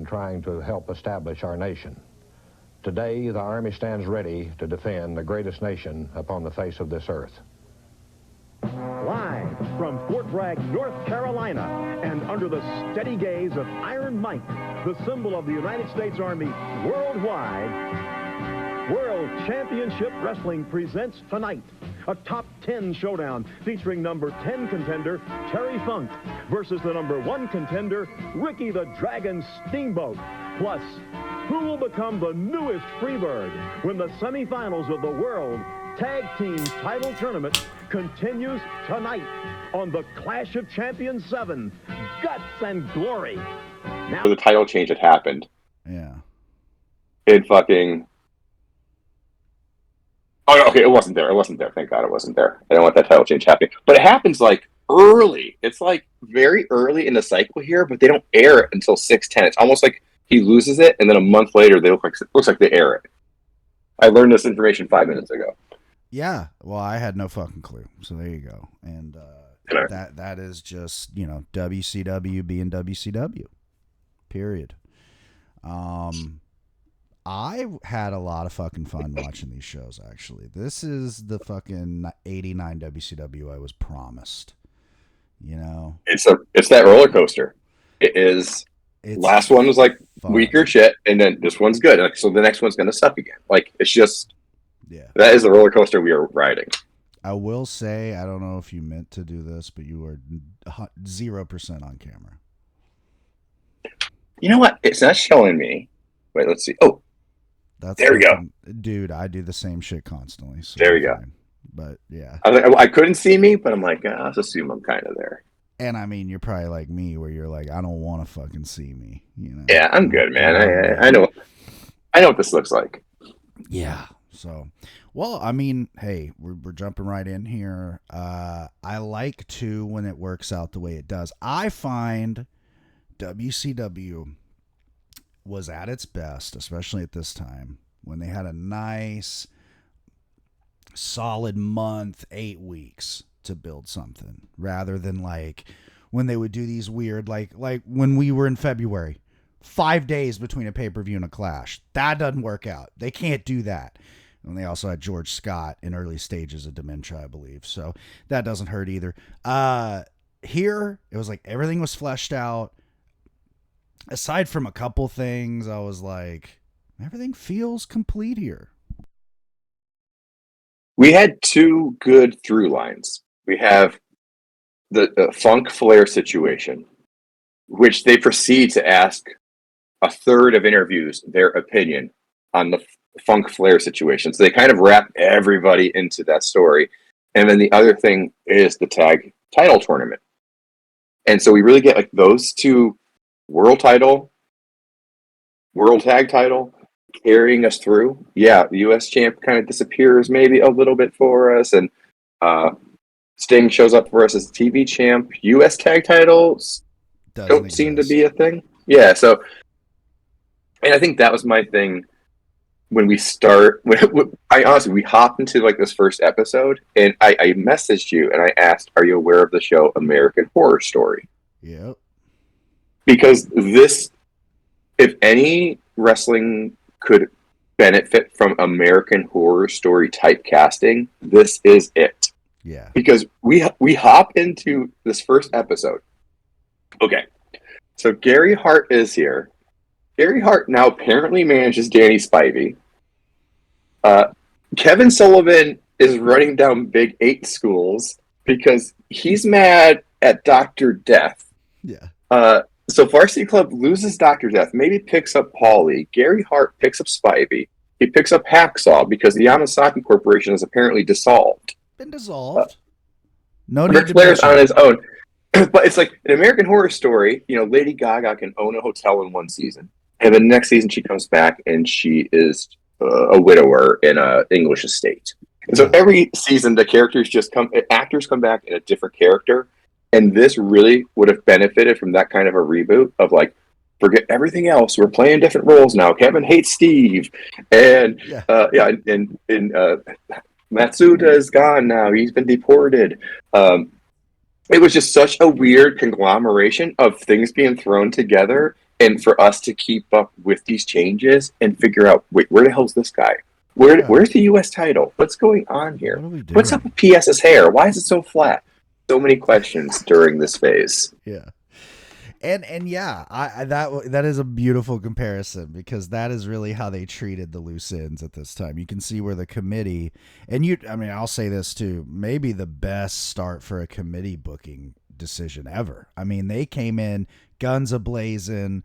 trying to help establish our nation. Today, the Army stands ready to defend the greatest nation upon the face of this earth. Live from Fort Bragg, North Carolina, and under the steady gaze of Iron Mike, the symbol of the United States Army worldwide, World Championship Wrestling presents tonight a top 10 showdown featuring number 10 contender Terry Funk versus the number 1 contender Ricky the Dragon Steamboat. Plus, who will become the newest Freebird when the semifinals of the World Tag Team Title Tournament continues tonight on the Clash of Champions 7, Guts and Glory. Now, the title change had happened. Yeah. It fucking... Oh, okay, it wasn't there. It wasn't there. Thank God it wasn't there. I don't want that title change happening. But it happens, like, early. It's, like, very early in the cycle here, but they don't air it until 6:10. It's almost like he loses it, and then a month later, they looks like they air it. I learned this information 5 minutes ago. Yeah, well, I had no fucking clue. So there you go. And that is just, you know, WCW being WCW. Period. I had a lot of fucking fun watching these shows, actually. This is the fucking 89 WCW I was promised. You know? It's that roller coaster. It is. Last one was like fun. Weaker shit, and then this one's good. So the next one's going to suck again. Like, it's just... Yeah, that is the roller coaster we are riding. I will say, I don't know if you meant to do this, but you were 0% on camera. You know what? It's not showing me. Wait, let's see. Oh, there we go. Dude, I do the same shit constantly. So there we go. But yeah, I couldn't see me, but I'm like, I'll just assume I'm kind of there. And I mean, you're probably like me, where you're like, I don't want to fucking see me. You know? Yeah, I'm good, man. I know what this looks like. Yeah. So, well, I mean, hey, we're jumping right in here. I like to when it works out the way it does. I find WCW was at its best, especially at this time, when they had a nice, solid month, 8 weeks to build something, rather than like when they would do these weird, like when we were in February, 5 days between a pay-per-view and a Clash. That doesn't work out. They can't do that. And they also had George Scott in early stages of dementia, I believe. So that doesn't hurt either. Here, it was like everything was fleshed out. Aside from a couple things, I was like, everything feels complete here. We had 2 good through lines. We have the Funk Flair situation, which they proceed to ask a third of interviews their opinion on the Funk Flair situation. So they kind of wrap everybody into that story. And then the other thing is the tag title tournament. And so we really get like those 2 world title, world tag title carrying us through. Yeah, the US champ kind of disappears maybe a little bit for us. And Sting shows up for us as TV champ. US tag titles don't seem to be a thing. Yeah, so, and I think that was my thing. When we start, we hopped into like this first episode, and I messaged you and I asked, "Are you aware of the show American Horror Story?" Yep. Because this, if any wrestling could benefit from American Horror Story type casting, this is it. Yeah. Because we hop into this first episode. Okay, so Gary Hart is here. Gary Hart now apparently manages Danny Spivey. Kevin Sullivan is running down Big 8 schools because he's mad at Dr. Death. Yeah. So Varsity Club loses Dr. Death, maybe picks up Paulie. Gary Hart picks up Spivey. He picks up Hacksaw because the Yamasaki Corporation is apparently dissolved. Been dissolved. No need Ric Flair's on his own. But it's like an American Horror Story, you know, Lady Gaga can own a hotel in one season. And the next season she comes back and she is a widower in an English estate. And so every season the actors come back in a different character. And this really would have benefited from that kind of a reboot of like, forget everything else. We're playing different roles now. Kevin hates Steve. And Matsuda is gone now. He's been deported. It was just such a weird conglomeration of things being thrown together and for us to keep up with these changes and figure out, wait, where the hell's this guy? Where's the U.S. title? What's going on here? What are we doing? What's up with PS's hair? Why is it so flat? So many questions during this phase. Yeah. And yeah, that is a beautiful comparison, because that is really how they treated the loose ends at this time. You can see where the committee, and I'll say this too, maybe the best start for a committee booking decision ever. I mean, they came in guns a-blazing,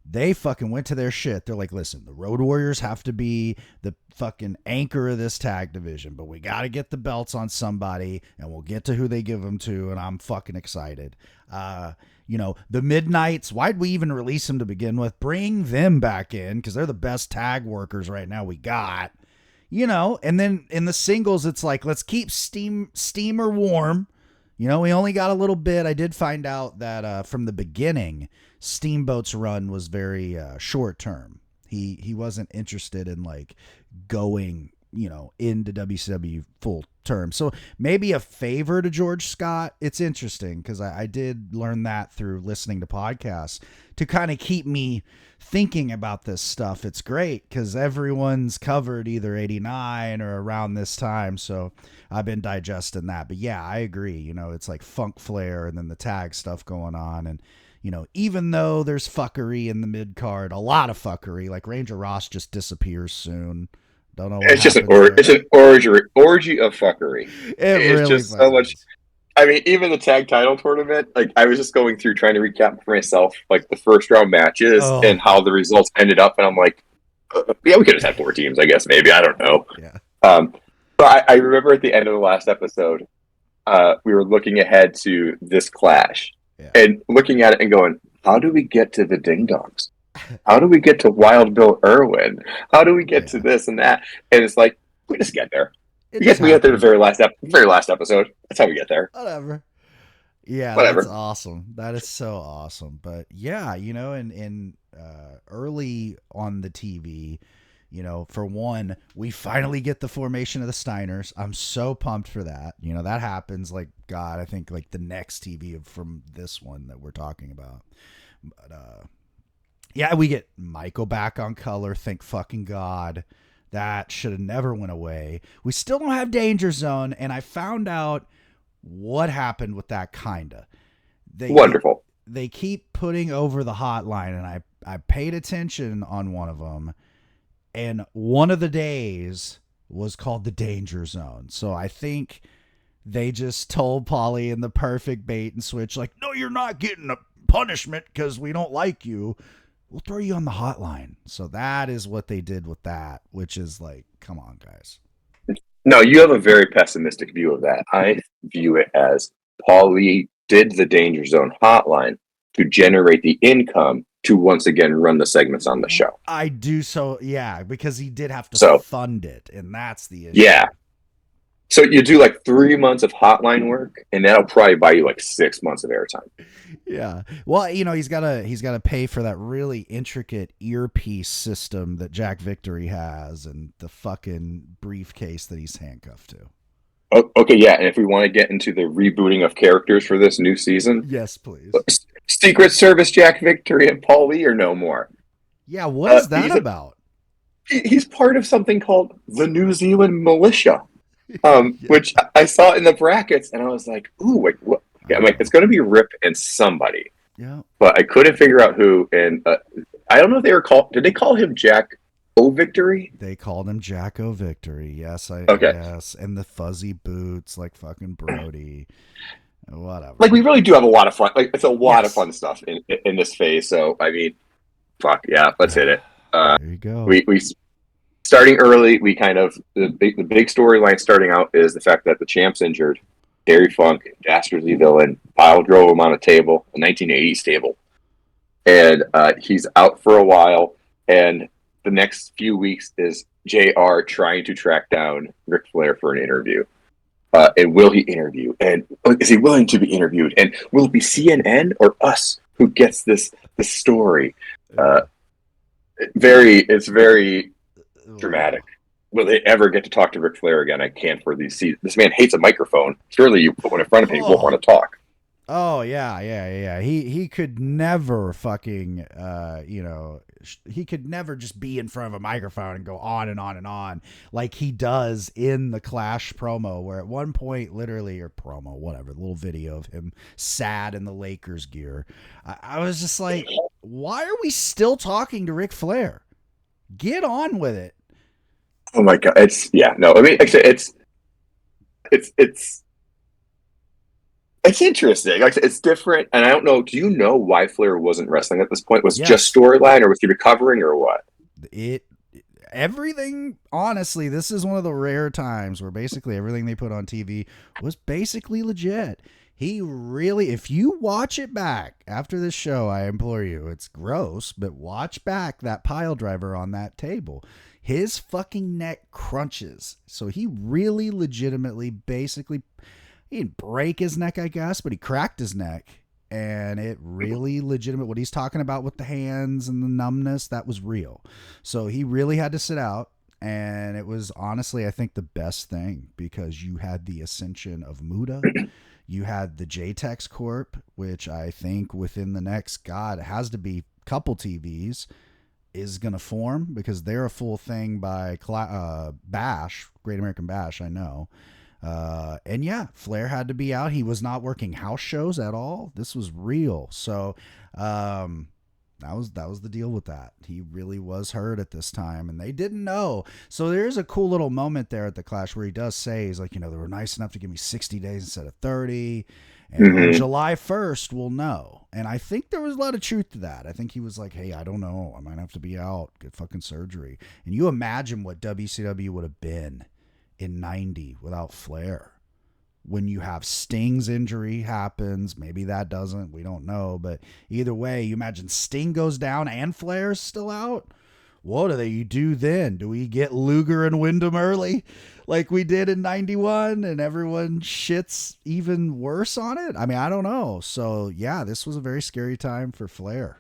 they fucking went to their shit. They're like, listen, the Road Warriors have to be the fucking anchor of this tag division, but we got to get the belts on somebody, and we'll get to who they give them to, and I'm fucking excited. The Midnights, why'd we even release them to begin with? Bring them back in, because they're the best tag workers right now we got. And then in the singles, it's like, let's keep Steamer warm. We only got a little bit. I did find out that from the beginning, Steamboat's run was very short term. He wasn't interested in like going, into WCW full term. So maybe a favor to George Scott. It's interesting, because I did learn that through listening to podcasts to kind of keep me thinking about this stuff. It's great because everyone's covered either 89 or around this time. So I've been digesting that. But yeah, I agree. It's like Funk Flair and then the tag stuff going on. And, even though there's fuckery in the mid card, a lot of fuckery, like Ranger Ross just disappears soon. Don't know. It's just an orgy of fuckery. It's just so much. I mean, even the tag title tournament, like I was just going through trying to recap for myself, like the first round matches and how the results ended up, and I'm like, yeah, we could have had 4 teams, I guess, maybe, I don't know. Yeah. But I remember at the end of the last episode, we were looking ahead to this clash and looking at it and going, how do we get to the Ding Dongs? How do we get to Wild Bill Irwin? How do we get to this and that? And it's like, we just get there. We get there the very last episode. That's how we get there. Whatever. Yeah, that's awesome. That is so awesome. But yeah, in early on the TV, for one, we finally get the formation of the Steiners. I'm so pumped for that. That happens like, God, I think like the next TV from this one that we're talking about. But yeah, we get Michael back on color. Thank fucking God. That should have never went away. We still don't have Danger Zone, and I found out what happened with that, kinda. Wonderful. They keep putting over the hotline, and I paid attention on one of them, and one of the days was called the Danger Zone. So I think they just told Paulie in the perfect bait and switch, like, no, you're not getting a punishment because we don't like you. We'll throw you on the hotline. So that is what they did with that, which is like, come on, guys. No, you have a very pessimistic view of that. I view it as Paulie did the Danger Zone hotline to generate the income to once again run the segments on the show. I do so, yeah, because he did have to fund it, and that's the issue. Yeah. So you do like 3 months of hotline work, and that'll probably buy you like 6 months of airtime. Yeah. Well, he's gotta pay for that really intricate earpiece system that Jack Victory has, and the fucking briefcase that he's handcuffed to. Oh, okay, yeah. And if we want to get into the rebooting of characters for this new season, yes, please. Secret Service Jack Victory and Paul Lee are no more. Yeah, what is that about? He's part of something called the New Zealand Militia. Which I saw in the brackets, and I was like, "Ooh, wait, what?" Yeah, I'm like, it's going to be Rip and somebody. Yeah, but I couldn't figure out who. And I don't know if they were called. Did they call him Jack O Victory? They called him Jack O Victory. Yes, okay. Yes, and the fuzzy boots, like fucking Brody. Whatever. Like, we really do have a lot of fun. Like, it's a lot of fun stuff in this phase. So I mean, fuck yeah, let's hit it. There you go. We starting early, we kind of the big storyline starting out is the fact that the champ's injured. Terry Funk, dastardly villain, pile drove him on a table, a 1980s table, and he's out for a while. And the next few weeks is JR trying to track down Ric Flair for an interview. And will he interview? And is he willing to be interviewed? And will it be CNN or us who gets this story? It's very dramatic. Will they ever get to talk to Ric Flair again? I can't for these seasons. This man hates a microphone. Surely you put one in front of him, he won't want to talk. Oh yeah. He could never fucking he could never just be in front of a microphone and go on and on and on like he does in the Clash promo, where at one point, literally, or promo, whatever, the little video of him sad in the Lakers gear. I was just like, why are we still talking to Ric Flair? Get on with it. Oh my god, no. I mean, actually, it's interesting. Like, it's different, and I don't know. Do you know why Flair wasn't wrestling at this point? Was it just storyline, or was he recovering, or what? Everything. Honestly, this is one of the rare times where basically everything they put on TV was basically legit. He really, if you watch it back after this show, I implore you, it's gross, but watch back that pile driver on that table. His fucking neck crunches. So he really legitimately, basically, he didn't break his neck, I guess, but he cracked his neck. And it really legitimate, what he's talking about with the hands and the numbness, that was real. So he really had to sit out. And it was honestly, I think, the best thing, because you had the ascension of Muda. You had the JTEX Corp, which I think within the next, God, it has to be couple TVs, is going to form, because they're a full thing by Bash, Great American Bash, I know. And yeah, Flair had to be out. He was not working house shows at all. This was real. So that was the deal with that. He really was hurt at this time, and they didn't know. So there's a cool little moment there at the Clash where he does say, he's like, they were nice enough to give me 60 days instead of 30. And on July 1st, we'll know. And I think there was a lot of truth to that. I think he was like, hey, I don't know. I might have to be out, get fucking surgery. And you imagine what WCW would have been in 90 without Flair. When you have Sting's injury happens, maybe that doesn't, we don't know. But either way, you imagine Sting goes down and Flair's still out. What do they do then? Do we get Luger and Wyndham early like we did in 91 and everyone shits even worse on it? I mean, I don't know. So yeah, this was a very scary time for Flair.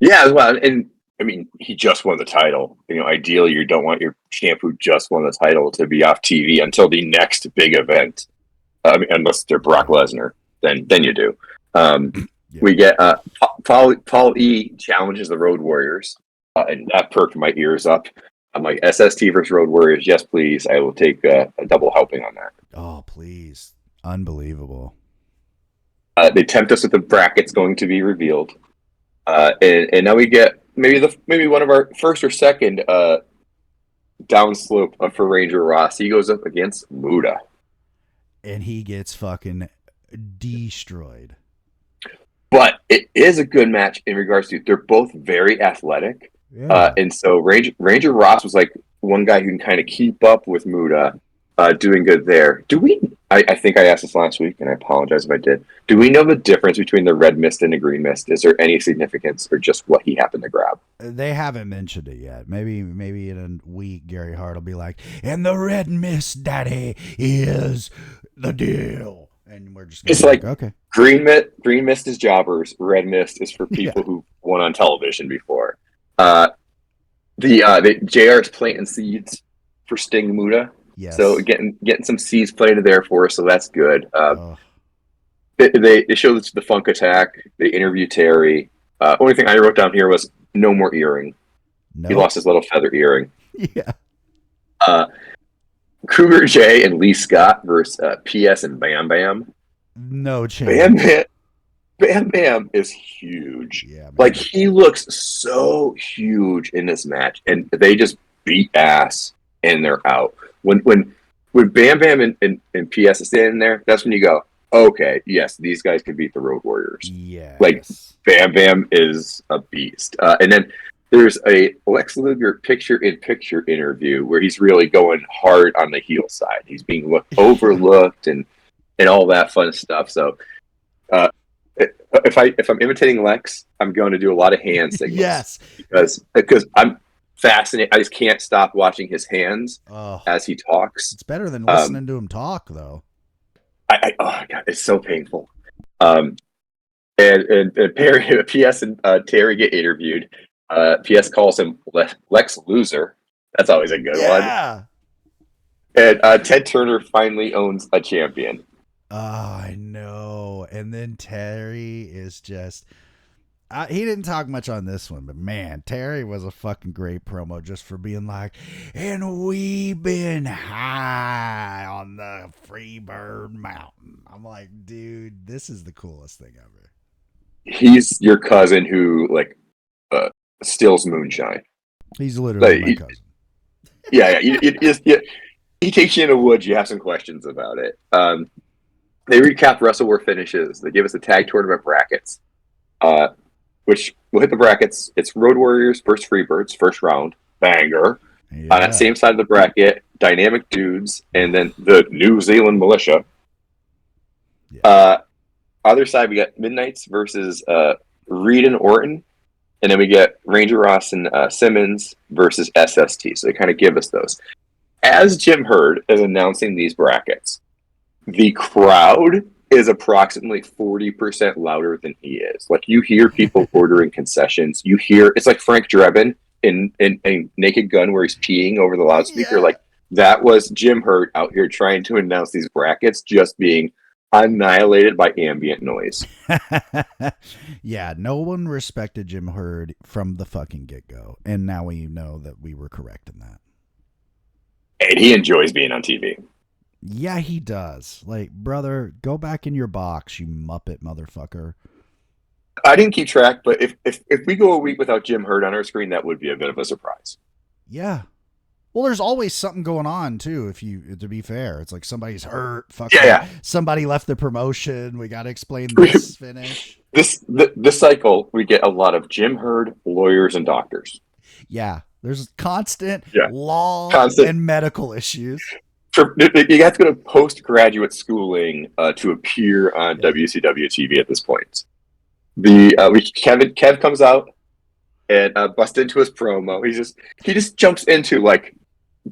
Yeah, well, and I mean, he just won the title. Ideally, you don't want your champ who just won the title to be off TV until the next big event. Unless they're Brock Lesnar, then you do. Yeah. We get Paul E challenges the Road Warriors, and that perked my ears up. I'm like, SST versus Road Warriors, yes, please. I will take a double helping on that. Oh, please. Unbelievable. They tempt us with the brackets going to be revealed. And now we get maybe one of our first or second downslope for Ranger Ross. He goes up against Muda, and he gets fucking destroyed. But it is a good match in regards to, they're both very athletic. Yeah. And so Ranger Ross was like one guy who can kind of keep up with Muda, doing good there. I think I asked this last week, and I apologize if I did. Do we know the difference between the red mist and the green mist? Is there any significance, or just what he happened to grab? They haven't mentioned it yet. Maybe in a week, Gary Hart will be like, and the red mist, daddy, is the deal. And we're just gonna okay. Green mist is jobbers. Red mist is for people who won on television before. The JR is planting seeds for Sting Muda. Yes. So getting some seeds planted there for us, so that's good. They show the Funk attack. They interview Terry. Only thing I wrote down here was no more earring. Nope. He lost his little feather earring. Yeah. Cougar J and Lee Scott versus PS and Bam Bam. No chance. Bam Bam is huge. Yeah, like, he looks so huge in this match, and they just beat ass and they're out. When Bam Bam and PS is standing there, that's when you go, okay, yes, these guys can beat the Road Warriors. Yeah, like Bam Bam is a beast. And then there's a Lex Luger picture-in-picture interview where he's really going hard on the heel side. He's being overlooked and all that fun stuff. So if I'm imitating Lex, I'm going to do a lot of hand signals. Yes, because I'm fascinated. I just can't stop watching his hands as he talks. It's better than listening to him talk, though. Oh my God, it's so painful. And PS and Terry get interviewed. PS calls him Lex Loser. That's always a good one. And Ted Turner finally owns a champion. Oh, I know. And then Terry is just. He didn't talk much on this one, but man, Terry was a fucking great promo just for being like, and we've been high on the Freebird Mountain. I'm like, dude, this is the coolest thing ever. He's your cousin who like steals moonshine. He's literally Like, my cousin. Yeah. He takes you in the woods. You have some questions about it. They recap Wrestle War finishes. They give us the tag tournament brackets. Which we'll hit the brackets. It's Road Warriors versus Freebirds, first round, banger. Yeah. On that same side of the bracket, Dynamic Dudes, and then the New Zealand Militia. Yeah. Other side, we got Midnights versus Reed and Orton, and then we get Ranger Ross and Simmons versus SST. So they kind of give us those. As Jim Herd is announcing these brackets, the crowd is approximately 40% louder than he is. Like, you hear people ordering concessions. You hear, it's like Frank Drebin in Naked Gun where he's peeing over the loudspeaker. Yeah. Like, that was Jim Hurt out here trying to announce these brackets, just being annihilated by ambient noise. Yeah, no one respected Jim Herd from the fucking get-go. And now we know that we were correct in that. And he enjoys being on TV. Yeah, he does. Like, brother, go back in your box, you Muppet motherfucker. I didn't keep track, but if we go a week without Jim Herd on our screen, that would be a bit of a surprise. Yeah. Well, there's always something going on too. To be fair, it's like somebody's hurt. Somebody left the promotion. We got to explain this finish. This cycle, we get a lot of Jim Herd, lawyers, and doctors. Yeah, there's constant law and medical issues. You have to go to postgraduate schooling to appear on WCW TV at this point. Kev comes out and busts into his promo. He just jumps into like,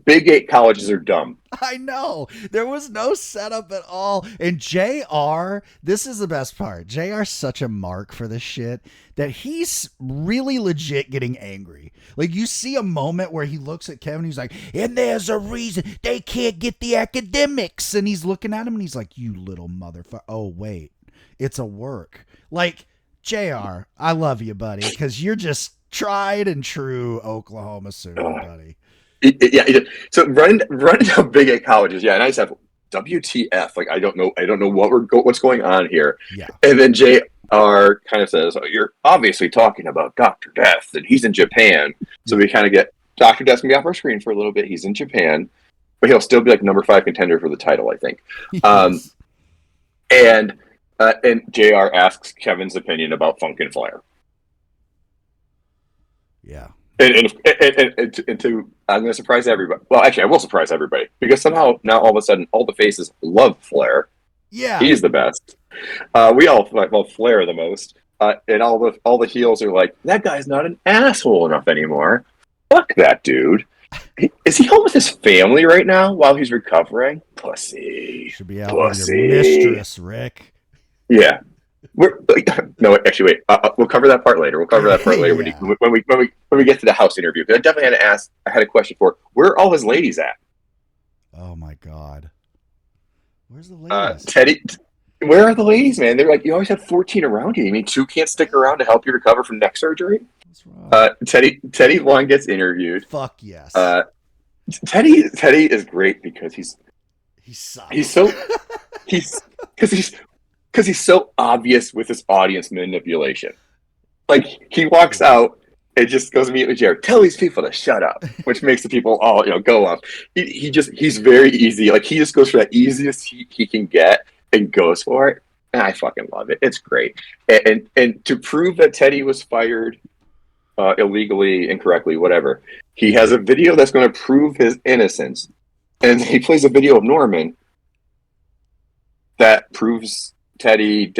Big 8 colleges are dumb. I know. There was no setup at all. And JR, this is the best part. JR's such a mark for this shit that he's really legit getting angry. Like, you see a moment where he looks at Kevin, he's like, and there's a reason they can't get the academics. And he's looking at him and he's like, you little motherfucker. Oh, wait. It's a work. Like, JR, I love you, buddy, because you're just tried and true Oklahoma City, buddy. Yeah. So running down Big 8 colleges, and I just have WTF. Like, I don't know what's going on here. Yeah. And then JR kind of says, "Oh, you're obviously talking about Dr. Death, and he's in Japan." So we kind of get Dr. Death's gonna be off our screen for a little bit. He's in Japan, but he'll still be like number 5 contender for the title, I think. Yes. And JR asks Kevin's opinion about Funk and Flair. Yeah. And I'm going to surprise everybody. Well, actually, I will surprise everybody because somehow now all of a sudden all the faces love Flair. Yeah, he's the best. We all love Flair the most, and all the heels are like, that guy's not an asshole enough anymore. Fuck that dude. Is he home with his family right now while he's recovering? Pussy. Should be out with your mistress, Rick. Yeah. No, actually, wait. We'll cover that part later. When we get to the house interview. Because I definitely had a question for where are all his ladies at? Oh my God, where's the ladies? Teddy, where are the ladies, man? They're like, you always have 14 around you. You mean 2 can't stick around to help you recover from neck surgery? That's right. Teddy Long gets interviewed. Fuck yes. Teddy is great because he's so obvious with his audience manipulation. Like, he walks out and just goes immediately, Jared, tell these people to shut up, which makes the people all, go off. He's very easy. Like, he just goes for that easiest he can get and goes for it. And I fucking love it. It's great. And to prove that Teddy was fired illegally, incorrectly, whatever, he has a video that's going to prove his innocence. And he plays a video of Norman that proves Teddy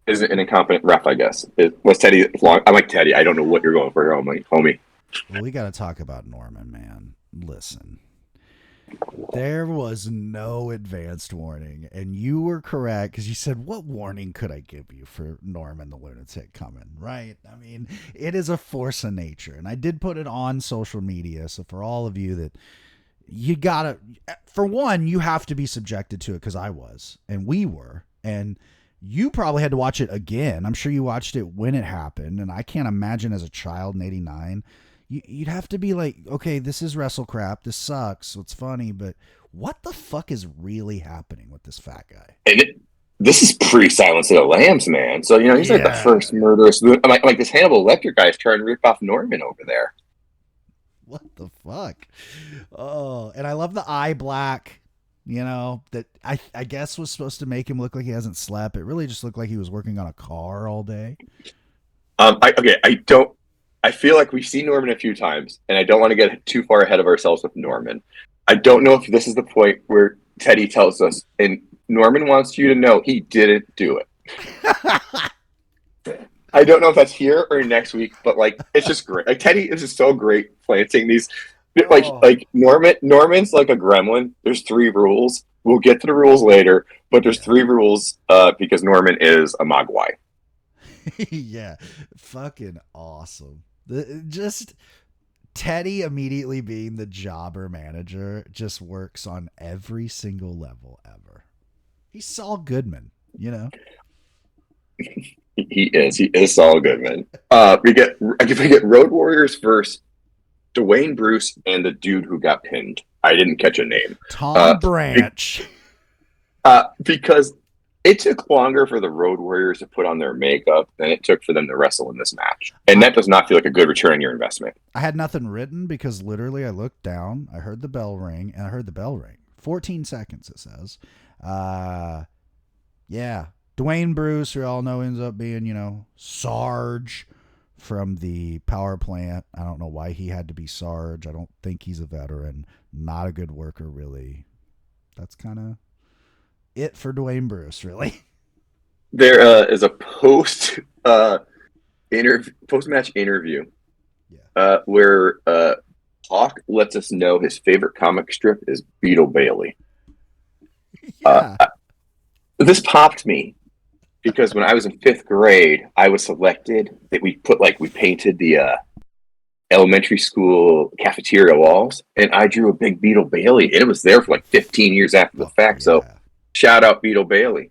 isn't an incompetent ref, I guess. Was Teddy long? I'm like, Teddy, I don't know what you're going for here, homie. Well, we got to talk about Norman, man. Listen, there was no advanced warning, and you were correct because you said, what warning could I give you for Norman the Lunatic coming, right? I mean, it is a force of nature, and I did put it on social media, so for all of you that you gotta, for one, you have to be subjected to it, because I was, and we were, and you probably had to watch it again. I'm sure you watched it when it happened, and I can't imagine as a child in '89, you'd have to be like, okay, this is wrestle crap, this sucks, so it's funny, but what the fuck is really happening with this fat guy? And this is pre-Silence of the Lambs, man. So, he's like the first murderous. I'm like this Hannibal Lecter guy is trying to rip off Norman over there. What the fuck? Oh, and I love the eye black, that I guess was supposed to make him look like he hasn't slept. It really just looked like he was working on a car all day. I feel like we've seen Norman a few times, and I don't want to get too far ahead of ourselves with Norman. I don't know if this is the point where Teddy tells us, and Norman wants you to know he didn't do it. I don't know if that's here or next week, but it's just great. Like Teddy is just so great planting these. Like Norman's like a gremlin. There's 3 rules. We'll get to the rules later, but there's 3 rules because Norman is a Mogwai. Yeah, fucking awesome. Just Teddy immediately being the jobber manager just works on every single level ever. He's Saul Goodman, He is Saul Goodman. We get Road Warriors versus Dwayne Bruce and the dude who got pinned. I didn't catch a name. Tom Branch. Because it took longer for the Road Warriors to put on their makeup than it took for them to wrestle in this match. And that does not feel like a good return on your investment. I had nothing written because literally I looked down, I heard the bell ring, 14 seconds, it says. Yeah. Dwayne Bruce, who all know ends up being, Sarge from the power plant. I don't know why he had to be Sarge. I don't think he's a veteran. Not a good worker, really. That's kind of it for Dwayne Bruce, really. There is a post-match interview where Hawk lets us know his favorite comic strip is Beetle Bailey. Yeah. This popped me because when I was in 5th grade, I was selected that we painted the elementary school cafeteria walls, and I drew a big Beetle Bailey, and it was there for 15 years after the fact. Yeah. So shout out Beetle Bailey.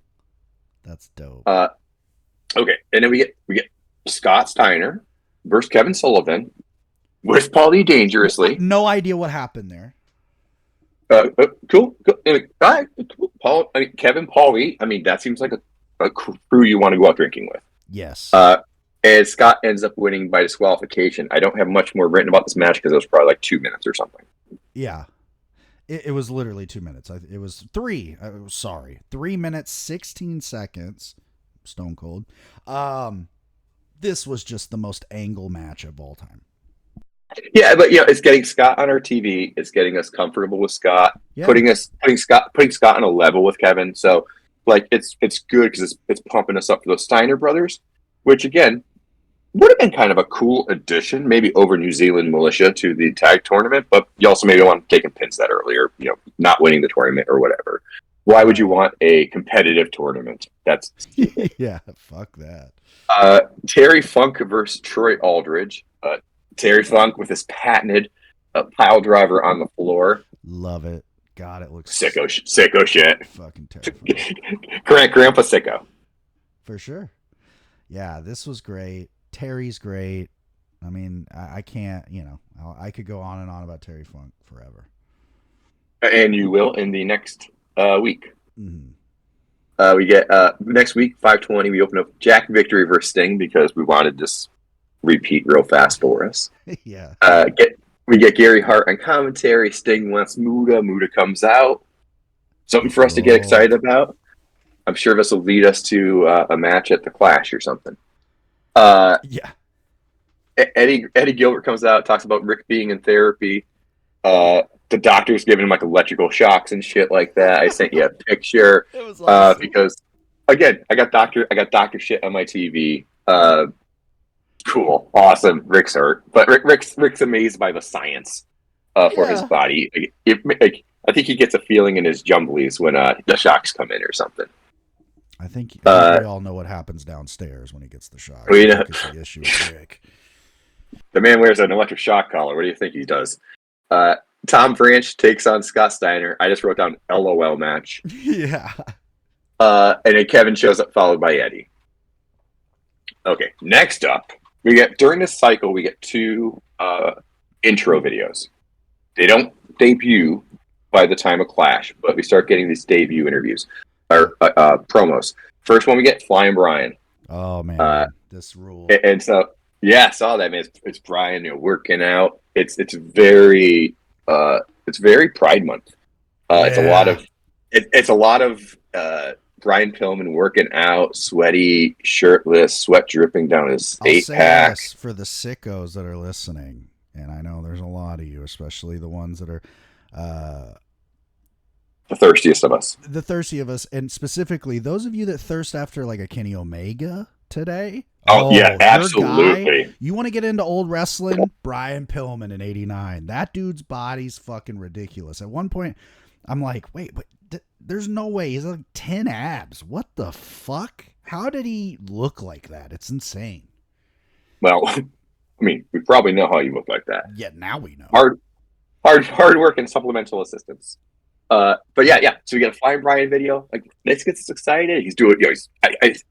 That's dope. Okay, and then we get Scott Steiner versus Kevin Sullivan with Paulie Dangerously. No idea what happened there. Cool. Kevin, Paulie. That seems like a crew you want to go out drinking with. Yes. And Scott ends up winning by disqualification. I don't have much more written about this match because it was probably 2 minutes or something. Yeah. It was literally 2 minutes. It was 3. 3 minutes, 16 seconds. Stone Cold. This was just the most angle match of all time. Yeah, but it's getting Scott on our TV. It's getting us comfortable with Scott. Yeah. Putting Scott on a level with Kevin. So it's good because it's pumping us up for those Steiner brothers, which again would have been kind of a cool addition, maybe over New Zealand Militia to the tag tournament. But you also maybe want taking pins that earlier, not winning the tournament or whatever. Why would you want a competitive tournament? That's yeah, fuck that. Terry Funk versus Troy Aldridge. Terry Funk with his patented pile driver on the floor. Love it. God, it looks sicko shit. Fucking terrifying. Grandpa sicko. For sure. Yeah, this was great. Terry's great. I can't, I could go on and on about Terry Funk forever. And you will in the next week. Mm-hmm. We get next week, 5:20. We open up Jack Victory versus Sting because we wanted this repeat real fast for us. Yeah. We get Gary Hart on commentary. Sting wants Muda. Muda comes out. Something for us to get excited about. I'm sure this will lead us to a match at the Clash or something. Yeah. Eddie Gilbert comes out, talks about Rick being in therapy. The doctor's giving him electrical shocks and shit like that. I sent you a picture. It was awesome. Because again, I got doctor shit on my TV. Cool, awesome. Rick's hurt, but Rick's amazed by the science for his body. I think he gets a feeling in his jumblies when the shocks come in or something. I think we all know what happens downstairs when he gets the shock. We know. The issue with Rick. The man wears an electric shock collar. What do you think he does? Tom Branch takes on Scott Steiner. I just wrote down LOL match. Yeah. And then Kevin shows up, followed by Eddie. Okay, next up, during this cycle, we get 2 intro videos. They don't debut by the time of Clash, but we start getting these debut interviews or promos. First one we get Flying Brian. Oh man, this rule. And so yeah, I saw that, man. It's Brian, working out. It's very Pride Month. It's a lot of Brian Pillman working out, sweaty, shirtless, sweat dripping down his 8-pack. For the sickos that are listening, and I know there's a lot of you, especially the ones that are the thirstiest of us. The thirsty of us, and specifically those of you that thirst after like a Kenny Omega today. Oh yeah, absolutely. Guy, you want to get into old wrestling? Brian Pillman in '89. That dude's body's fucking ridiculous. At one point, I'm like, wait, there's no way. He's like 10 abs. What the fuck? How did he look like that? It's insane. Well, I mean, we probably know how you look like that. Yeah, now we know. Hard work and supplemental assistance. But yeah. So we get a Flying Brian video. Like, this gets us excited. He's doing, he's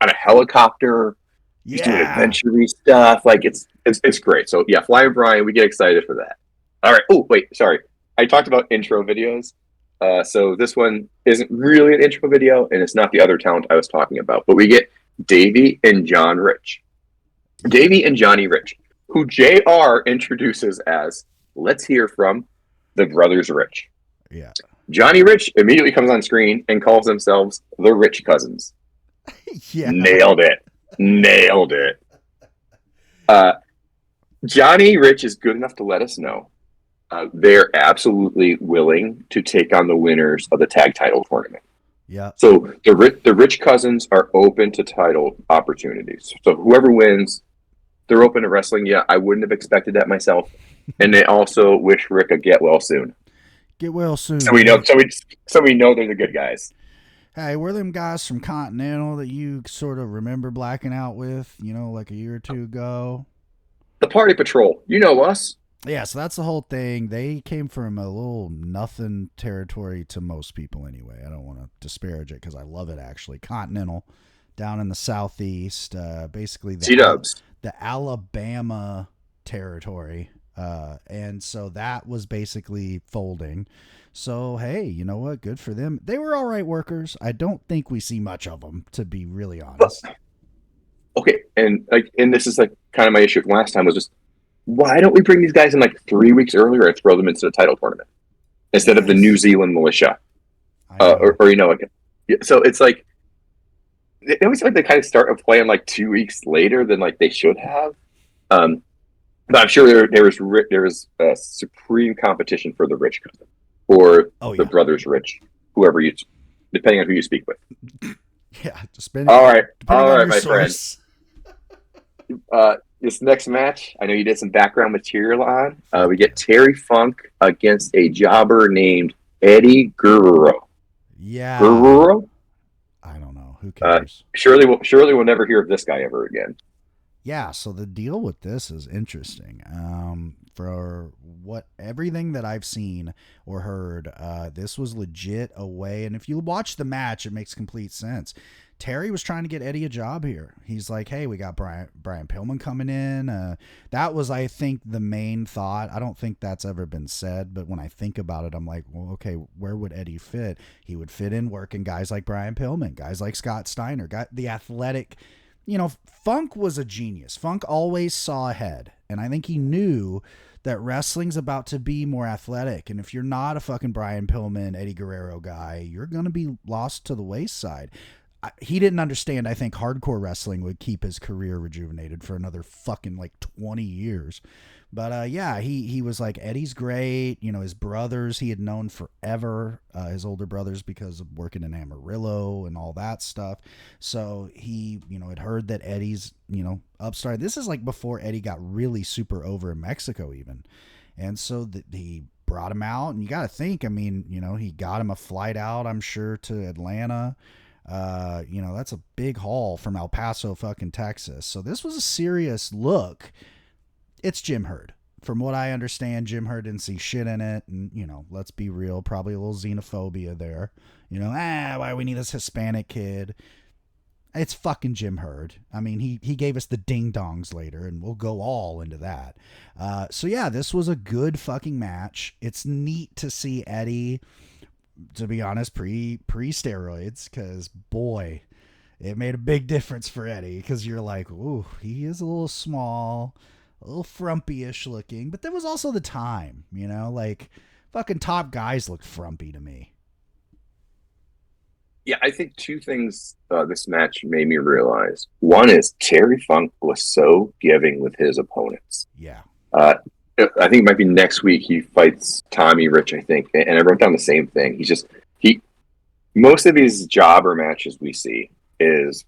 on a helicopter. He's doing adventure-y stuff. Like, it's great. So yeah, Flying Brian, we get excited for that. All right. Oh, wait, sorry. I talked about intro videos. So this one isn't really an intro video, and it's not the other talent I was talking about. But we get Davey and John Rich. Davey and Johnny Rich, who JR introduces as, let's hear from the Brothers Rich. Yeah. Johnny Rich immediately comes on screen and calls themselves the Rich Cousins. Yeah. Nailed it. Johnny Rich is good enough to let us know they're absolutely willing to take on the winners of the tag title tournament. Yeah. So the Rich Cousins are open to title opportunities. So whoever wins, they're open to wrestling. Yeah, I wouldn't have expected that myself. And they also wish Rick a get well soon. Get well soon. So we know. So we know they're the good guys. Hey, we're them guys from Continental that you sort of remember blacking out with, like a year or two ago. The Party Patrol. You know us. Yeah, so that's the whole thing. They came from a little nothing territory to most people anyway. I don't want to disparage it because I love it, actually. Continental, down in the southeast, basically the Alabama territory. And so that was basically folding. So, hey, you know what? Good for them. They were all right workers. I don't think we see much of them, to be really honest. Okay, and this is like kind of my issue from last time was just, why don't we bring these guys in like 3 weeks earlier and throw them into the title tournament instead of the New Zealand militia? So it's like it always seems like they kind of start playing like 2 weeks later than like they should have. But I'm sure there was supreme competition for the Rich cousin or the Brothers Rich, whoever depending on who you speak with. Yeah, just all right, my friends. This next match, I know you did some background material on. We get Terry Funk against a jobber named Eddie Guerrero. Yeah. Guerrero? I don't know. Who cares? Surely we'll never hear of this guy ever again. Yeah, so the deal with this is interesting. For everything that I've seen or heard, this was legit a way. And if you watch the match, it makes complete sense. Terry was trying to get Eddie a job here. He's like, hey, we got Brian Pillman coming in. That was, I think, the main thought. I don't think that's ever been said, but when I think about it, I'm like, well, okay, where would Eddie fit? He would fit in working guys like Brian Pillman, guys like Scott Steiner, the athletic. Funk was a genius. Funk always saw ahead, and I think he knew that wrestling's about to be more athletic, and if you're not a fucking Brian Pillman, Eddie Guerrero guy, you're going to be lost to the wayside. He didn't understand, I think, hardcore wrestling would keep his career rejuvenated for another fucking 20 years. But yeah, he was like, Eddie's great. His brothers he had known forever, his older brothers, because of working in Amarillo and all that stuff. So he, had heard that Eddie's, upstart. This is like before Eddie got really super over in Mexico even. And so he brought him out, and you got to think, he got him a flight out, I'm sure, to Atlanta. That's a big haul from El Paso, fucking Texas. So this was a serious look. It's Jim Herd. from what I understand, Jim Herd didn't see shit in it. And, you know, let's be real, probably a little xenophobia there. You know, why we need this Hispanic kid? It's fucking Jim Herd. I mean, he gave us the ding dongs later, and we'll go all into that. So yeah, this was a good fucking match. It's neat to see Eddie, to be honest, pre steroids, because boy, it made a big difference for Eddie. Because you're like, ooh, he is a little small, a little frumpy-ish looking, but there was also the time, you know, like fucking top guys looked frumpy to me. Yeah, I think two things this match made me realize. One is Terry Funk was so giving with his opponents. Yeah. I think it might be next week he fights Tommy Rich, I think. And I wrote down the same thing. Most of these jobber matches we see is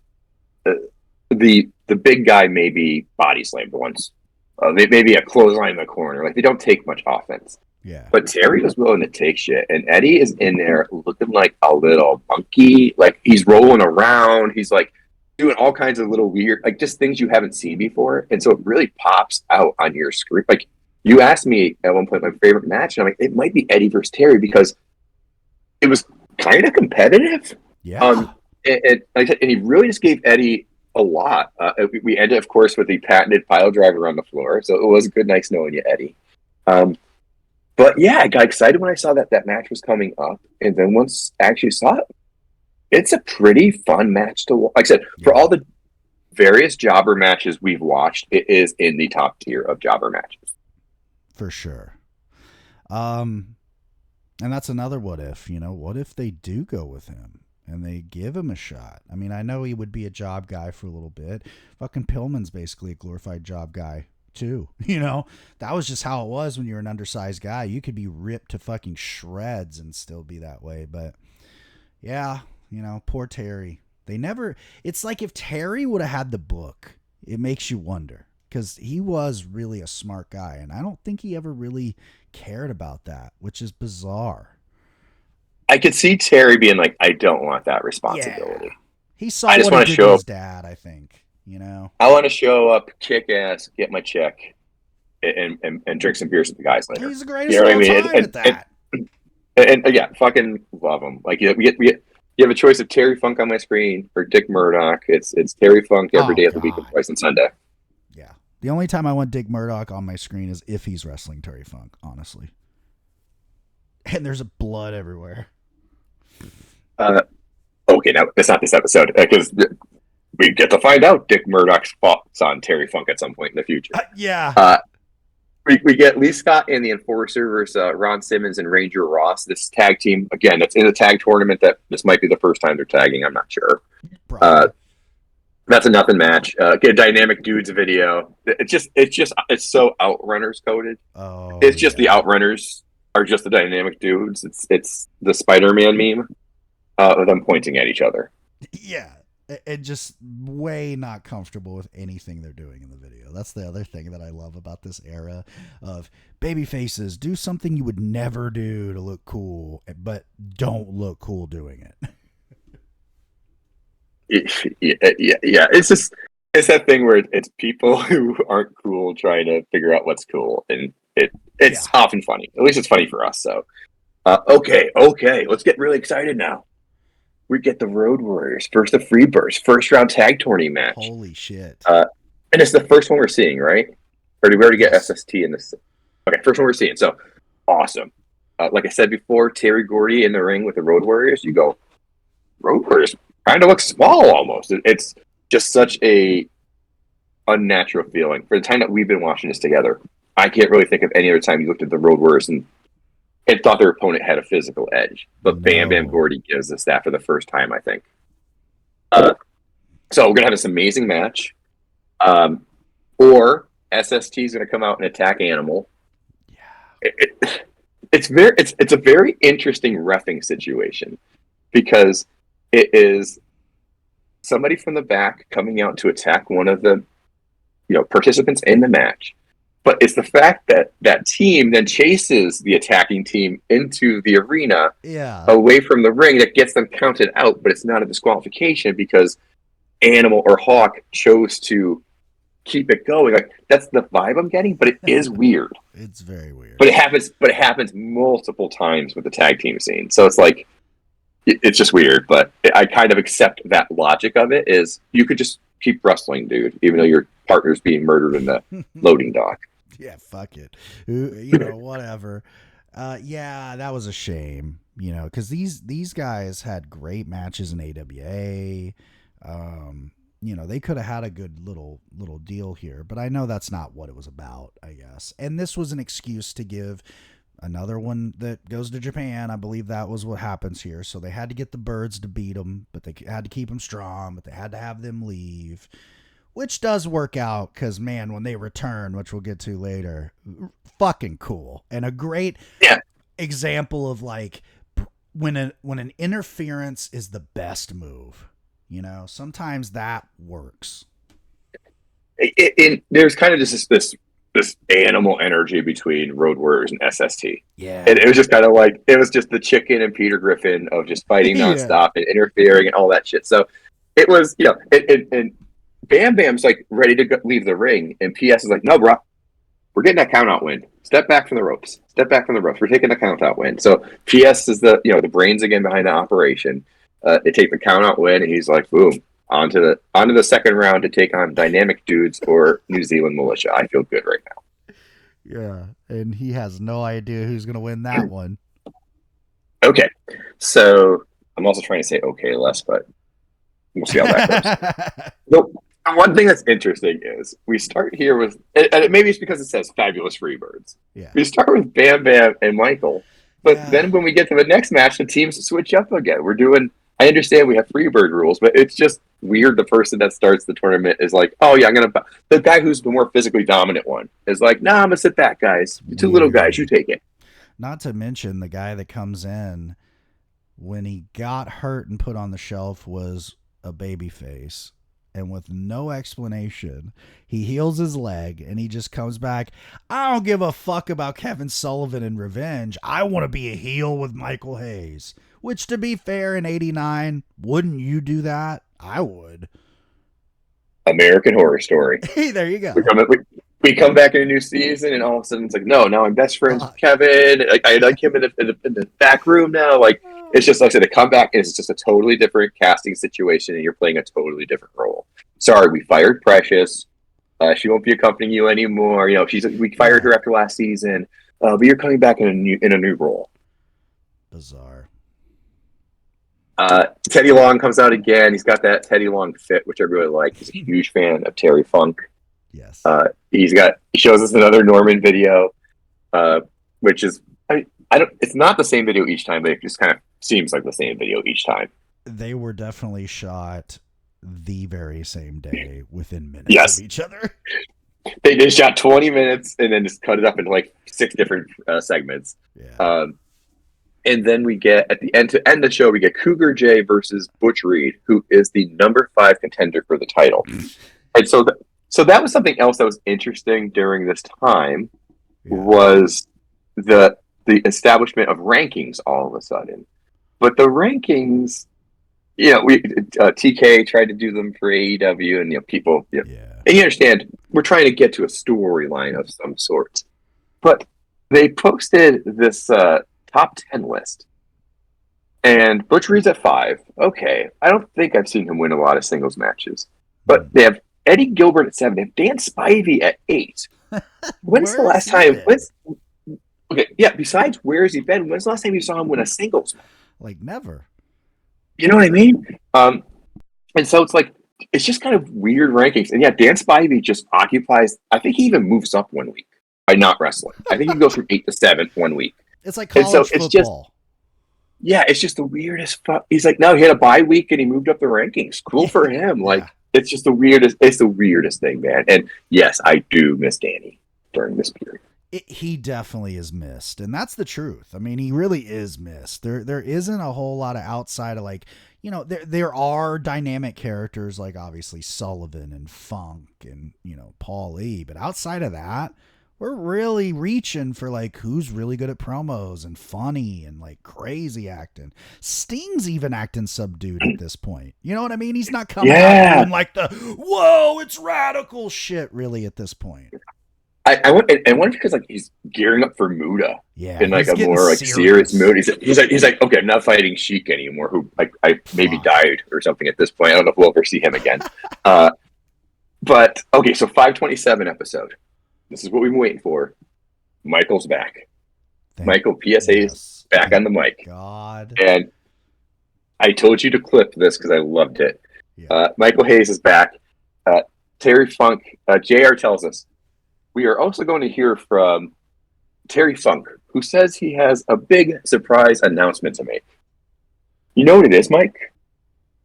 the big guy maybe body slammed once. Maybe a clothesline in the corner. Like, they don't take much offense. Yeah. But Terry was willing to take shit, and Eddie is in there looking like a little monkey. Like, he's rolling around. He's like doing all kinds of little weird, like, just things you haven't seen before. And so it really pops out on your screen. Like, you asked me at one point my favorite match, and I'm like, it might be Eddie versus Terry because it was kind of competitive. Yeah. And like I said, and he really just gave Eddie a lot. We ended, of course, with the patented pile driver on the floor. So it was a good night knowing you, Eddie. But yeah, I got excited when I saw that match was coming up. And then once I actually saw it, it's a pretty fun match to watch. Like I said, for all the various jobber matches we've watched, it is in the top tier of jobber matches. For sure. And that's another what if, you know, what if they do go with him and they give him a shot? I mean, I know he would be a job guy for a little bit. Fucking Pillman's basically a glorified job guy too. You know, that was just how it was when you're an undersized guy. You could be ripped to fucking shreds and still be that way. But yeah, you know, poor Terry. It's like if Terry would have had the book, it makes you wonder, because he was really a smart guy. And I don't think he ever really cared about that, which is bizarre. I could see Terry being like, I don't want that responsibility. Yeah. He saw what he did to his dad, I think. You know, I want to show up, kick ass, get my check, and drink some beers with the guys later. He's the greatest of all time at that. And yeah, fucking love him. Like, you have a choice of Terry Funk on my screen or Dick Murdoch. It's Terry Funk every day of the week and twice on Sunday. Yeah, the only time I want Dick Murdoch on my screen is if he's wrestling Terry Funk, honestly. And there's blood everywhere. Okay, now it's not this episode because we get to find out Dick Murdoch's thoughts on Terry Funk at some point in the future. Yeah. We get Lee Scott and the Enforcer versus Ron Simmons and Ranger Ross. This tag team, again, that's in a tag tournament. That this might be the first time they're tagging. I'm not sure. That's a nothing match. Get a Dynamic Dudes video. It's so Outrunners coded. Oh, it's just the Outrunners are just the Dynamic Dudes. It's the Spider-Man meme of them pointing at each other. Yeah. And just way not comfortable with anything they're doing in the video. That's the other thing that I love about this era of baby faces. Do something you would never do to look cool, but don't look cool doing it. Yeah. It's that thing where it's people who aren't cool trying to figure out what's cool, and it's often funny. At least it's funny for us. So, okay, let's get really excited now. We get the Road Warriors versus the Freebirds, first round tag tourney match. Holy shit. And it's the first one we're seeing, right? Or did we already get SST in this? Okay, first one we're seeing. So, awesome. Like I said before, Terry Gordy in the ring with the Road Warriors. You go, Road Warriors kind of look small almost. It's just such a unnatural feeling. For the time that we've been watching this together, I can't really think of any other time you looked at the Road Warriors and thought their opponent had a physical edge. But Bam Bam Gordy gives us that for the first time, I think. So we're going to have this amazing match. Or SST is going to come out and attack Animal. Yeah. It's a very interesting reffing situation because it is somebody from the back coming out to attack one of the participants in the match. But it's the fact that that team then chases the attacking team into the arena away from the ring that gets them counted out, but it's not a disqualification because Animal or Hawk chose to keep it going. Like that's the vibe I'm getting, but it is weird. It's very weird. But it happens multiple times with the tag team scene. So it's like it's just weird. But I kind of accept that logic of it. Is you could just keep wrestling, dude, even though your partner's being murdered in the loading dock. Yeah, fuck it. You know, whatever. Yeah, that was a shame. You know, because these guys had great matches in AWA. You know, they could have had a good little deal here, but I know that's not what it was about, I guess. And this was an excuse to give another one that goes to Japan. I believe that was what happens here. So they had to get the Birds to beat them, but they had to keep them strong, but they had to have them leave, which does work out because, man, when they return, which we'll get to later, fucking cool. And a great example of like when an interference is the best move. You know, sometimes that works. There's kind of just this animal energy between Road Warriors and SST. Yeah. And it was just kind of like, it was just the Chicken and Peter Griffin of just fighting nonstop and interfering and all that shit. So it was, you know, and Bam Bam's like ready to leave the ring. And PS is like, no, bro, we're getting that count out win. Step back from the ropes. Step back from the ropes. We're taking the count out win. So PS is the brains again behind the operation. They take the count out win, and he's like, boom, onto the second round to take on Dynamic Dudes or New Zealand Militia. I feel good right now. Yeah, and he has no idea who's going to win that one. Okay, so I'm also trying to say okay less, but we'll see how that goes. The one thing that's interesting is we start here with, and maybe it's because it says Fabulous Freebirds. Yeah. We start with Bam Bam and Michael, but then when we get to the next match, the teams switch up again. We're doing, I understand we have Freebird rules, but it's just weird. The person that starts the tournament is like, oh yeah, the guy who's the more physically dominant one is like, nah, I'm gonna sit back, guys. You two little guys, you take it. Not to mention the guy that comes in when he got hurt and put on the shelf was a baby face. And with no explanation, he heals his leg and he just comes back. I don't give a fuck about Kevin Sullivan and revenge. I want to be a heel with Michael Hayes. Which, to be fair, in '89, wouldn't you do that? I would. American Horror Story. Hey, there you go. We come back in a new season, and all of a sudden it's like, no, now I'm best friends with Kevin. I like him in the back room now. Like, it's just like I said, to come back, and it's just a totally different casting situation, and you're playing a totally different role. Sorry, we fired Precious. She won't be accompanying you anymore. You know, we fired her after last season, but you're coming back in a new role. Bizarre. Teddy Long comes out again. He's got that Teddy Long fit, which I really like. He's a huge fan of Terry Funk. Yes. He shows us another Norman video, which is, it's not the same video each time, but it just kind of seems like the same video each time. They were definitely shot the very same day within minutes of each other. They just shot 20 minutes and then just cut it up into like 6 different segments. Yeah. And then we get, at the end, to end the show, we get Cougar J versus Butch Reed, who is the number 5 contender for the title. And so that was something else that was interesting during this time, was the establishment of rankings all of a sudden. But the rankings, TK tried to do them for AEW, and people, and you understand, we're trying to get to a storyline of some sort. But they posted this top 10 list, and Butch Reed's at 5. Okay, I don't think I've seen him win a lot of singles matches, but they have Eddie Gilbert at 7. They have Dan Spivey at 8. When's the last time? Besides where has he been? When's the last time you saw him win a singles match? Like never. You know what I mean? And so it's like, it's just kind of weird rankings. And Dan Spivey just occupies, I think he even moves up one week by not wrestling. I think he goes from 8 to 7 one week. It's like college football. It's just the weirdest. He's like, no, he had a bye week and he moved up the rankings. Cool for him. Like, it's just the weirdest. It's the weirdest thing, man. And yes, I do miss Danny during this period. He definitely is missed, and that's the truth. I mean, he really is missed. There isn't a whole lot of outside of, like, there are dynamic characters like obviously Sullivan and Funk and Paul Lee, but outside of that, We're really reaching for like who's really good at promos and funny and like crazy acting. Sting's even acting subdued at this point. You know what I mean? He's not coming out doing like the whoa, it's radical shit really at this point. I wonder because like he's gearing up for Muda in like a more like serious mood. He's like okay, I'm not fighting Sheik anymore. Who I maybe died or something at this point. I don't know if we'll ever see him again. But okay, so 527 episode. This is what we've been waiting for. Michael's back. Michael PSA's back on the mic. God. And I told you to clip this because I loved it. Yeah. Michael Hayes is back. Terry Funk. JR tells us. We are also going to hear from Terry Funk, who says he has a big surprise announcement to make. You know what it is, Mike?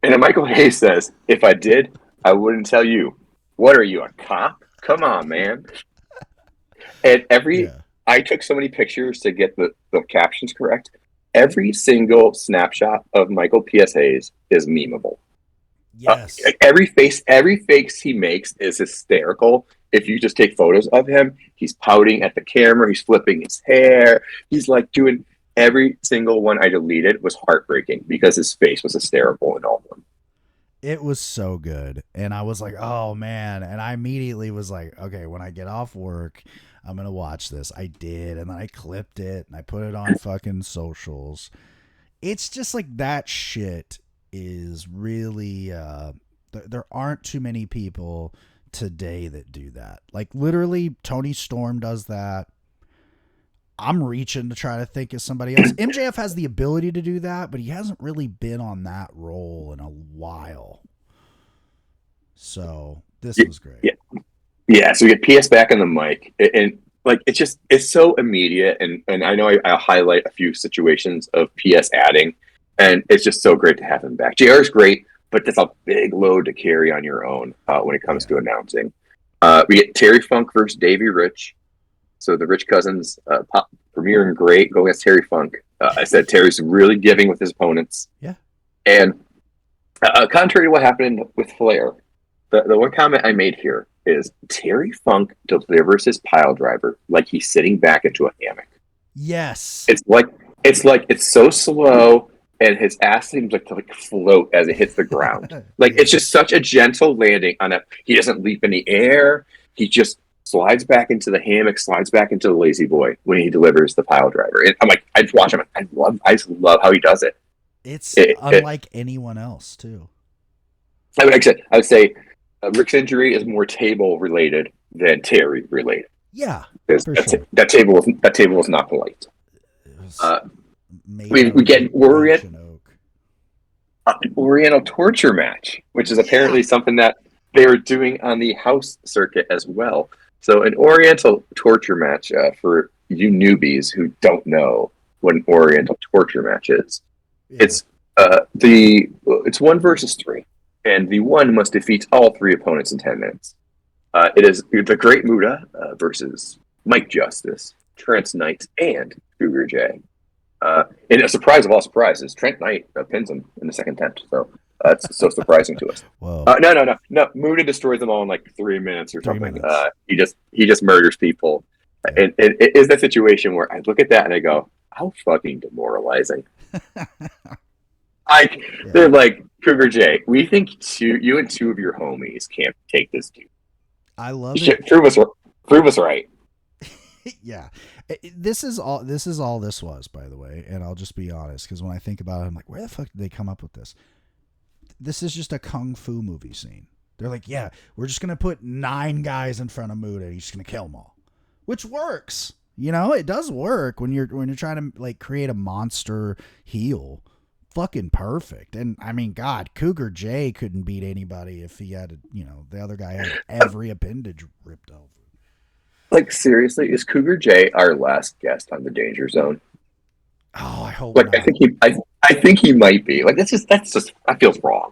And then Michael Hayes says, if I did, I wouldn't tell you. What are you, a cop? Come on, man. And I took so many pictures to get the captions correct. Every single snapshot of Michael P.S. Hayes is memeable. Yes. Every face he makes is hysterical. If you just take photos of him, he's pouting at the camera. He's flipping his hair. He's like doing every single one I deleted was heartbreaking because his face was hysterical in all of them. It was so good. And I was like, oh, man. And I immediately was like, okay, when I get off work, I'm going to watch this. I did. And then I clipped it and I put it on fucking socials. It's just like that shit is really, there aren't too many people today that do that. Like literally Tony Storm does that. I'm reaching to try to think of somebody else. MJF has the ability to do that, but he hasn't really been on that role in a while. So this was great. Yeah. So we get PS back on the mic, and like it's so immediate. And I know I'll highlight a few situations of PS adding, and it's just so great to have him back. JR is great, but that's a big load to carry on your own when it comes to announcing. We get Terry Funk versus Davey Rich. So the Rich Cousins premiere and great go against Terry Funk. I said Terry's really giving with his opponents. Yeah. And contrary to what happened with Flair, the one comment I made here is Terry Funk delivers his pile driver like he's sitting back into a hammock. Yes. It's so slow. And his ass seems like to like float as it hits the ground. Like it's just such a gentle landing on it. He doesn't leap in the air. He just slides back into the hammock, slides back into the lazy boy when he delivers the pile driver. And I'm like, I just watch him. I just love how he does it. It's unlike anyone else too. I would say Rick's injury is more table related than Terry related. Yeah, that table was not polite. We get Oriental torture match, which is apparently something that they're doing on the house circuit as well. So an Oriental torture match for you newbies who don't know what an Oriental torture match is. Yeah. It's 1 versus 3, and the one must defeat all 3 opponents in 10 minutes. It is the Great Muda versus Mike Justice, Trent Knight, and Cougar J. And a surprise of all surprises, Trent Knight pins him in the second attempt. So that's so surprising to us. No. Muda destroys them all in like 3 minutes or something. He just murders people. Yeah. And it is that situation where I look at that and I go, how fucking demoralizing. They're like, Cougar J, we think you and 2 of your homies can't take this dude. I love it. Prove us right. Yeah. This is all this was, by the way, and I'll just be honest, because when I think about it, I'm like, where the fuck did they come up with this? This is just a kung fu movie scene. They're like, yeah, we're just gonna put 9 guys in front of Muda, and he's just gonna kill them all, which works. You know, it does work when you're trying to like create a monster heel. Fucking perfect. And I mean, God, Cougar J couldn't beat anybody if he had, the other guy had every appendage ripped off. Like, seriously, is Cougar J our last guest on the Danger Zone? Oh, I hope not. I think he might be. Like, that's just that feels wrong.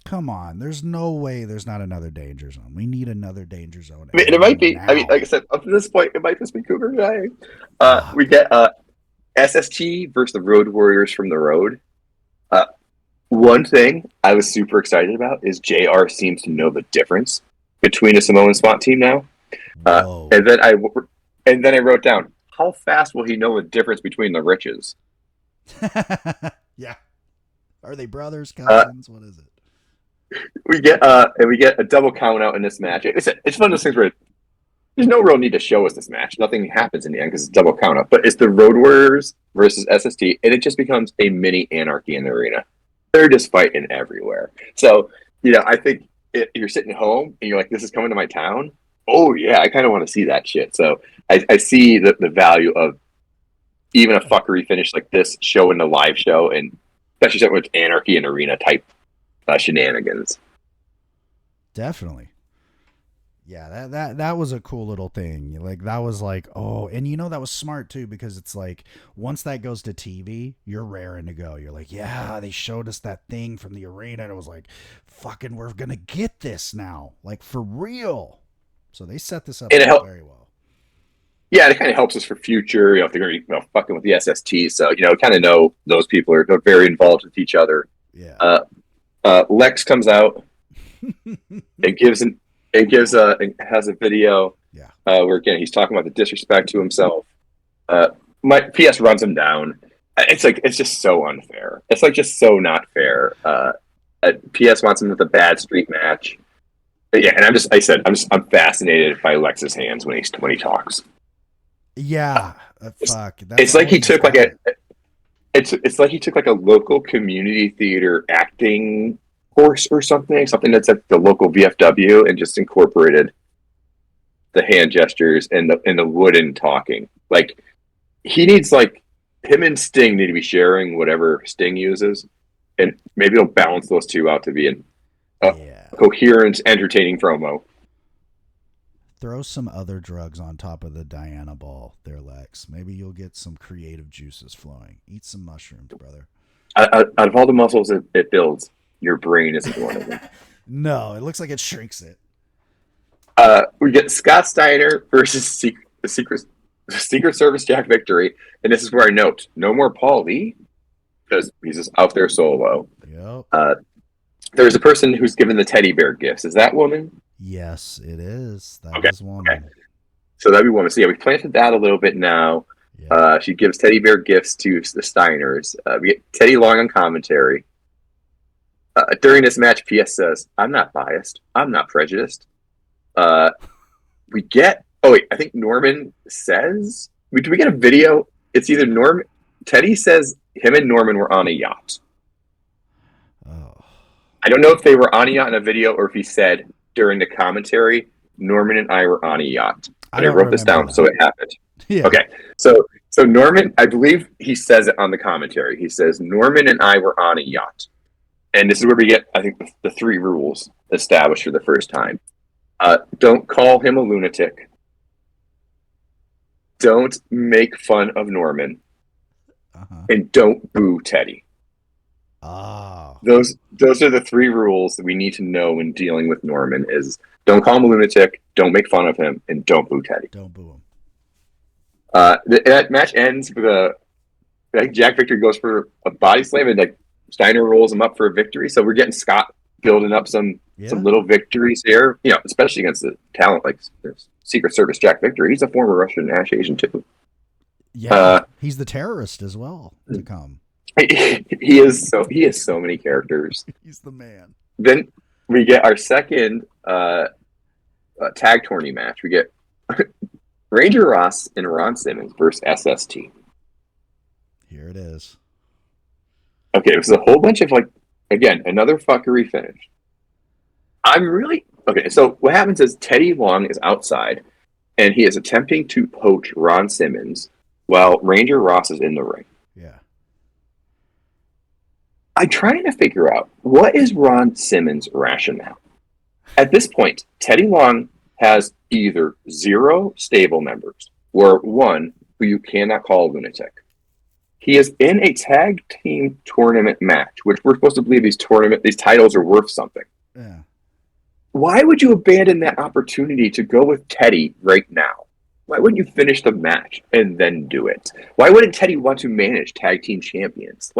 Come on, there's no way there's not another Danger Zone. We need another Danger Zone. I mean, it might be. Now. I mean, like I said, up to this point, it might just be Cougar J. We get SST versus the Road Warriors from the Road. One thing I was super excited about is JR seems to know the difference between a Samoan SWAT team now. Whoa. And then I wrote down, how fast will he know the difference between the riches? Yeah. Are they brothers, Uh, cousins? What is it? we get a double count out in this match. It's one of those things where there's no real need to show us this match. Nothing happens in the end because it's double count out. But it's the Road Warriors versus SST, and it just becomes a mini anarchy in the arena. They're just fighting everywhere. So, I think you're sitting home and you're like, this is coming to my town. Oh, yeah, I kind of want to see that shit. So I see the value of even a fuckery finish like this show in the live show, and especially something with anarchy and arena type shenanigans. Definitely. Yeah, that was a cool little thing. Like, that was like, oh, and that was smart too, because it's like, once that goes to TV, you're raring to go. You're like, yeah, they showed us that thing from the arena, and it was like, fucking, we're gonna get this now, like, for real. So they set this up very well. Yeah, it kind of helps us for future, if they're going to be fucking with the SST. So, kind of know those people are very involved with each other. Yeah. Lex comes out. It has a video. Yeah. Where again he's talking about the disrespect to himself. My PS runs him down. It's just so unfair. It's like just so not fair. PS wants him with a bad street match. But yeah, and I'm fascinated by Lex's hands when he talks. Yeah, fuck. It's like he took like it's like he took like a local community theater acting course or something that's at the local VFW, and just incorporated the hand gestures and the wooden talking. Like, he needs, like, him and Sting need to be sharing whatever Sting uses, and maybe he'll balance those two out to be a coherent, entertaining promo. Throw some other drugs on top of the Diana ball there, Lex. Maybe you'll get some creative juices flowing. Eat some mushrooms, brother. Out of all the muscles it builds, your brain isn't one of them. No, it looks like it shrinks it. We get Scott Steiner versus the Secret Service Jack Victory, and this is where I note no more Paul Lee, because he's just out there solo. Yep. There's a person who's given the teddy bear gifts. Is that woman? Yes, it is. That is woman. Okay. So that'd be woman. So yeah, we planted that a little bit now. Yeah. She gives teddy bear gifts to the Steiners. We get Teddy Long on commentary. During this match, PS says, "I'm not biased. I'm not prejudiced." We get. Oh wait, I think Norman says. Do we get a video? It's either Norman. Teddy says him and Norman were on a yacht. Oh. I don't know if they were on a yacht in a video or if he said during the commentary, Norman and I were on a yacht. I wrote this down, so it happened. Yeah. Okay, so Norman, I believe he says it on the commentary. He says Norman and I were on a yacht, and this is where we get, I think, the three rules established for the first time. Don't call him a lunatic. Don't make fun of Norman, and don't boo Teddy. Oh. Those are the three rules that we need to know when dealing with Norman: is don't call him a lunatic, don't make fun of him, and don't boo Teddy. Don't boo him. That match ends with I think Jack Victory goes for a body slam, and like Steiner rolls him up for a victory. So we're getting Scott building up some little victories here, especially against the talent like Secret Service Jack Victory. He's a former Russian Ash Asian too. Yeah, he's the terrorist as well to come. He is so many characters. He's the man. Then we get our second tag tourney match. We get Ranger Ross and Ron Simmons versus SST. Here it is. Okay, it was a whole bunch of again, another fuckery finish. Okay, so what happens is Teddy Long is outside, and he is attempting to poach Ron Simmons while Ranger Ross is in the ring. Yeah. I'm trying to figure out, what is Ron Simmons' rationale? At this point, Teddy Long has either 0 stable members or 1 who you cannot call a lunatic. He is in a tag team tournament match, which we're supposed to believe these titles are worth something. Yeah. Why would you abandon that opportunity to go with Teddy right now? Why wouldn't you finish the match and then do it? Why wouldn't Teddy want to manage tag team champions?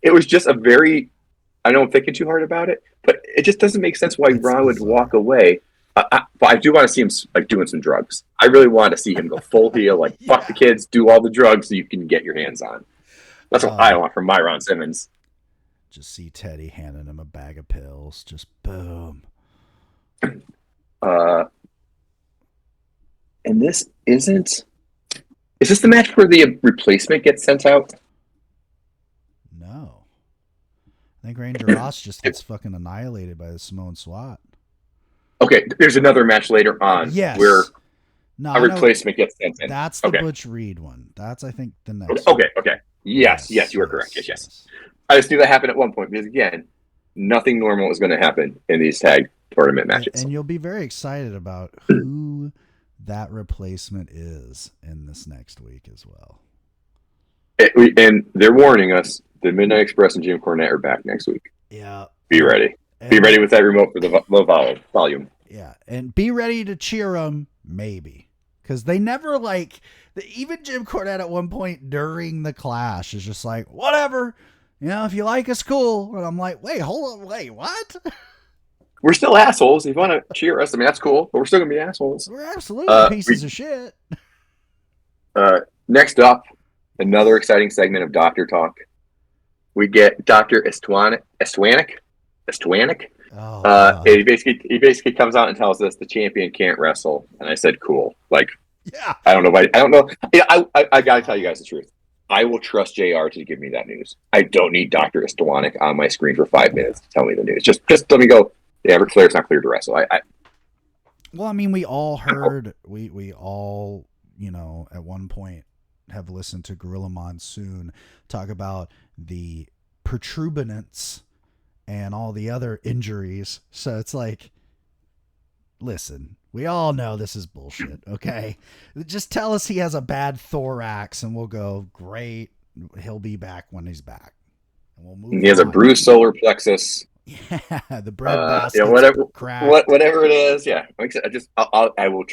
It was just I know I'm thinking too hard about it, but it just doesn't make sense why Ron would walk away But I do want to see him like doing some drugs. I really want to see him go full heel, like fuck the kids, do all the drugs so you can get your hands on. That's what I want from my Ron Simmons. Just see Teddy handing him a bag of pills. Just boom. And this isn't. Is this the match where the replacement gets sent out? No. I think Ranger Ross just gets fucking annihilated by the Samoan SWAT. Okay, there's another match later on where a replacement gets sent in. That's the Butch Reed one. That's, I think, the next one. Okay. Yes, you are correct. Yes. I just knew that happened at one point because, again, nothing normal is going to happen in these tag tournament matches. And you'll be very excited about who that replacement is in this next week as well. And they're warning us, the Midnight Express and Jim Cornette are back next week. Yeah. Be ready. Be ready with that remote for the low volume. Yeah, and be ready to cheer them, maybe. Because they never even Jim Cornette at one point during the Clash is just like, whatever, if you like us, cool. And I'm like, wait, hold on, wait, what? We're still assholes. If you want to cheer us, I mean, that's cool, but we're still going to be assholes. We're absolutely pieces of shit. Next up, another exciting segment of Doctor Talk. We get Dr. Estwanik. Oh, he basically comes out and tells us the champion can't wrestle, and I said, "Cool." Like, yeah, I don't know. I gotta tell you guys the truth. I will trust JR to give me that news. I don't need Dr. Estwanik on my screen for 5 minutes to tell me the news. Just let me go. Yeah, Ric Flair's not cleared to wrestle. Well, I mean, we all heard. We all, at one point have listened to Gorilla Monsoon talk about the protuberance and all the other injuries. So it's like, listen, we all know this is bullshit, okay? Just tell us he has a bad thorax and we'll go, great, he'll be back when he's back. And we'll move He has a bruised solar plexus. Yeah, the bread basket. Whatever it is, yeah. I will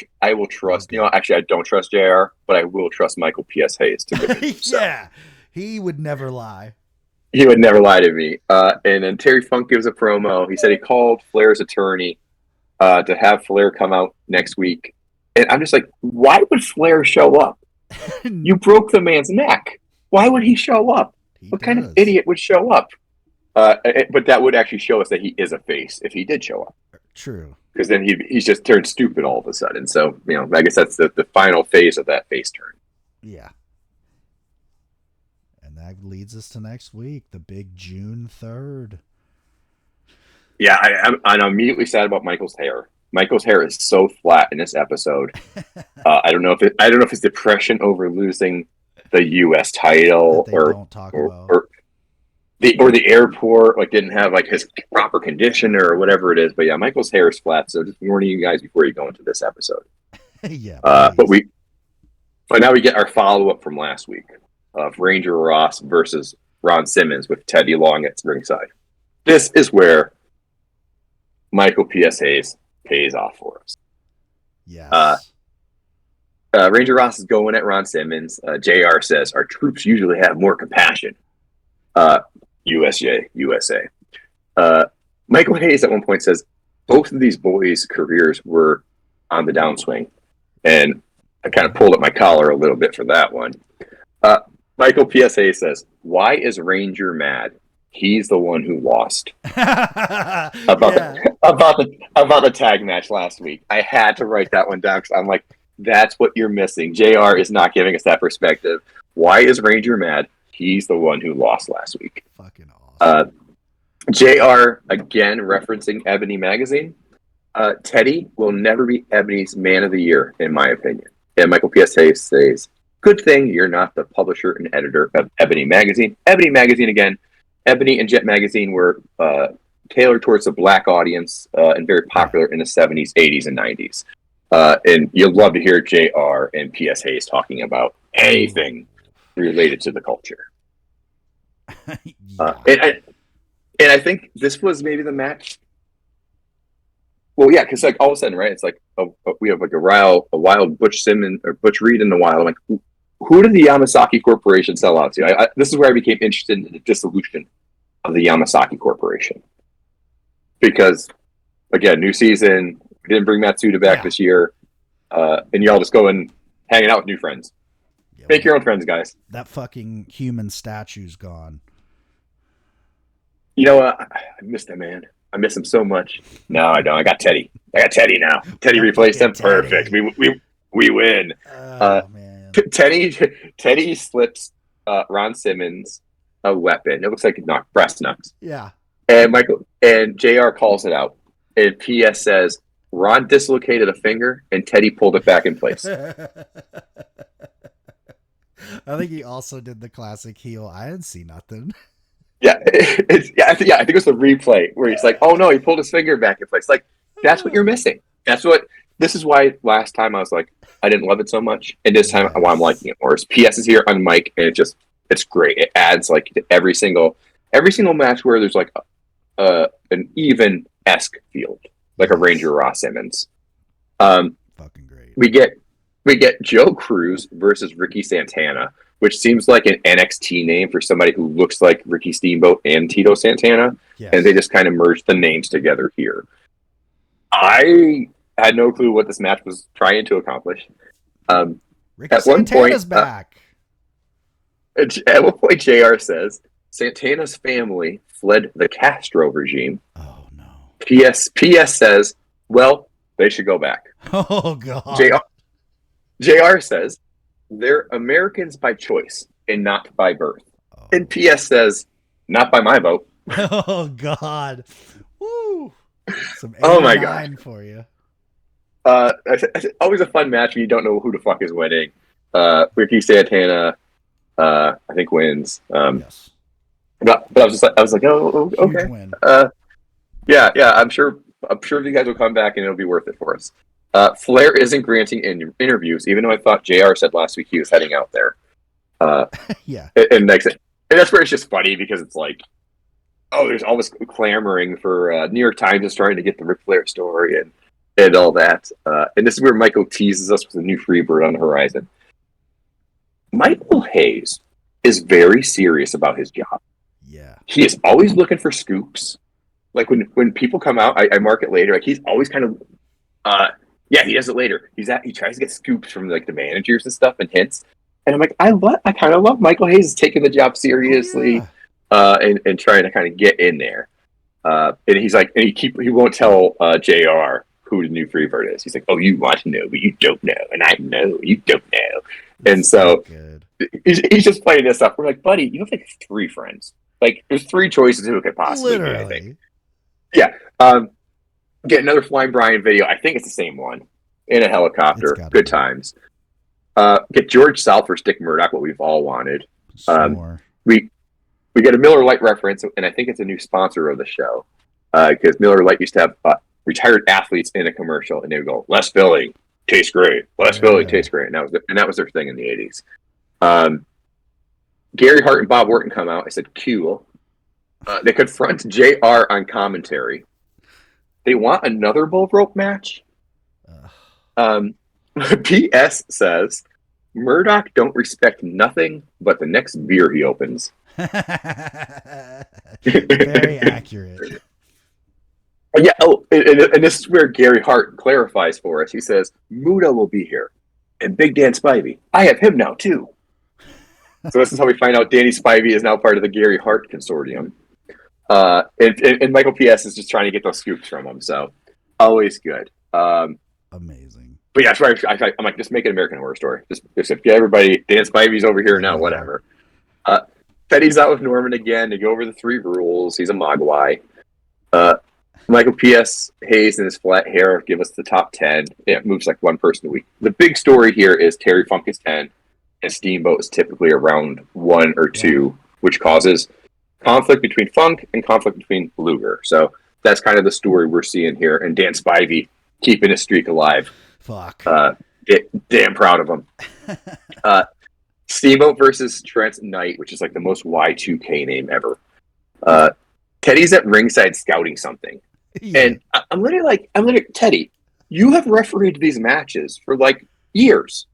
trust. Actually, I don't trust JR, but I will trust Michael P.S. Hayes to give me. Yeah, he would never lie. He would never lie to me. And then Terry Funk gives a promo. He said he called Flair's attorney to have Flair come out next week. And I'm just like, why would Flair show up? You broke the man's neck. Why would he show up? What kind of idiot would show up? But that would actually show us that he is a face if he did show up. True. Because then he's just turned stupid all of a sudden. So, I guess that's the final phase of that face turn. Yeah. And that leads us to next week, the big June 3rd. Yeah, I'm immediately sad about Michael's hair. Michael's hair is so flat in this episode. I don't know if it's depression over losing the U.S. title or the airport didn't have his proper conditioner or whatever it is. But yeah, Michael's hair is flat. So just warning you guys before you go into this episode. Yeah. But now we get our follow up from last week of Ranger Ross versus Ron Simmons with Teddy Long at ringside. This is where Michael P.S. Hayes pays off for us. Yes. Ranger Ross is going at Ron Simmons. JR says, our troops usually have more compassion. USA. Michael Hayes at one point says, both of these boys' careers were on the downswing. And I kind of pulled up my collar a little bit for that one. Michael P.S. Hayes says, why is Ranger mad? He's the one who lost. about the tag match last week. I had to write that one down because I'm like, that's what you're missing. JR is not giving us that perspective. Why is Ranger mad? He's the one who lost last week. Fucking awesome. JR, again, referencing Ebony Magazine. Teddy will never be Ebony's Man of the Year, in my opinion. And Michael P.S. Hayes says, good thing you're not the publisher and editor of Ebony Magazine. Ebony Magazine, again, Ebony and Jet Magazine were tailored towards the black audience and very popular in the 70s, 80s, and 90s. And you'll love to hear JR and P.S. Hayes talking about anything related to the culture. And I think this was maybe the match. Well, yeah, because all of a sudden, right? It's we have a wild Butch Simmons or Butch Reed in the wild. I'm like, who did the Yamasaki Corporation sell out to? This is where I became interested in the dissolution of the Yamasaki Corporation. Because, again, new season, We didn't bring Matsuda back this year. And y'all just go and hanging out with new friends. Yeah, make your own friends, guys. That fucking human statue's gone. You know what? I miss that man. I miss him so much. No, I don't. I got Teddy. Now. Teddy replaced him. Teddy. Perfect. We win. Oh, man. Teddy slips Ron Simmons a weapon. It looks like breast nuts. Yeah. And JR calls it out. And PS says, Ron dislocated a finger and Teddy pulled it back in place. I think he also did the classic heel. I didn't see nothing. Yeah, I think it was the replay where he's like, "Oh no, he pulled his finger back in place." Like, that's what you're missing. This is why last time I was like, I didn't love it so much, and this time why I'm liking it more. Is PS is here on mic, and it's great. It adds like to every single match where there's like an even-esque field, like a Ranger Ross Simmons. Fucking great. We get Joe Cruz versus Ricky Santana, which seems like an NXT name for somebody who looks like Ricky Steamboat and Tito Santana. Yes. And they just kind of merged the names together here. I had no clue what this match was trying to accomplish. Ricky at Santana's back. At one point, JR says, Santana's family fled the Castro regime. Oh, no. PS says, well, they should go back. Oh, God. JR says, they're Americans by choice and not by birth. Oh. And PS says, not by my vote. Oh, God. Woo. Oh, my God. For you. Always a fun match when you don't know who the fuck is winning. Ricky Santana, I think, wins. Yes. But I was like, oh, okay. Yeah. I'm sure you guys will come back and it'll be worth it for us. Flair isn't granting interviews, even though I thought JR said last week he was heading out there. Yeah. And that's where it's just funny because it's like, oh, there's all this clamoring for New York Times is trying to get the Ric Flair story and all that. And this is where Michael teases us with a new Freebird on the horizon. Michael Hayes is very serious about his job. Yeah. He is always looking for scoops. Like when people come out, I mark it later. Like he's always kind of, he does it later. He tries to get scoops from like the managers and stuff and hints. And I'm like, I kind of love Michael Hayes taking the job seriously, and trying to kind of get in there. And he's like, and he won't tell JR who the new Freebird is. He's like, oh, you want to know, but you don't know, and I know you don't know. And so he's just playing this up. We're like, buddy, you have like 3 friends. Like, there's 3 choices who could possibly do anything. Yeah. Get another Flying Brian video. I think it's the same one. In a helicopter. Good times. Get George South versus Dick Murdoch, what we've all wanted. We get a Miller Lite reference, and I think it's a new sponsor of the show. Because Miller Lite used to have retired athletes in a commercial, and they would go, less filling, tastes great. Less filling, tastes great. And that was their thing in the 80s. Gary Hart and Bob Orton come out. I said, cool. They confront JR on commentary. They want another bull rope match. PS says, Murdoch don't respect nothing but the next beer he opens. Very accurate. Yeah. Oh, and this is where Gary Hart clarifies for us. He says, Muda will be here. And Big Dan Spivey. I have him now, too. So this is how we find out Danny Spivey is now part of the Gary Hart consortium. And Michael PS is just trying to get those scoops from him. So always good. Amazing. But yeah, that's why I'm like, just make it American Horror Story. Just get everybody. Dan Spivey's over here now, whatever. Petty's out with Norman again to go over the 3 rules. He's a Mogwai. Michael P.S. Hayes and his flat hair give us the top 10. It moves like one person a week. The big story here is Terry Funk is 10, and Steamboat is typically around 1 or 2, which causes conflict between Funk and conflict between Luger. So that's kind of the story we're seeing here. And Dan Spivey keeping his streak alive. Fuck. Damn proud of him. Steamboat versus Trent Knight, which is like the most Y2K name ever. Teddy's at ringside scouting something. Yeah. And I'm literally like, Teddy, you have refereed these matches for like years.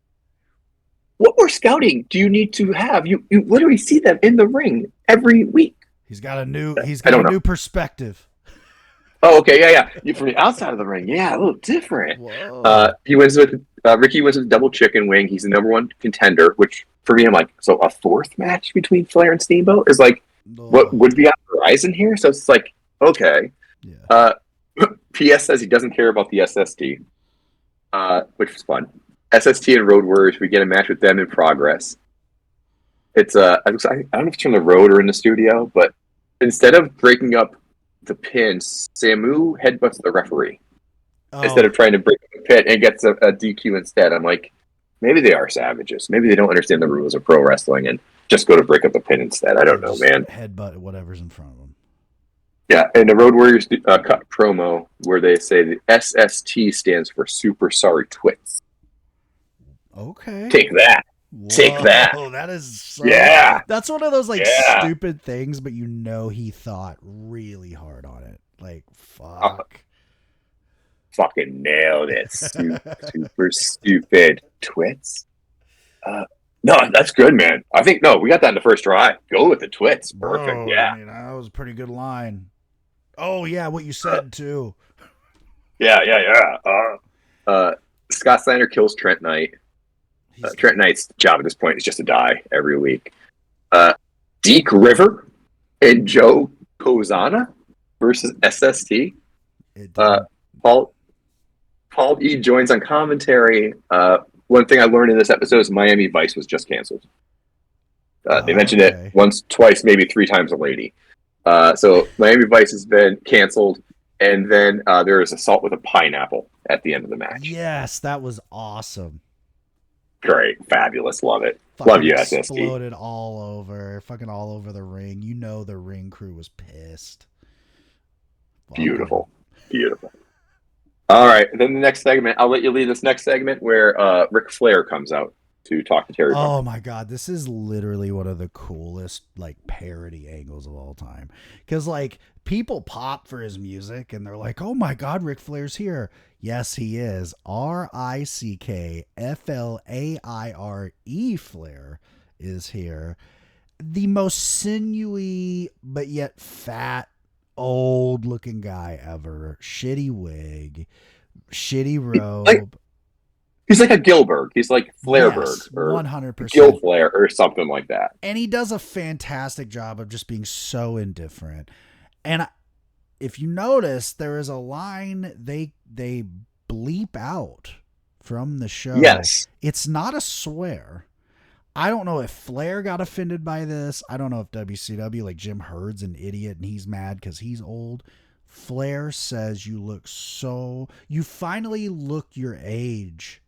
What more scouting do you need to have? You literally see them in the ring every week. He's got a new perspective. Oh, okay, yeah. From the outside of the ring, yeah, a little different. Whoa. He wins with Ricky wins with double chicken wing. He's the number one contender. Which for me, I'm like, so a fourth match between Flair and Steamboat is like what Ugh. would be on the horizon here. So it's like, okay. Yeah. PS says he doesn't care about the SST, which was fun. SST and Road Warriors, we get a match with them in progress. It's I don't know if it's from the road or in the studio, but instead of breaking up the pin, Samu headbutts the referee instead of trying to break up the pin and gets a DQ instead. I'm like, maybe they are savages. Maybe they don't understand the rules of pro wrestling and just go to break up the pin instead. I don't know, man. Headbutt whatever's in front of them. Yeah, and the Road Warriors cut promo where they say the SST stands for Super Sorry Twits. Okay. Take that. Whoa, Take that. That is so, Yeah. That's one of those like Yeah. stupid things, but you know he thought really hard on it. Like, fuck. Fucking nailed it. Super stupid twits. No, that's good, man. I think we got that in the first try. Go with the twits. Perfect. Whoa, yeah. I mean, that was a pretty good line. Oh yeah, what you said too. Yeah. Scott Steiner kills Trent Knight. Trent Knight's job at this point is just to die every week. Deke River and Joe Kozana versus SST. Paul E joins on commentary. One thing I learned in this episode is Miami Vice was just canceled. They mentioned it once, twice, maybe 3 times a lady. So Miami Vice has been canceled, and then there is assault with a pineapple at the end of the match. Yes, that was awesome. Great, fabulous, love it. Fucking Love you, SST. Exploded all over the ring. You know the ring crew was pissed. Beautiful. All right, then the next segment, I'll let you lead this next segment where Ric Flair comes out to talk to Terry Funk. Oh my god, this is literally one of the coolest like parody angles of all time. Cause like people pop for his music and they're like, oh my god, Ric Flair's here. Yes, he is. RICKFLAIRE Flair is here. The most sinewy but yet fat, old looking guy ever. Shitty wig, shitty robe. He's like a Gilbert. He's like Flairberg, Yes, or 100%. Gil Flair or something like that. And he does a fantastic job of just being so indifferent. And if you notice, there is a line they bleep out from the show. Yes. It's not a swear. I don't know if Flair got offended by this. I don't know if WCW, like Jim Hurd's an idiot and he's mad because he's old. Flair says you finally look your age.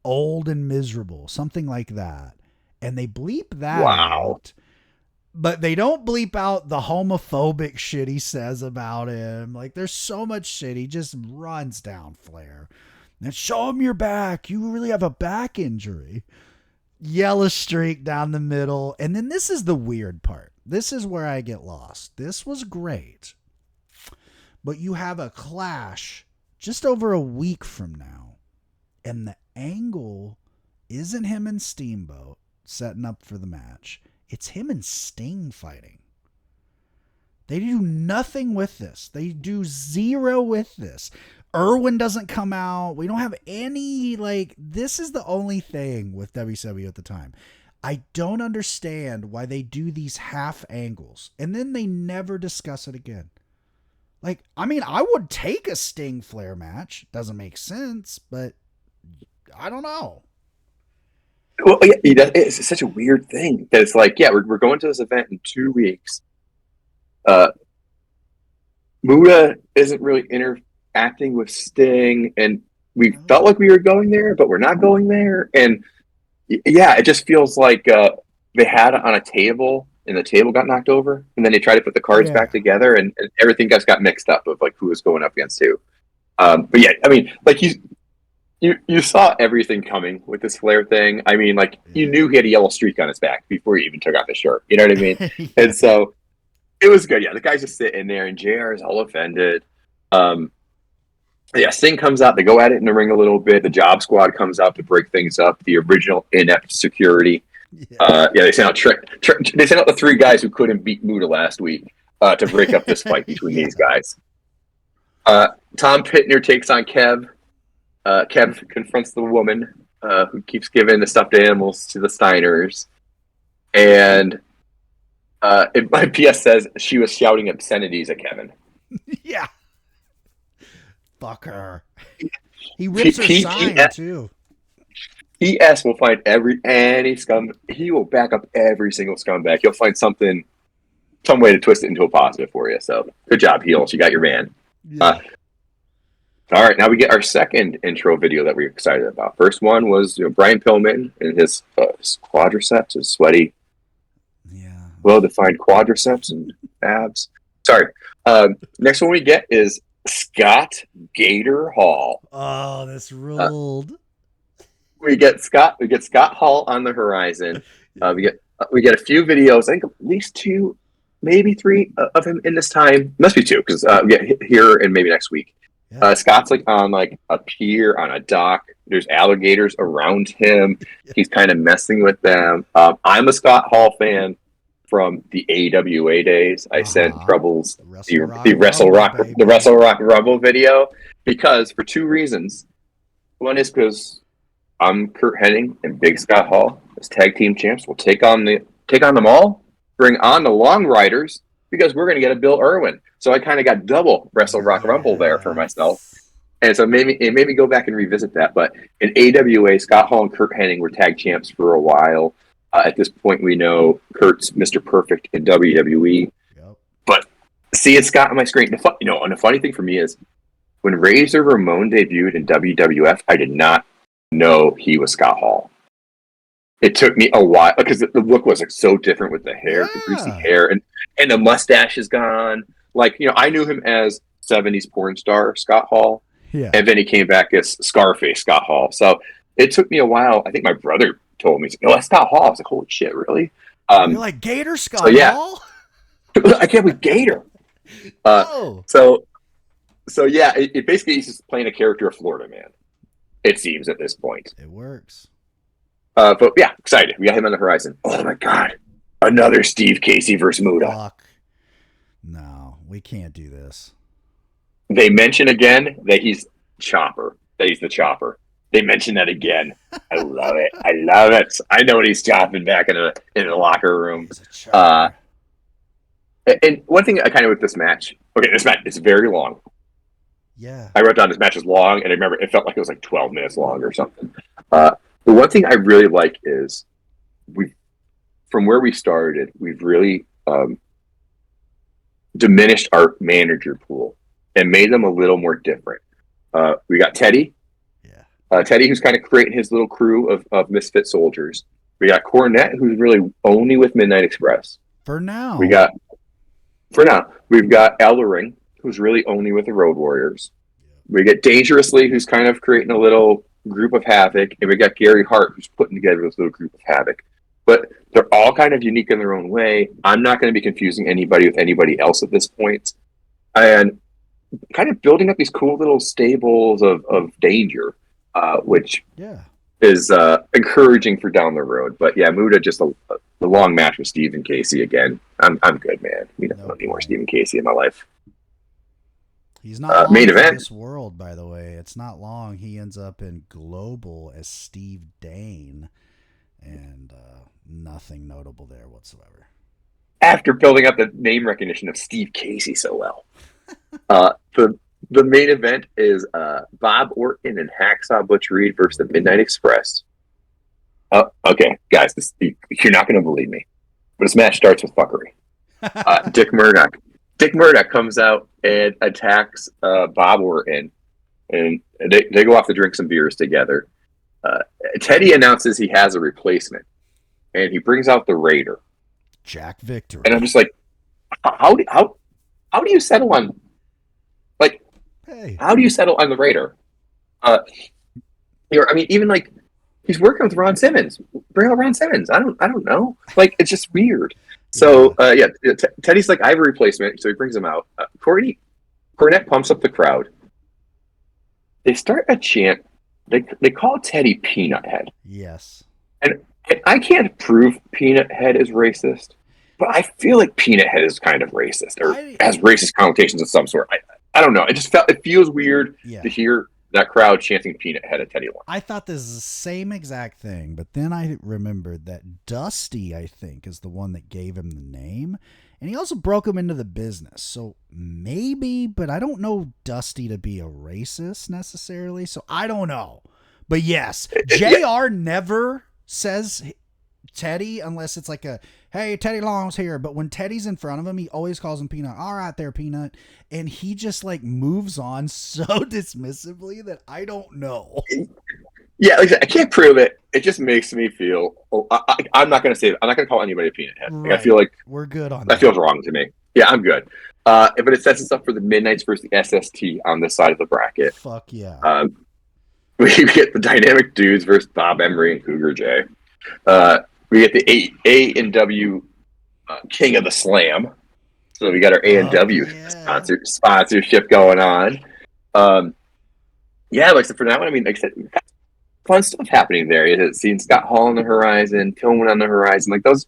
Old and miserable, something like that. And they bleep that out. But they don't bleep out the homophobic shit he says about him. Like, there's so much shit. He just runs down Flair. And show him your back. You really have a back injury. Yellow streak down the middle. And then this is the weird part. This is where I get lost. This was great. But you have a clash just over a week from now. And the angle isn't him and Steamboat setting up for the match. It's him and Sting fighting. They do nothing with this. They do zero with this. Irwin doesn't come out. We don't have any, this is the only thing with WCW at the time. I don't understand why they do these half angles and then they never discuss it again. I would take a Sting Flair match. Doesn't make sense, but I don't know. Well, yeah, it's such a weird thing that it's like, yeah, we're going to this event in 2 weeks. Muda isn't really interacting with Sting, and we felt like we were going there, but we're not going there. And yeah, it just feels like they had it on a table, and the table got knocked over, and then they tried to put the cards back together, and everything just got mixed up of like who was going up against who. But yeah, I mean, like You saw everything coming with this Flair thing. I mean, you knew he had a yellow streak on his back before he even took off his shirt. You know what I mean? Yeah. And so it was good. Yeah, the guy's just sitting there, and JR is all offended. Sting comes out. They go at it in the ring a little bit. The Job Squad comes out to break things up. The original inept security. They sent out they sent out the 3 guys who couldn't beat Muda last week to break up this fight between these guys. Tom Pittner takes on Kev. Kev confronts the woman who keeps giving the stuffed animals to the Steiners. And my PS says she was shouting obscenities at Kevin. Yeah. Fuck her. He rips her sign, too. PS will find any scum. He will back up every single scumbag. He'll find some way to twist it into a positive for you. So good job, Heels. You got your man. Yeah. All right, now we get our second intro video that we're excited about. First one was Brian Pillman and his quadriceps, his sweaty, well-defined quadriceps and abs. Sorry. Next one we get is Scott Gator Hall. Oh, that's ruled. We get Scott Hall on the horizon. We get a few videos. I think at least 2, maybe 3 of him in this time. Must be 2 because we get here and maybe next week. Yeah. Scott's on a pier on a dock. There's alligators around him. Yeah. He's kind of messing with them. I'm a Scott Hall fan from the AWA days. I sent Troubles the Wrestle Rock Rumble video because for 2 reasons. One is because I'm Kurt Hennig and Big Scott Hall as tag team champs. We'll take on them all. Bring on the Long Riders because we're going to get a Bill Irwin. So I kind of got double Wrestle Rock Rumble there for myself. And so it made me go back and revisit that. But in AWA, Scott Hall and Kurt Hennig were tag champs for a while. At this point, we know Kurt's Mr. Perfect in WWE. Yep. But seeing Scott on my screen, and the funny thing for me is when Razor Ramon debuted in WWF, I did not know he was Scott Hall. It took me a while because the look was so different with the hair, the greasy hair, and the mustache is gone. I knew him as 70s porn star Scott Hall, and then he came back as Scarface Scott Hall. So it took me a while. I think my brother told me, "Oh, that's Scott Hall." I was like, "Holy shit, really?" You're like Gator Scott Hall? I can't with Gator. So yeah, it basically he's just playing a character of Florida Man. It seems at this point. It works. But yeah, excited. We got him on the horizon. Oh my god, another Steve Casey versus Muda. Fuck. No, we can't do this. They mention again that he's Chopper. That he's the Chopper. They mention that again. I love it. I love it. I know what he's chopping back in the locker room. And one thing I kind of with this match. Okay, this match is very long. Yeah. I wrote down this match is long, and I remember it felt like it was 12 minutes long or something. The one thing I really like is from where we started, we've really diminished our manager pool and made them a little more different. We got Teddy. Yeah. Teddy, who's kind of creating his little crew of misfit soldiers. We got Cornette, who's really only with Midnight Express. For now. We've got Ellering, who's really only with the Road Warriors. We get Dangerously, who's kind of creating a little group of Havoc, and we got Gary Hart, who's putting together this little group of Havoc. But they're all kind of unique in their own way. I'm not going to be confusing anybody with anybody else at this point. And kind of building up these cool little stables of danger, which is encouraging for down the road. But yeah, Muda, just the long match with Steve and Casey again. I'm good, man. We don't need more Steve and Casey in my life. He's not long main in event. This world, by the way. It's not long. He ends up in Global as Steve Dane, and nothing notable there whatsoever. After building up the name recognition of Steve Casey so well. The main event is Bob Orton and Hacksaw Butch Reed versus the Midnight Express. Okay, guys, you're not going to believe me, but this match starts with fuckery. Dick Murdoch comes out and attacks Bob Orton, and they go off to drink some beers together. Teddy announces he has a replacement, and he brings out the Raider, Jack Victory. And I'm just like, how do you settle on how do you settle on the Raider? Even he's working with Ron Simmons. Bring out Ron Simmons. I don't know. It's just weird. So Teddy's like, I have a replacement, so he brings him out. Cornette pumps up the crowd. They start a chant. They call Teddy Peanut Head. Yes. And I can't prove Peanut Head is racist, but I feel like Peanut Head is kind of racist or has racist connotations of some sort. I don't know. It feels weird Yeah. to hear that crowd chanting Peanut ahead of Teddy Long. I thought this is the same exact thing, but then I remembered that Dusty, I think, is the one that gave him the name. And he also broke him into the business. So maybe, but I don't know Dusty to be a racist necessarily. So I don't know. But yes, JR never says Teddy unless it's like hey, Teddy Long's here. But when Teddy's in front of him, he always calls him Peanut. All right there, Peanut. And he just like moves on so dismissively that I don't know. Yeah, like I said, I can't prove it. It just makes me feel. I'm not going to say it. I'm not going to call anybody a Peanut head. Right. Like, I feel like we're good on that. Feels wrong to me. Yeah, I'm good. But it sets us up for the Midnights versus the SST on this side of the bracket. Fuck yeah. We get the Dynamic Dudes versus Bob Emery and Cougar J. We get the A&W King of the Slam. So we got our A&W sponsorship going on. Yeah, like so for now, I mean, like I said, we've got fun stuff happening there. You've seen Scott Hall on the horizon, Tillman on the horizon, like those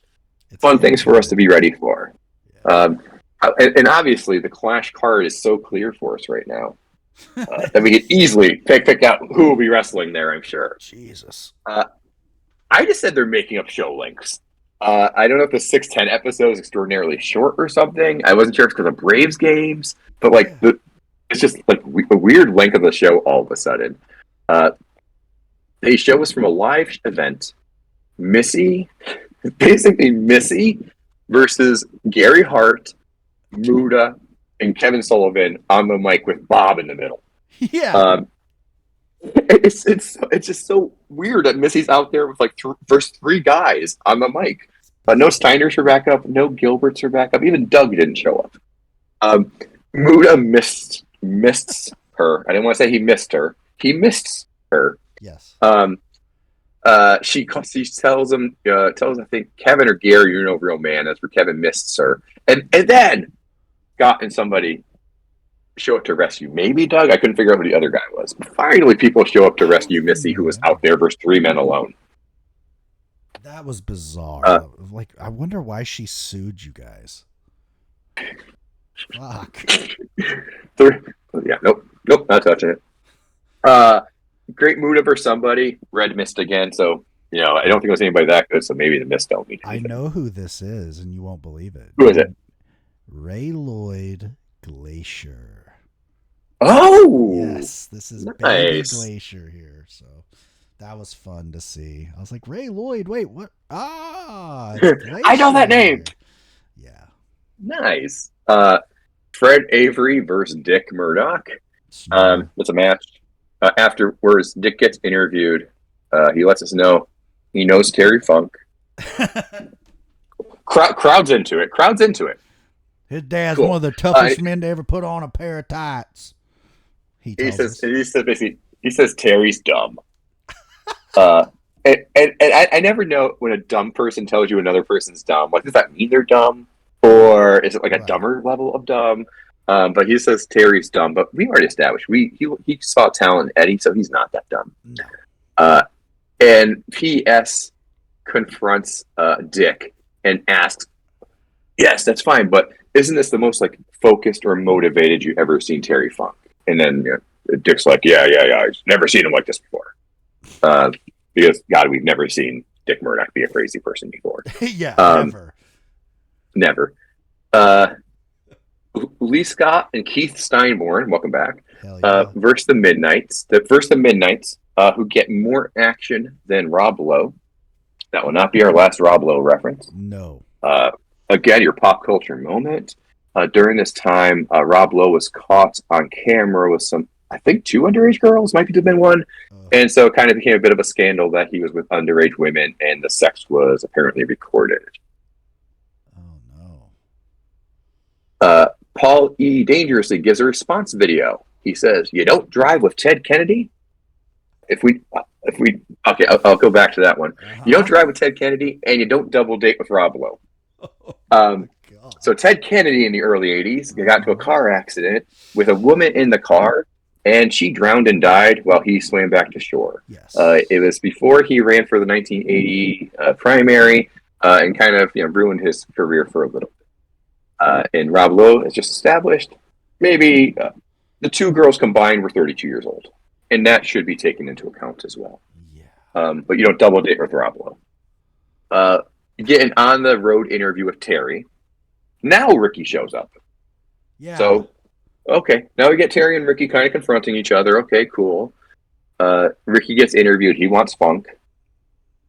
fun things for us to be ready for. And obviously, the Clash card is so clear for us right now that we can easily pick out who will be wrestling there, I'm sure. Jesus. I just said they're making up show links. I don't know if the 610 episode is extraordinarily short or something. I wasn't sure if it's because of Braves games, but like it's just like a weird length of the show all of a sudden. They show us from a live event, Missy versus Gary Hart, Muda, and Kevin Sullivan on the mic with Bob in the middle. Yeah. It's just so weird that Missy's out there with like first three guys on the mic. No Steiners are back up. No Gilberts are back up. Even Doug didn't show up. Muda missed her. I didn't want to say he missed her. He missed her. Yes. She tells him, I think Kevin or Gary, you're no real man. That's where Kevin missed her. And then Scott and somebody show up to rescue. Maybe Doug. I couldn't figure out who the other guy was. But finally, people show up to rescue Missy, who was out there versus three men alone. That was bizarre. Like, I wonder why she sued you guys. Fuck. Yeah, nope, not touching it. Great Muda versus somebody. Red missed again, so I don't think it was anybody that good. So maybe the mist don't mean anything. I know who this is, and you won't believe it. Who is it? Ray Lloyd Glacier. Oh, yes, this is nice. Baby Glacier here. So that was fun to see. I was like, Ray Lloyd. Wait, what? I know that name. Yeah, nice. Fred Avery versus Dick Murdoch. It's a match. Afterwards, Dick gets interviewed. He lets us know he knows Terry Funk. Crowd's into it. His dad's one of the toughest men to ever put on a pair of tights. He says Terry's dumb. And I never know when a dumb person tells you another person's dumb. Like, does that mean they're dumb? Or is it like a dumber level of dumb? But he says Terry's dumb, but we've already established he saw talent in Eddie, so he's not that dumb. No. And PS confronts Dick and asks, "Yes, that's fine, but isn't this the most like focused or motivated you've ever seen Terry Funk?" And then Dick's like, "Yeah, I've never seen him like this before." Because God, we've never seen Dick Murdoch be a crazy person before. Yeah, never. Lee Scott and Keith Steinborn, welcome back, versus the Midnights. Who get more action than Rob Lowe. That will not be our last Rob Lowe reference. No. Again, your pop culture moment. During this time, Rob Lowe was caught on camera with some, I think, 2 underage girls, might have been one. And so it kind of became a bit of a scandal that he was with underage women and the sex was apparently recorded. Oh, no. Paul E. dangerously gives a response video. He says, "You don't drive with Ted Kennedy." Okay, I'll go back to that one. You don't drive with Ted Kennedy, and you don't double date with Rob Lowe. So Ted Kennedy in the early 80s got into a car accident with a woman in the car, and she drowned and died while he swam back to shore. Yes. It was before he ran for the 1980 primary and kind of ruined his career for a little bit. And Rob Lowe has just established maybe the two girls combined were 32 years old, and that should be taken into account as well. Yeah. But you don't double date with Garoppolo. Get an on the road interview with Terry. Now Ricky shows up. Yeah. So, okay, now we get Terry and Ricky kind of confronting each other. Okay, cool. Ricky gets interviewed. He wants Funk.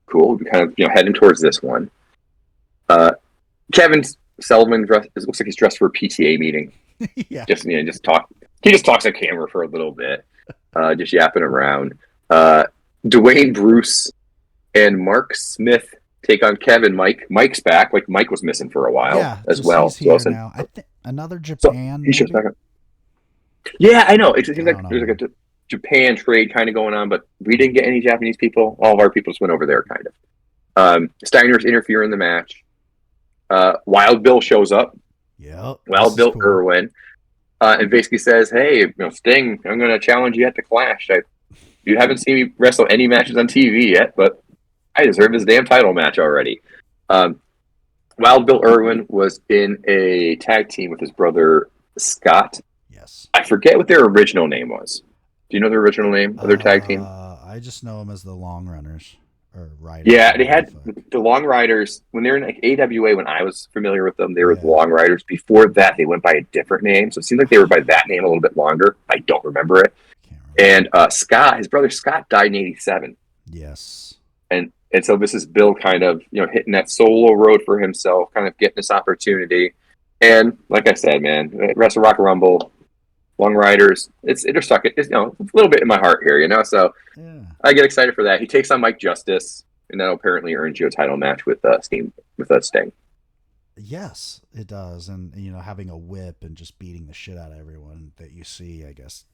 Cool. We kind of heading towards this one. Kevin Sullivan looks like he's dressed for a PTA meeting. Yeah. Just talk. He just talks on camera for a little bit, just yapping around. Dwayne Bruce and Mark Smith take on Kevin. Mike's back. Like Mike was missing for a while as well. He's here now. I think another Japan. He should back up. Yeah, I know. It seems like there's like a Japan trade kind of going on, but we didn't get any Japanese people. All of our people just went over there, kind of. Steiner's interfere in the match. Wild Bill shows up. Yep. Wild Bill Irwin. And basically says, "Hey, Sting, I'm going to challenge you at the Clash. You haven't seen me wrestle any matches on TV yet, but I deserve this damn title match already." Wild Bill Irwin was in a tag team with his brother Scott. Yes. I forget what their original name was. Do you know their original name of their tag team? I just know them as the Long Runners or Riders. Yeah, they had the Long Riders when they were in like AWA. When I was familiar with them, they were the Long Riders. Before that, they went by a different name, so it seemed like they were by that name a little bit longer. I don't remember it. And Scott, his brother Scott, died in '87. Yes. And so this is Bill kind of hitting that solo road for himself, kind of getting this opportunity. And like I said, man, Wrestle Rock Rumble, Long Riders, it's stuck. It's a little bit in my heart here, So I get excited for that. He takes on Mike Justice, and that apparently earns you a title match with Sting. Yes, it does, and having a whip and just beating the shit out of everyone that you see, I guess.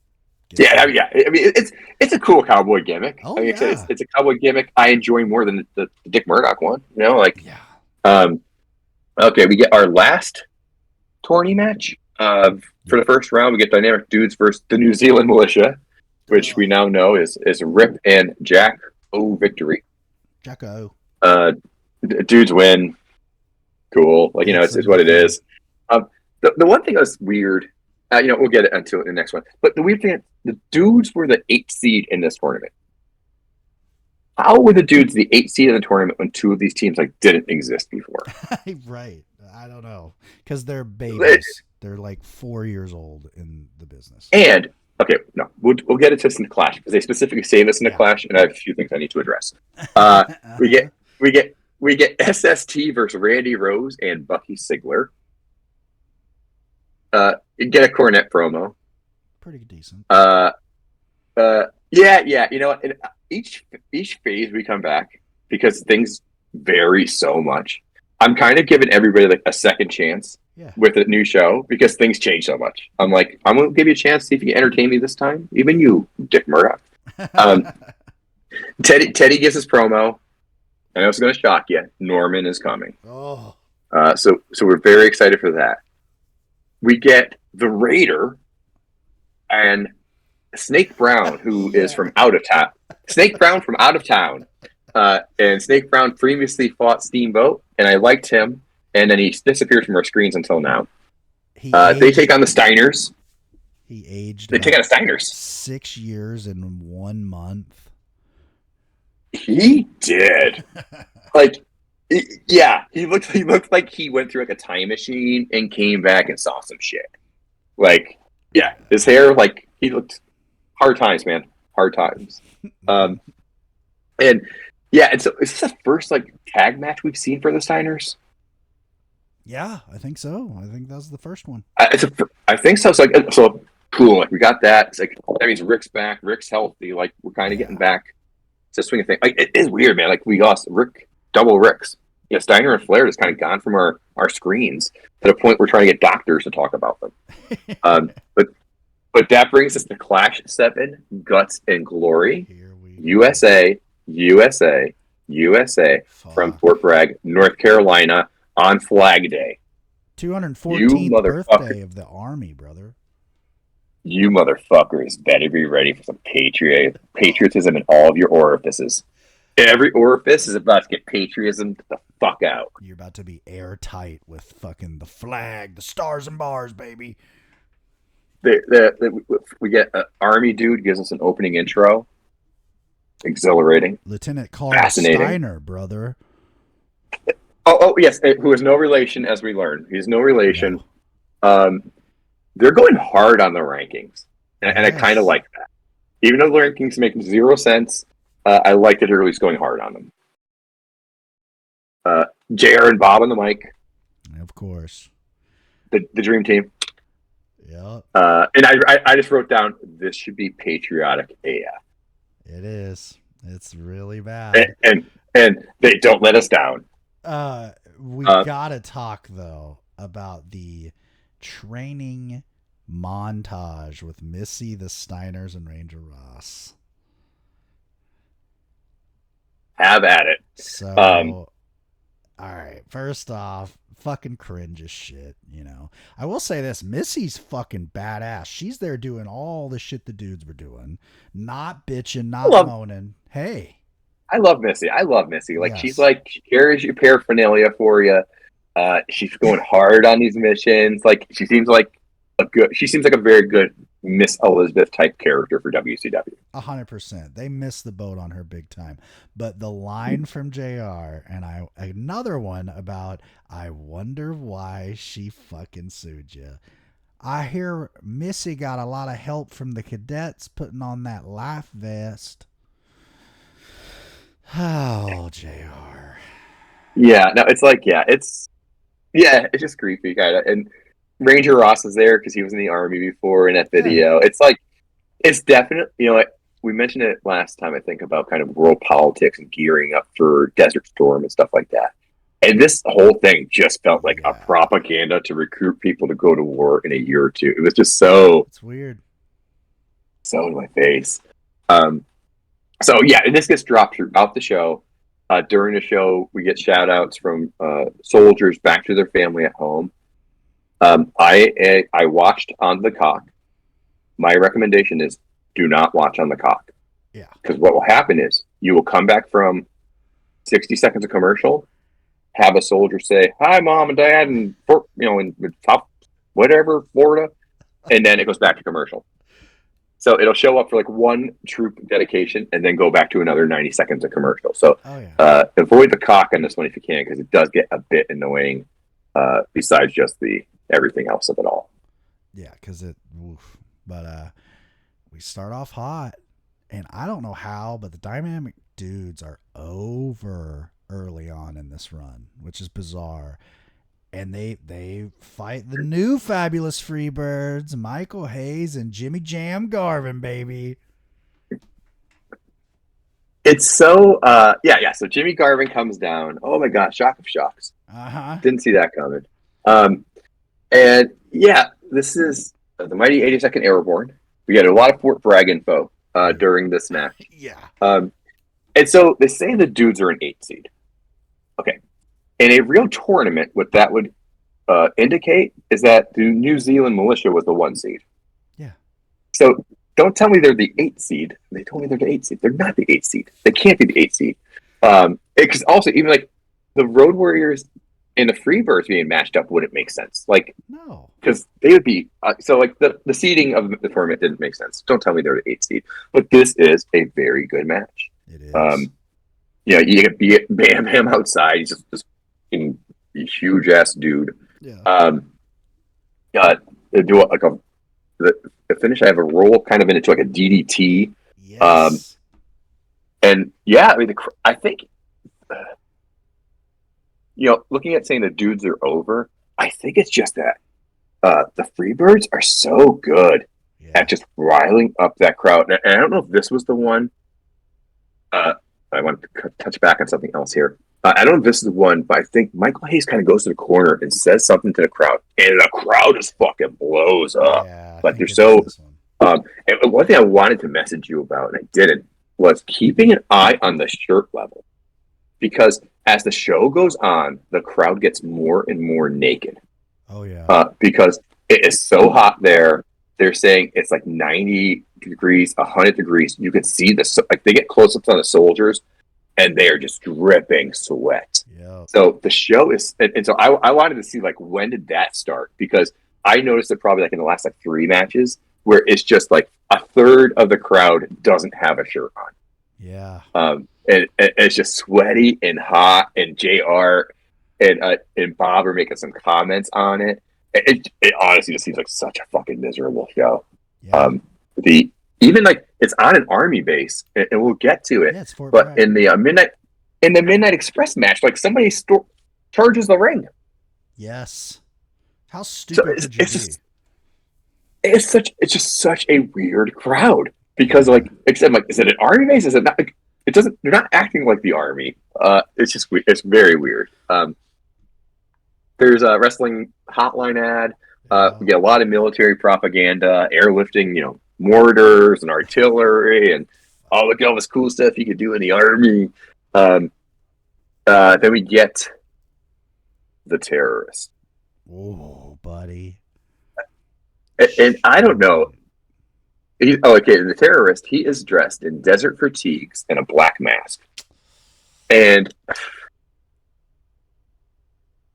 Yeah. I mean, it's a cool cowboy gimmick. Oh, it's a cowboy gimmick I enjoy more than the Dick Murdoch one. Okay, we get our last tourney match. For the first round, we get Dynamic Dudes versus the New Zealand Militia, which we now know is Rip and Jack O Victory. Jack O. Dudes win. Cool. It's what it is. The one thing that's weird, we'll get it into the next one. But the weird thing, the Dudes were the 8th seed in this tournament. How were the Dudes the 8th seed in the tournament when two of these teams didn't exist before? Right. I don't know. Because they're babies. They're like 4 years old in the business. And okay, no, we'll get into this in the Clash because they specifically say this in the Clash, and I have a few things I need to address. We get SST versus Randy Rose and Bucky Sigler. You get a Cornette promo. Pretty decent. Yeah. You know what? In each phase we come back because things vary so much. I'm kind of giving everybody a second chance with a new show because things change so much. I'm like, I'm going to give you a chance to see if you can entertain me this time. Even you, Dick Murdoch. Teddy gives his promo. I know it's going to shock you. Norman is coming. Oh. So we're very excited for that. We get the Raider and Snake Brown, who is from out of town. Snake Brown from out of town. And Snake Brown previously fought Steamboat, and I liked him. And then he disappeared from our screens until now. They take on the Steiners. He aged. They take on the Steiners. 6 years and 1 month. He did. He looked like he went through a time machine and came back and saw some shit. His hair, he looked hard times, man. Hard times. And so is this the first tag match we've seen for the Steiners? Yeah, I think so. I think that was the first one. I think so. So cool. We got that. It's that means Rick's back. Rick's healthy. We're kind of getting back to swing a thing. It is weird, man. We lost Rick, double Ricks. Steiner and Flair just kind of gone from our screens to the point we're trying to get doctors to talk about them. But that brings us to Clash 7, Guts and Glory, USA from Fort Bragg, North Carolina on Flag Day. 214th birthday of the Army, brother. You motherfuckers better be ready for some patriotism in all of your orifices. Every orifice is about to get patriotism the fuck out. You're about to be airtight with fucking the flag, the stars and bars, baby. We get an army dude gives us an opening intro. Exhilarating. Lieutenant Carl Fascinating. Steiner, brother. Oh, yes, who is no relation, as we learn. He's no relation. No. They're going hard on the rankings, and I kind of like that. Even though the rankings make zero sense, I like that they're at least going hard on them. JR and Bob on the mic. Of course. The dream team. Yep. And I just wrote down, this should be patriotic AF. It is. It's really bad. And they don't let us down. We gotta talk though about the training montage with Missy, the Steiners, and Ranger Ross. Have at it. So, all right. First off, fucking cringe as shit. You know, I will say this: Missy's fucking badass. She's there doing all the shit the dudes were doing, not bitching, not moaning. Hey. I love Missy. Like, yes. she's like, she carries your paraphernalia for you. She's going hard on these missions. Like, she seems like a very good Miss Elizabeth type character for WCW. 100%. They missed the boat on her big time. But the line from JR and another one about, I wonder why she fucking sued you. I hear Missy got a lot of help from the cadets putting on that life vest. Oh, JR. Yeah, no, it's like, it's just creepy, kind of. And Ranger Ross is there because he was in the army before in that video. Yeah. It's like, it's definitely, you know, like, we mentioned it last time, I think, about kind of world politics and gearing up for Desert Storm and stuff like that. And this whole thing just felt like a propaganda to recruit people to go to war in a year or two. It was just it's weird. So in my face. So yeah, and this gets dropped throughout the show. During the show, we get shout outs from soldiers back to their family at home. I watched On the Cock. My recommendation is do not watch On the Cock. Yeah. Because what will happen is you will come back from 60 seconds of commercial, have a soldier say, "Hi, Mom and Dad," and in top whatever, Florida, and then it goes back to commercial. So it'll show up for like one troop dedication and then go back to another 90 seconds of commercial. So avoid the cock on this one if you can, because it does get a bit annoying besides just the everything else of it all. Yeah, because but we start off hot, and I don't know how, but the dynamic dudes are over early on in this run, which is bizarre. And they fight the new fabulous Freebirds, Michael Hayes and Jimmy Jam Garvin, baby. It's so So Jimmy Garvin comes down. Oh my gosh, shock of shocks. Didn't see that coming. And yeah, this is the mighty 82nd Airborne. We got a lot of Fort Bragg info during this match. Yeah. And so they say the dudes are an 8 seed. Okay. In a real tournament, what that would indicate is that the New Zealand militia was the 1 seed. Yeah. So don't tell me they're the 8 seed. They told me they're the 8 seed. They're not the 8 seed. They can't be the 8 seed. Because also, even like the Road Warriors and the Freebirds being matched up wouldn't make sense. Like, no. Because they would be. So, like, the seeding of the tournament didn't make sense. Don't tell me they're the 8 seed. But this is a very good match. It is. You get Bam Bam outside. He's just this huge ass dude. Yeah. They do the finish. I have a roll kind of into like a DDT. Yes. And yeah, I mean, I think looking at saying the dudes are over, I think it's just that the Freebirds are so good at just riling up that crowd. And I don't know if this was the one. I want to touch back on something else here. I don't know if this is the one, but I think Michael Hayes kind of goes to the corner and says something to the crowd, and the crowd just fucking blows up. Yeah, like they're so. And one thing I wanted to message you about, and I didn't, was keeping an eye on the shirt level, because as the show goes on, the crowd gets more and more naked. Oh yeah. Because it is so hot there. They're saying it's like 90 degrees, 100 degrees. You can see they get close-ups on the soldiers, and they are just dripping sweat. Yeah. So the show is, and so I wanted to see, like, when did that start? Because I noticed it probably like in the last like 3 matches where it's just like a third of the crowd doesn't have a shirt on. Yeah. And it's just sweaty and hot, and JR and Bob are making some comments on it. It honestly just seems like such a fucking miserable show. Yeah. Even like it's on an army base, and we'll get to it. Yeah, it's Fort But Bragg. in the Midnight Express match, like somebody charges the ring. Yes. How stupid could you be? It's just such a weird crowd because like except like is it an army base? Is it not? Like, it doesn't. They're not acting like the army. It's just it's very weird. There's a wrestling hotline ad. We get a lot of military propaganda, airlifting, mortars and artillery, and look at all this cool stuff you could do in the army. Then we get the terrorist. Oh, buddy. And I don't know. The terrorist, he is dressed in desert fatigues and a black mask. And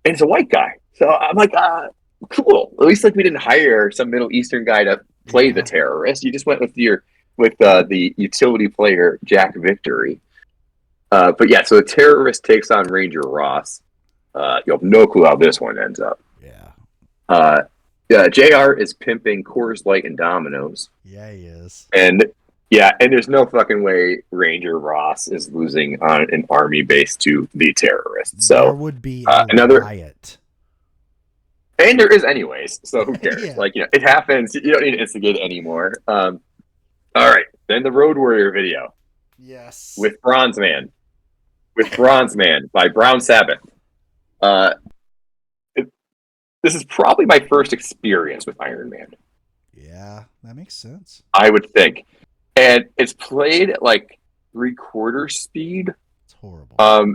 it's a white guy. So I'm like, cool. At least like we didn't hire some Middle Eastern guy to play the terrorist. You just went with the utility player, Jack Victory. But yeah, so the terrorist takes on Ranger Ross. You have no clue how this one ends up. Yeah. JR is pimping Coors Light and Domino's. Yeah, he is. And there's no fucking way Ranger Ross is losing on an army base to the terrorists. So there would be another riot. And there is anyways, so who cares? It happens. You don't need to instigate it anymore. All right, then the Road Warrior video. Yes. With Bronze Man by Brown Sabbath. This is probably my first experience with Iron Man. Yeah, that makes sense. I would think. And it's played at like 3/4 speed. It's horrible.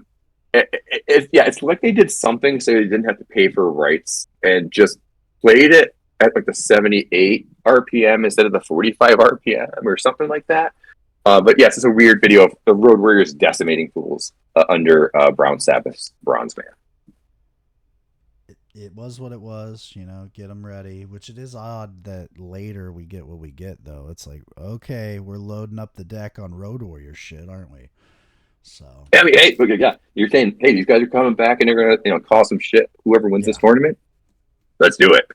It's like they did something so they didn't have to pay for rights and just played it at like the 78 RPM instead of the 45 RPM or something like that. But yes, it's a weird video of the Road Warriors decimating fools under Brown Sabbath's Bronze Man. It was what it was, get them ready, which it is odd that later we get what we get, though. It's like, okay, we're loading up the deck on Road Warrior shit, aren't we? So. I mean, hey, yeah, you're saying, hey, these guys are coming back and they're going to, cause some shit. Whoever wins this tournament, let's do it.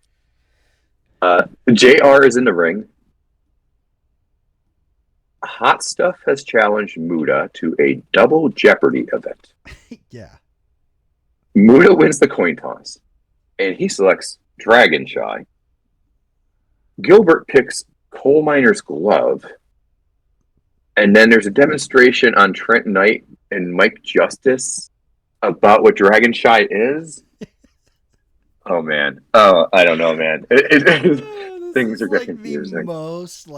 JR is in the ring. Hot Stuff has challenged Muda to a double Jeopardy event. Yeah. Muda wins the coin toss. And he selects Dragon Shy. Gilbert picks Coal Miner's Glove. And then there's a demonstration on Trent Knight and Mike Justice about what Dragon Shy is. Oh, man. Oh, I don't know, man. Things are getting confusing. The most,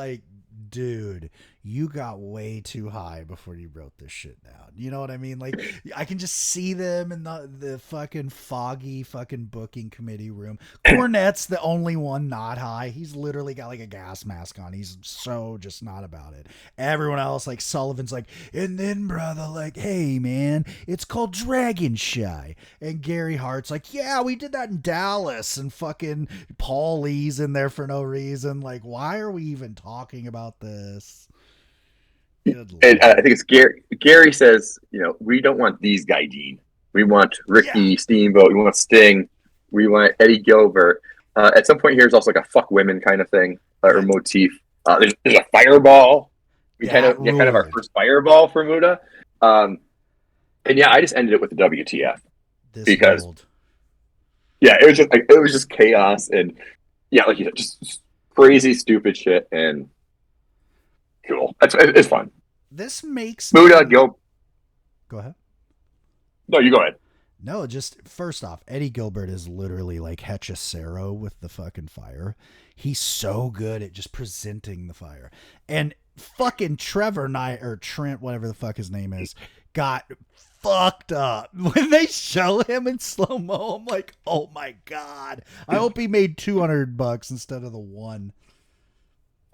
dude, you got way too high before you wrote this shit down. You know what I mean? Like, I can just see them in the fucking foggy fucking booking committee room. Cornette's the only one not high. He's literally got like a gas mask on. He's so just not about it. Everyone else, like Sullivan's like, and then brother, like, hey man, it's called Dragon Shy. And Gary Hart's like, yeah, we did that in Dallas. And fucking Paul Lee's in there for no reason. Like, why are we even talking about this? And I think it's Gary. Gary says, we don't want these guys, Dean. We want Ricky Steamboat. We want Sting. We want Eddie Gilbert. At some point here, there's also like a fuck women kind of thing or motif. There's a fireball. We kind of our first fireball for Muda. And I just ended it with the WTF because it was just chaos and like you said, just crazy stupid shit and cool. It's fun. This makes Muda Gilbert. Go ahead. No, you go ahead. No, just first off, Eddie Gilbert is literally like Hechicero with the fucking fire. He's so good at just presenting the fire. And fucking Trevor Knight or Trent, whatever the fuck his name is, got fucked up. When they show him in slow-mo, I'm like, oh my God. I hope he made $200 instead of the one.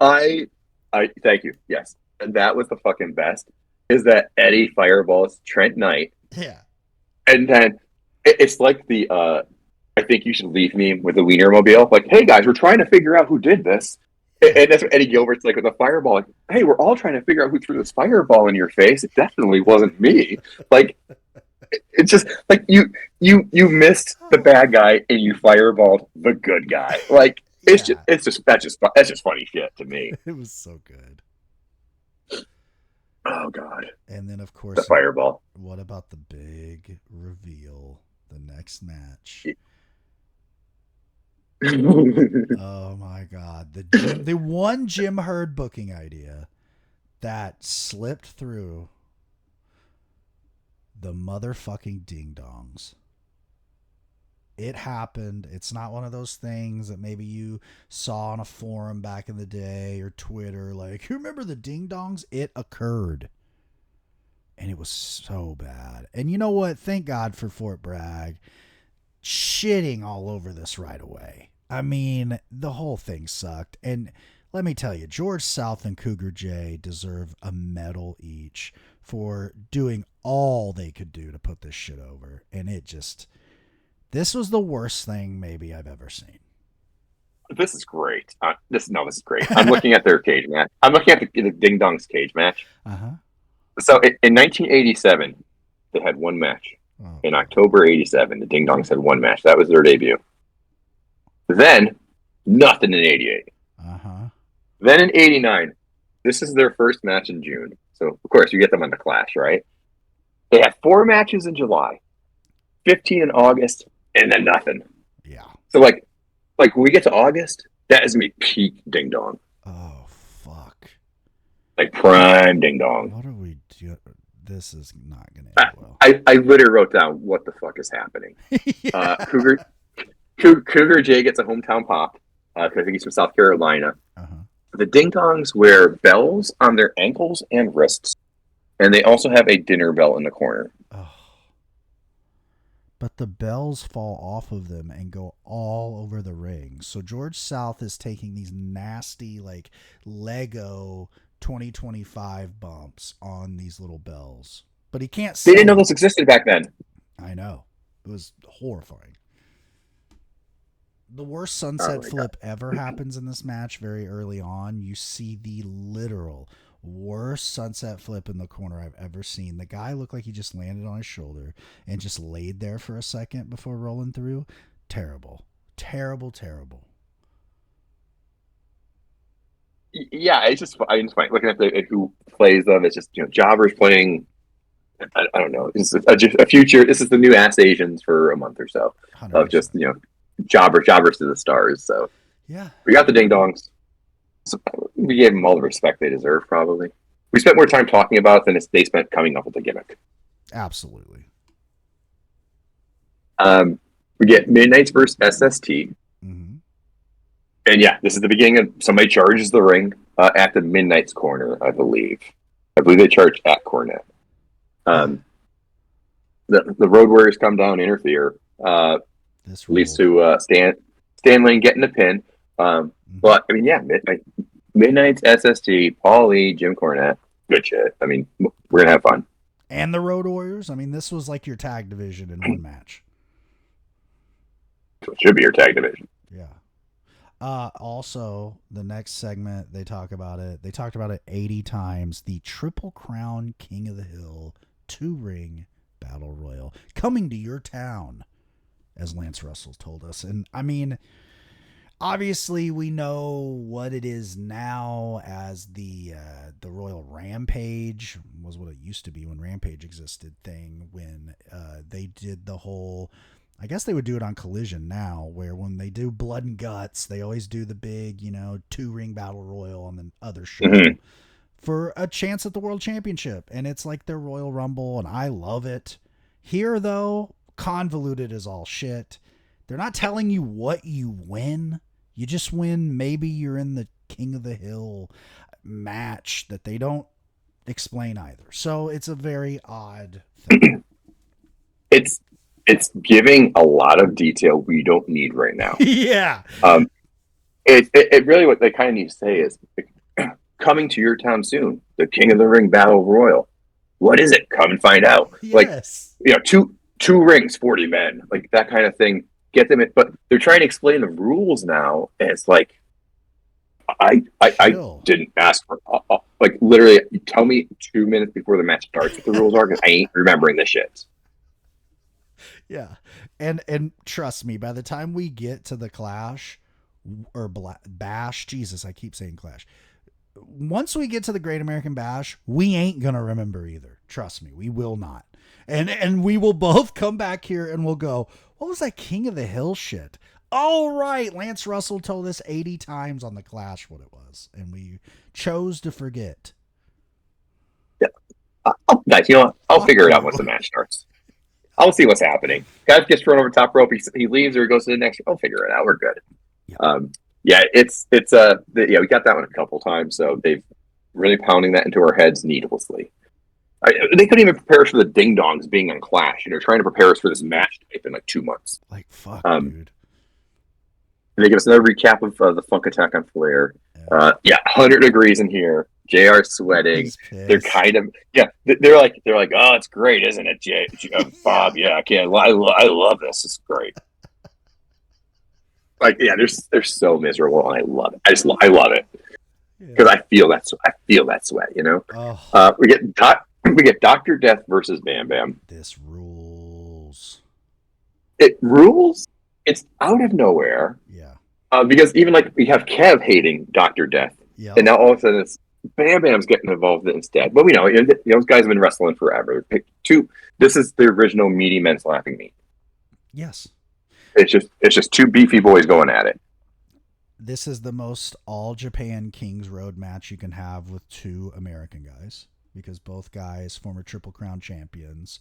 I thank you. Yes. And that was the fucking best. Is that Eddie fireballs Trent Knight. Yeah. And then it's like the I think you should leave me with a Wienermobile. Like, hey guys, we're trying to figure out who did this. And that's what Eddie Gilbert's like with a fireball. Like, hey, we're all trying to figure out who threw this fireball in your face. It definitely wasn't me. Like, it's just like you missed the bad guy and you fireballed the good guy. Like, it's just funny shit to me. It was so good. Oh God. And then of course the fireball. What about the big reveal? The next match. Oh my God. The one Jim Herd booking idea that slipped through the motherfucking ding dongs. It happened. It's not one of those things that maybe you saw on a forum back in the day or Twitter. Like, you remember the ding dongs? It occurred. And it was so bad. And you know what? Thank God for Fort Bragg shitting all over this right away. I mean, the whole thing sucked. And let me tell you, George South and Cougar J deserve a medal each for doing all they could do to put this shit over. And this was the worst thing maybe I've ever seen. This is great. This is great. I'm looking at their cage match. I'm looking at the Ding Dongs cage match. Uh-huh. So in 1987, they had one match. Oh, in October 87, the Ding Dongs had one match. That was their debut. Then, nothing in 88. Uh-huh. Then in 89, this is their first match in June. So, of course, you get them on the Clash, right? They had 4 matches in July, 15 in August, and then nothing. Yeah. So, like when we get to August, that is going to be peak Ding Dong. Oh, fuck. Like prime Ding Dong. What are we doing? This is not going to end well. I literally wrote down what the fuck is happening. Yeah. Cougar J gets a hometown pop because I think he's from South Carolina. Uh-huh. The Ding Dongs wear bells on their ankles and wrists, and they also have a dinner bell in the corner. Oh. But the bells fall off of them and go all over the ring. So George South is taking these nasty, like, Lego 2025 bumps on these little bells. But he can't see. They didn't know those existed back then. I know. It was horrifying. The worst sunset flip ever happens in this match very early on. You see the literal worst sunset flip in the corner I've ever seen. The guy looked like he just landed on his shoulder and just laid there for a second before rolling through. Terrible. Terrible, terrible. Yeah, it's just fine. Looking at who plays them, it's just, jobbers playing. I don't know. It's a future. This is the new Ass Asians for a month or so 100%. of just jobbers to the stars. So yeah, we got the Ding Dongs. So we gave them all the respect they deserve. Probably we spent more time talking about it than they spent coming up with the gimmick. absolutely. We get Midnight's versus SST. Mm-hmm. And yeah, this is the beginning of somebody charges the ring at the Midnight's corner, I believe. I believe they charge at Cornette. The Road Warriors come down, interfere. This leads to Stan Lane getting the pin. But I mean, yeah, Midnight's SST, Paul Lee, Jim Cornette, good shit. I mean, we're gonna have fun. And the Road Warriors. I mean, this was like your tag division in one match. So it should be your tag division. Yeah. Also, the next segment, they talk about it. They talked about it 80 times. The Triple Crown King of the Hill 2-ring Battle Royal coming to your town, as Lance Russell told us. And I mean, obviously we know what it is now as the Royal Rampage was what it used to be when Rampage existed thing, when they did the whole, I guess they would do it on Collision now, where when they do Blood and Guts, they always do the big, 2-ring Battle Royal on the other show for a chance at the World Championship. And it's like their Royal Rumble, and I love it. Here, though, convoluted as all shit. They're not telling you what you win. You just win. Maybe you're in the King of the Hill match that they don't explain either. So it's a very odd thing. It's giving a lot of detail we don't need right now. Yeah. It really, what they kind of need to say is, coming to your town soon, the King of the Ring Battle Royal. What is it? Come and find out. Yes. Like, two rings, 40 men, like that kind of thing. get them, but they're trying to explain the rules now, and it's like, I didn't ask for like literally. Tell me 2 minutes before the match starts what the rules are, because I ain't remembering this shit. Yeah, and trust me, by the time we get to the Clash or Bash, Jesus, I keep saying Clash. Once we get to the Great American Bash, we ain't gonna remember either. Trust me, we will not. And we will both come back here and we'll go, what was that King of the Hill shit? Oh, right. Lance Russell told us 80 times on the Clash what it was, and we chose to forget. Yeah. Nice. You know what? I'll figure it out once the match starts. I'll see what's happening. Guy gets thrown over top rope. He leaves or he goes to the next. I'll figure it out. We're good. Yeah. We got that one a couple times. So they've really pounding that into our heads needlessly. They couldn't even prepare us for the Ding Dongs being on Clash. Trying to prepare us for this match in like 2 months. Like, fuck, dude. They give us another recap of the Funk Attack on Flair. 100 degrees in here. JR sweating. They're kind of They're like, oh, it's great, isn't it, Bob? Yeah, I can't. I love this. It's great. Like, yeah, they're so miserable, and I love it. I love it because I feel that. I feel that sweat. We get Dr. Death versus Bam Bam. This rules. It rules. It's out of nowhere. Yeah. Because even like we have Kev hating Dr. Death, and now all of a sudden it's Bam Bam's getting involved instead. But we know, those guys have been wrestling forever. This is the original meaty men's laughing meat. Yes. It's just two beefy boys going at it. This is the most All Japan Kings Road match you can have with two American guys, because both guys former Triple Crown champions.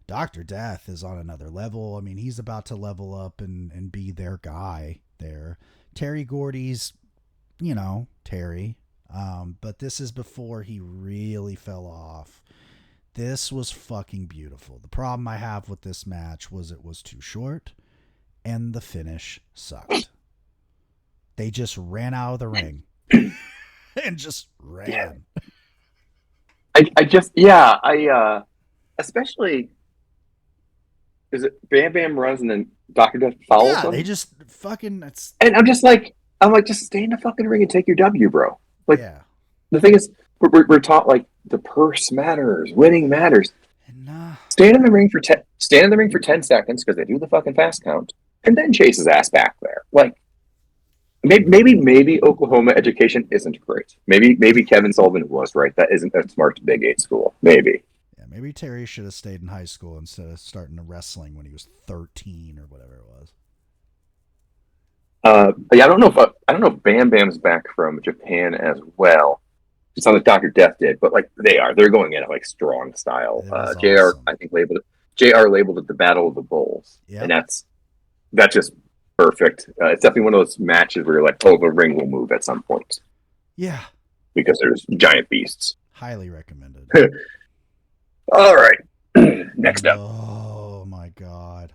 Dr. Death is on another level. I mean, he's about to level up and be their guy there. Terry Gordy's, Terry. But this is before he really fell off. This was fucking beautiful. The problem I have with this match was it was too short and the finish sucked. They just ran out of the ring and just ran. Especially, is it Bam Bam runs and then Dr. Death follows them? They just fucking... And I'm like, just stay in the fucking ring and take your W, bro. Like, the thing is, we're taught, like, the purse matters, winning matters. Stand in the ring for 10 seconds, because they do the fucking fast count, and then chase his ass back there. Like, maybe Oklahoma education isn't great. Maybe Kevin Sullivan was right. That isn't a smart Big 8 school. Maybe. Yeah, maybe Terry should have stayed in high school instead of starting wrestling when he was 13 or whatever it was. I don't know if Bam Bam's back from Japan as well. It sounds like Dr. Death did, but like they're going in at like strong style. JR, awesome. I think labeled it the Battle of the Bulls, and that's just perfect. It's definitely one of those matches where you're like, oh, the ring will move at some point. Yeah, because there's giant beasts. Highly recommended. All right, next up. Oh my god.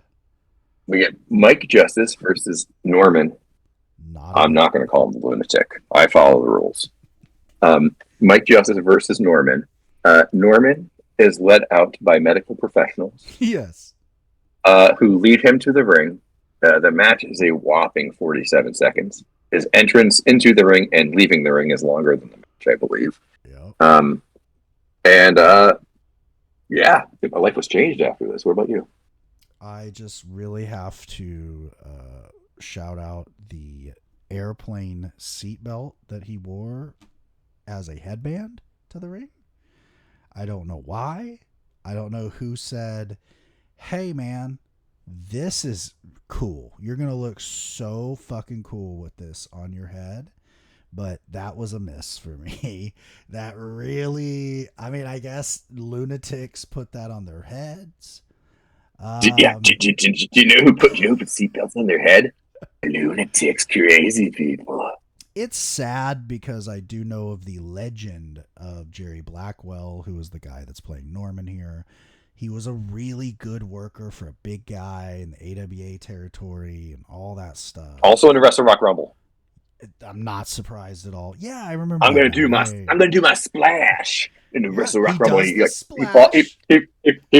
We get Mike Justice versus Norman. I'm not going to call him the lunatic. I follow the rules. Mike Justice versus Norman. Norman is led out by medical professionals. Yes. Who lead him to the ring. The match is a whopping 47 seconds. His entrance into the ring and leaving the ring is longer than the match, I believe. Yep. My life was changed after this. What about you? I just really have to shout out the airplane seatbelt that he wore as a headband to the ring. I don't know why. I don't know who said, hey man, this is cool. You're going to look so fucking cool with this on your head. But that was a miss for me. That really, I guess lunatics put that on their heads. Do you know who put seatbelts on their head? Lunatics, crazy people. It's sad because I do know of the legend of Jerry Blackwell, who is the guy that's playing Norman here. He was a really good worker for a big guy in the AWA territory and all that stuff. Also in the Wrestle Rock Rumble. I'm not surprised at all. Yeah, I remember. I'm gonna do my splash in the Wrestle Rock Rumble. He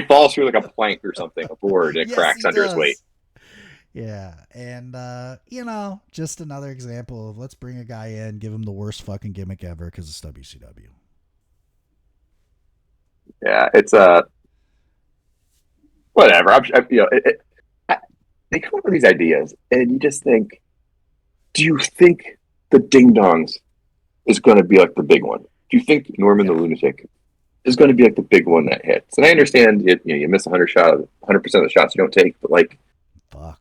falls through like a plank or something, a board, and it cracks under his weight. Yeah, and just another example of let's bring a guy in, give him the worst fucking gimmick ever because it's WCW. Yeah, it's whatever. They come up with these ideas, and you just think, do you think the Ding Dongs is going to be like the big one? Do you think Norman the Lunatic is going to be like the big one that hits? And I understand you miss 100% of the shots you don't take, but like, fuck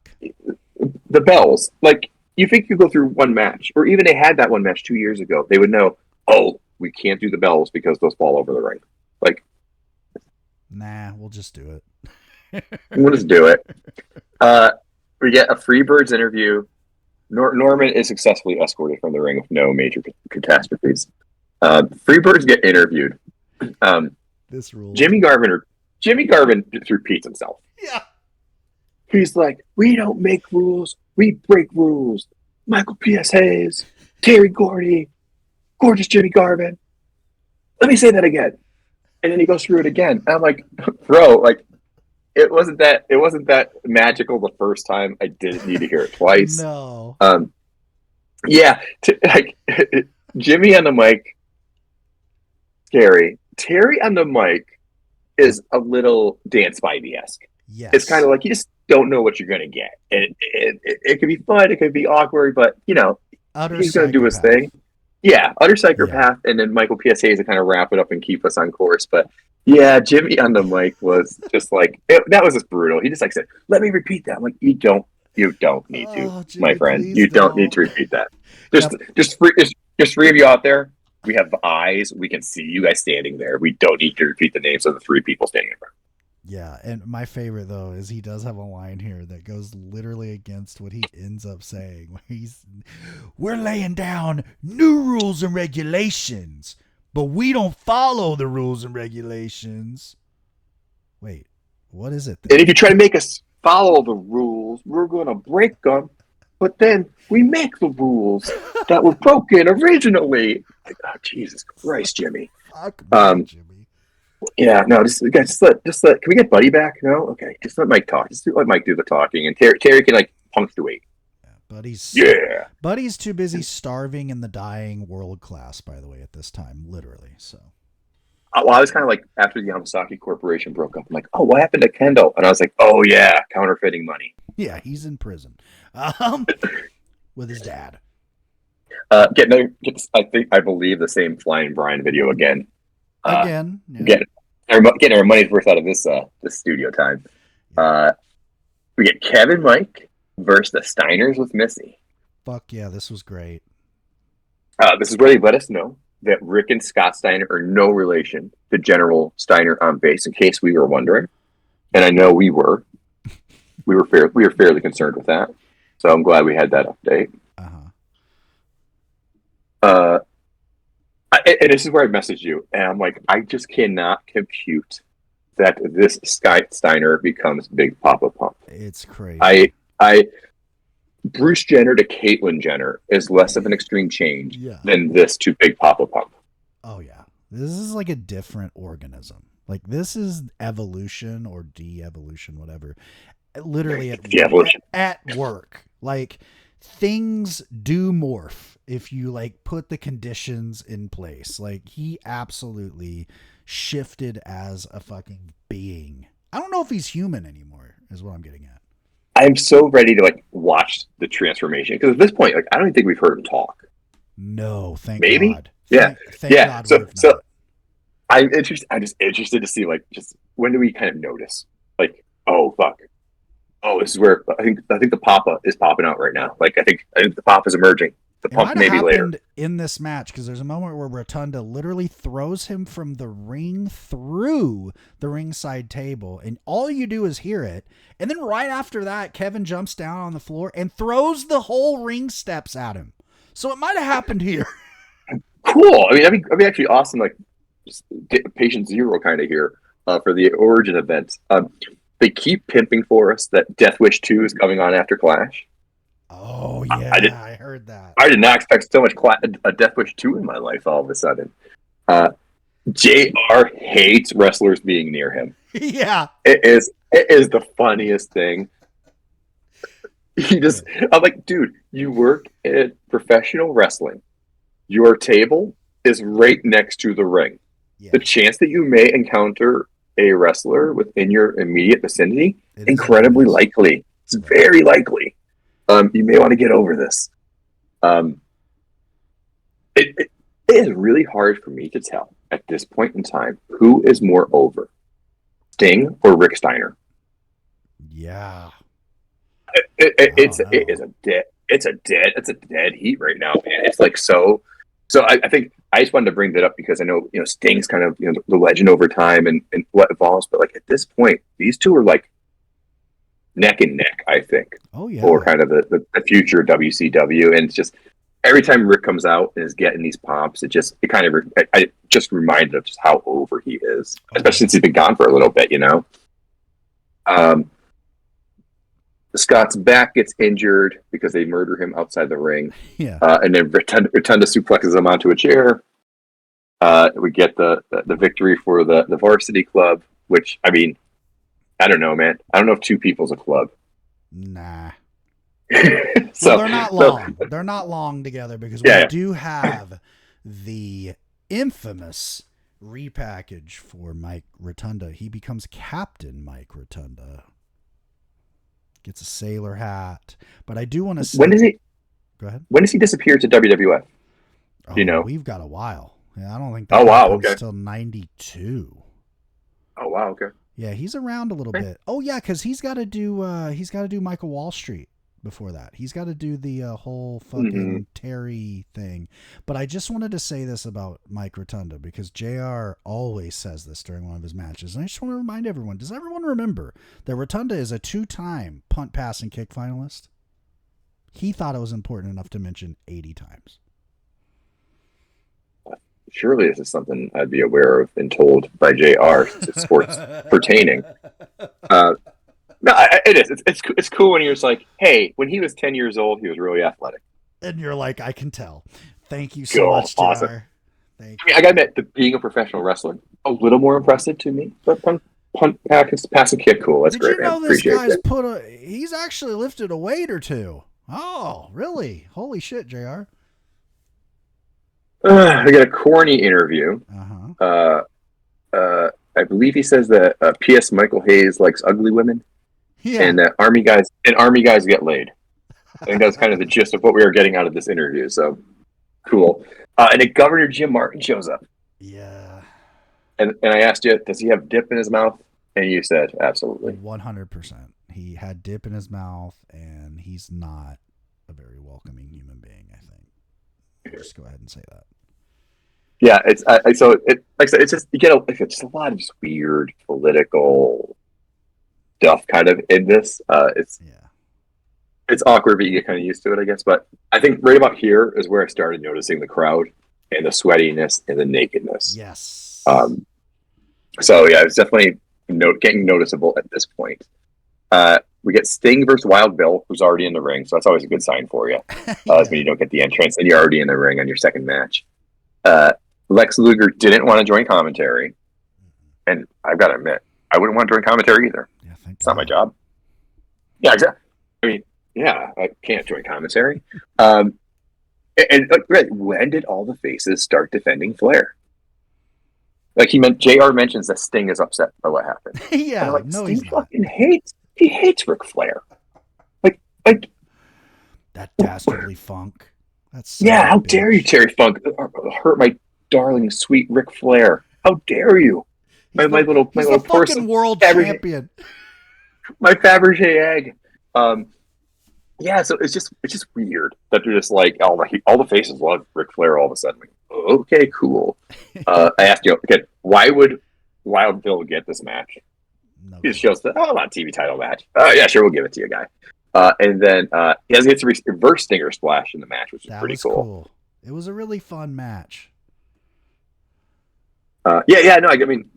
the bells. Like, you think you go through one match, or even they had that one match 2 years ago, they would know, oh, we can't do the bells because those fall over the ring. Like, nah, we'll just do it. We'll just do it. We get a Freebirds interview. Norman is successfully escorted from the ring with no major catastrophes. Freebirds get interviewed. This rule. Jimmy Garvin repeats himself. Yeah. He's like, we don't make rules, we break rules. Michael P.S. Hayes, Terry Gordy, gorgeous Jimmy Garvin. Let me say that again. And then he goes through it again. And I'm like, bro, like, it wasn't that magical the first time. I didn't need to hear it twice. No. Yeah. Jimmy on the mic, Terry on the mic is a little Dance Spivey-esque. Yes. It's kind of like you just don't know what you're going to get. And it could be fun, it could be awkward, but, he's going to do his thing. Yeah, utter psychopath, and then Michael P.S.A. to kind of wrap it up and keep us on course. But, yeah, Jimmy on the mic was just like, that was just brutal. He just said, let me repeat that. I'm like, you don't need to, Jimmy, my friend. You don't need to repeat that. Just three of you out there. We have eyes. We can see you guys standing there. We don't need to repeat the names of the three people standing in front. Yeah, and my favorite, though, is he does have a line here that goes literally against what he ends up saying. Where we're laying down new rules and regulations, but we don't follow the rules and regulations. Wait, what is it? And if you try to make us follow the rules, we're going to break them, but then we make the rules that were broken originally. Like, oh, Jesus Christ, Jimmy. Fuck me, Jimmy. Yeah, no, just let. Can we get Buddy back? No, okay, just let Mike talk. Just let Mike do the talking, and Terry can punctuate. Yeah, Buddy's too busy starving in the dying world class. By the way, at this time, literally. So, well, I was kind of like after the Yamasaki Corporation broke up. I'm like, oh, what happened to Kendall? And I was like, oh yeah, counterfeiting money. Yeah, he's in prison, with his dad. I believe the same Flying Brian video again. Yeah. Getting our money's worth out of this studio time. We get Kevin Mike versus the Steiners with Missy. Fuck yeah, this was great. This is where they let us know that Rick and Scott Steiner are no relation to General Steiner on base, in case we were wondering. And I know we were. We were fairly concerned with that. So I'm glad we had that update. And this is where I messaged you, and I'm like, I just cannot compute that this Scott Steiner becomes Big Papa Pump. It's crazy. Bruce Jenner to Caitlyn Jenner is less of an extreme change than this to Big Papa Pump. Oh yeah, this is like a different organism. Like, this is evolution or de-evolution, whatever. Literally at work, like, things do morph if you put the conditions in place. Like, he absolutely shifted as a fucking being. I don't know if he's human anymore, is what I'm getting at. I'm so ready to watch the transformation, because at this point, I don't even think we've heard him talk. No, thank Maybe? God. Yeah, thank God. So I'm just interested to see just when do we kind of notice oh fuck. Oh, this is where I think the Papa is popping out right now. I think the Papa is emerging. The pump maybe later in this match, because there's a moment where Rotunda literally throws him from the ring through the ringside table, and all you do is hear it. And then right after that, Kevin jumps down on the floor and throws the whole ring steps at him. So it might have happened here. Cool. I mean, that'd be actually awesome. Just patient zero kind of here for the origin event. They keep pimping for us that Death Wish 2 is coming on after Clash. Oh, yeah, I heard that. I did not expect so much a Death Wish 2 in my life all of a sudden. JR hates wrestlers being near him. Yeah. It is the funniest thing. I'm like, dude, you work at professional wrestling. Your table is right next to the ring. Yeah. The chance that you may encounter a wrestler within your immediate vicinity, It is incredibly what it is. likely. It's very likely. You may want to get over this. It is really hard for me to tell at this point in time who is more over, Sting or Rick Steiner. Yeah. It's a dead heat right now, man. It's like so. I think I just wanted to bring that up because I know Sting's kind of the legend over time and what evolves, but like at this point, these two are like neck and neck. I think. Oh yeah. For kind of the future of WCW, and it's just every time Rick comes out and is getting these pops, it just reminded of just how over he is, especially since he's been gone for a little bit, Scott's back gets injured because they murder him outside the ring. Yeah. And then Rotunda suplexes him onto a chair. We get the victory for the varsity club, which, I mean, I don't know, man. I don't know if two people's a club. Nah. So well, they're not long. They're not long together because we do have the infamous repackage for Mike Rotunda. He becomes Captain Mike Rotunda. Gets a sailor hat. But I do want to say... When does he... Go ahead. When does he disappear to WWF? Do you know? We've got a while. Yeah, I don't think that happens until 92. Oh, wow, okay. Yeah, he's around a little bit. Oh, yeah, because he's got to do Michael Wall Street before that. He's got to do the whole fucking Terry thing. But I just wanted to say this about Mike Rotunda because JR always says this during one of his matches. And I just want to remind everyone, does everyone remember that Rotunda is a 2-time punt, pass, and kick finalist? He thought it was important enough to mention 80 times. Surely this is something I'd be aware of and told by JR since it's sports pertaining. No, it is. It's cool when you're just like, hey, when he was 10 years old, he was really athletic. And you're like, I can tell. Thank you so much, JR. Awesome. Thank you. I gotta admit, being a professional wrestler, a little more impressive to me. But punt, pass, and kick, cool. That's great, man. Did you know this guy's he's actually lifted a weight or two? Oh, really? Holy shit, JR. We got a corny interview. I believe he says that P.S. Michael Hayes likes ugly women. Yeah. And that army guys get laid. I think that's kind of the gist of what we were getting out of this interview. So cool. And then Governor Jim Martin shows up. Yeah. And I asked you, does he have dip in his mouth? And you said, absolutely. 100%. He had dip in his mouth, and he's not a very welcoming human being, I think. I'll just go ahead and say that. Yeah, it's like I said, it's just just a lot of just weird political stuff kind of in this. It's awkward, but you get kind of used to it, I guess. But I think right about here is where I started noticing the crowd and the sweatiness and the nakedness. Yes. So yeah, it's definitely getting noticeable at this point. We get Sting versus Wild Bill, who's already in the ring, so that's always a good sign for you. When you don't get the entrance and you're already in the ring on your second match. Lex Luger didn't want to join commentary, and I've got to admit, I wouldn't want to join commentary either. Yeah, it's not my job. Yeah, exactly. I mean, yeah, I can't join commentary. And when did all the faces start defending Flair? Like JR mentions that Sting is upset by what happened. Yeah, like, no, Sting fucking hates Ric Flair. Like that dastardly Funk. That's how dare you, Terry Funk, hurt my darling, sweet Ric Flair? How dare you? My little fucking person, world champion. My Fabergé egg. Yeah, so it's just weird that they're just like all the faces love Ric Flair all of a sudden. Like, okay, cool. I asked you again, why would Wild Bill get this match? He just shows that I'm on TV title match. Yeah, sure, we'll give it to you, guy. And then he gets a reverse Stinger splash in the match, which is pretty cool. It was a really fun match. No, I mean,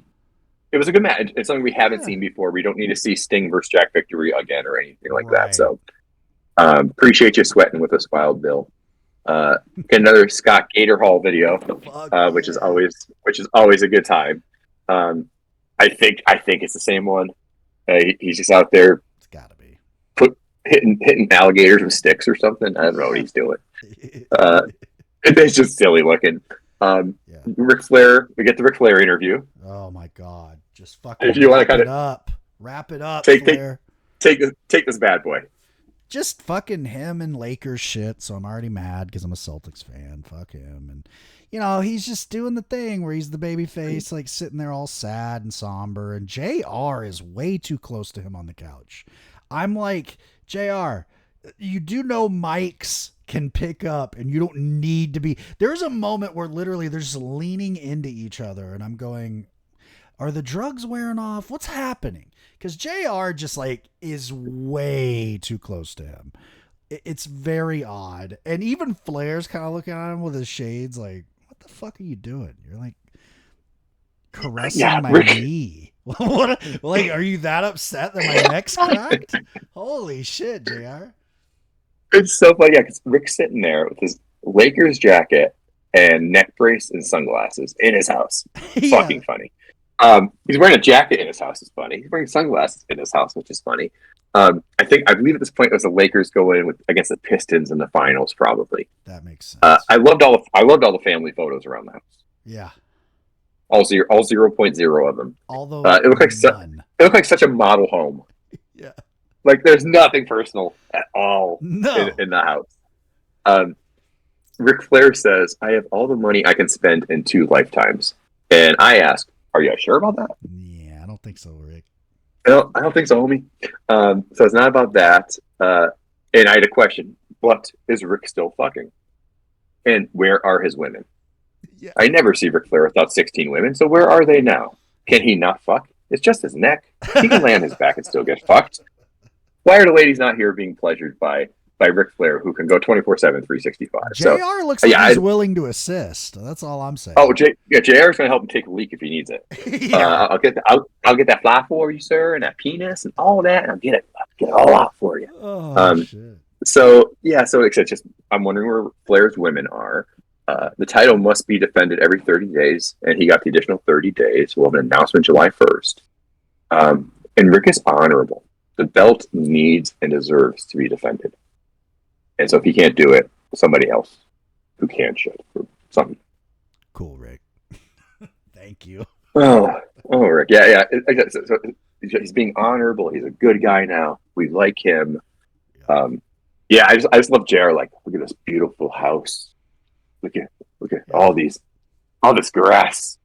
it was a good match. It's something we haven't seen before. We don't need to see Sting versus Jack Victory again or anything like that. So, appreciate you sweating with us, Wild Bill. Get another Scott Gatorhall video, which is always a good time. I think it's the same one. He's just out there. It's gotta be. hitting alligators with sticks or something. I don't know what he's doing. It's just silly looking. Ric Flair, we get the Ric Flair interview. Oh my God! Just fucking if you want to wrap it up. Take this bad boy. Just fucking him and Lakers shit. So I'm already mad because I'm a Celtics fan. Fuck him. And he's just doing the thing where he's the baby face, like sitting there all sad and somber. And JR is way too close to him on the couch. I'm like, JR, you do know mics can pick up and you don't need to be. There's a moment where literally they're just leaning into each other and I'm going, are the drugs wearing off? What's happening? Because JR just like is way too close to him. It's very odd. And even Flair's kind of looking at him with his shades like, what the fuck are you doing? You're like caressing my knee. What? Like, are you that upset that my neck's cracked? Holy shit, JR. It's so funny, because Rick's sitting there with his Lakers jacket and neck brace and sunglasses in his house. Fucking funny. He's wearing a jacket in his house. It's funny. He's wearing sunglasses in his house, which is funny. I believe at this point it was the Lakers going against the Pistons in the finals, probably. That makes sense. I loved all the family photos around the house. Yeah. All 0.0 of them. Although it looked like such a model home. Yeah. Like there's nothing personal at all in the house. Ric Flair says, "I have all the money I can spend in 2 lifetimes," and I ask, "Are you sure about that?" Yeah, I don't think so, Rick. No, I don't think so, homie. So it's not about that. And I had a question: what is Rick still fucking? And where are his women? Yeah. I never see Ric Flair without 16 women. So where are they now? Can he not fuck? It's just his neck. He can lay on his back and still get fucked. Why are the ladies not here being pleasured by Ric Flair, who can go 24/7, 365? JR looks like he's willing to assist. That's all I'm saying. Oh, JR is going to help him take a leak if he needs it. Yeah. I'll get that fly for you, sir, and that penis and all that, and I'll get it all out for you. Oh, shit. So it's just I'm wondering where Flair's women are. The title must be defended every 30 days, and he got the additional 30 days. We'll have an announcement July 1st. And Rick is honorable. The belt needs and deserves to be defended. And so if he can't do it, somebody else who can should. Or something. Cool, Rick. Thank you. Oh, Rick. Yeah. So he's being honorable. He's a good guy now. We like him. Yeah, I just love JR. Like, look at this beautiful house. Look at all this grass.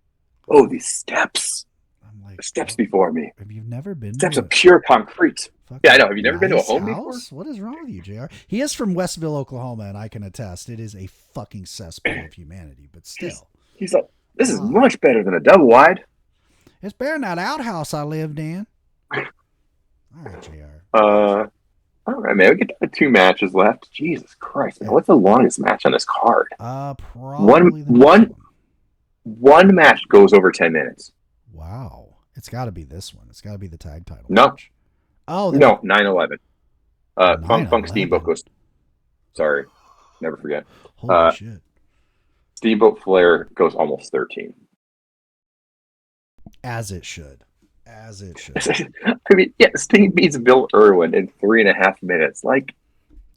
Oh, these steps. I'm like, the steps before me. Have you never been? Steps of pure concrete. Yeah, I know. Have you never been to a home house? Before? What is wrong with you, JR? He is from Westville, Oklahoma, and I can attest it is a fucking cesspool of humanity. But still, he's like, this is much better than a double wide. It's better than that outhouse I lived in. All right, JR. All right, man. We get 2 matches left. Jesus Christ, man. What's the longest match on this card? Probably one match goes over 10 minutes. Wow. It's got to be this one. It's got to be the tag title match. Oh, no, 9/11. Funk Steamboat goes. Sorry, never forget. Holy shit. Steamboat Flair goes almost 13. As it should. I mean, yeah, Sting beats Bill Irwin in 3.5 minutes. Like,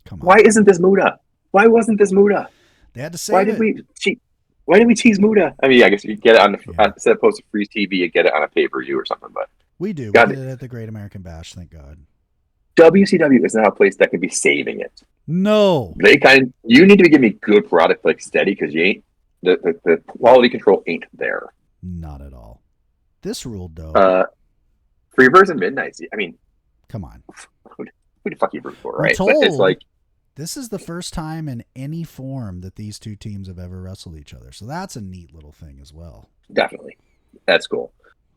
come on. Why isn't this Muda? Why wasn't this Muda? They had to say Why did we tease Muda? I mean, I guess you get it on instead of post to Free TV, you get it on a pay-per-view or something. But we do. We did it at the Great American Bash. Thank God. WCW is not a place that could be saving it. No, you need to be giving me good product like steady because you ain't the quality control ain't there. Not at all. This ruled though. Freebirds and Midnights. I mean, come on. Who the fuck you root for, right? But it's like this is the first time in any form that these two teams have ever wrestled each other. So that's a neat little thing as well. Definitely. That's cool.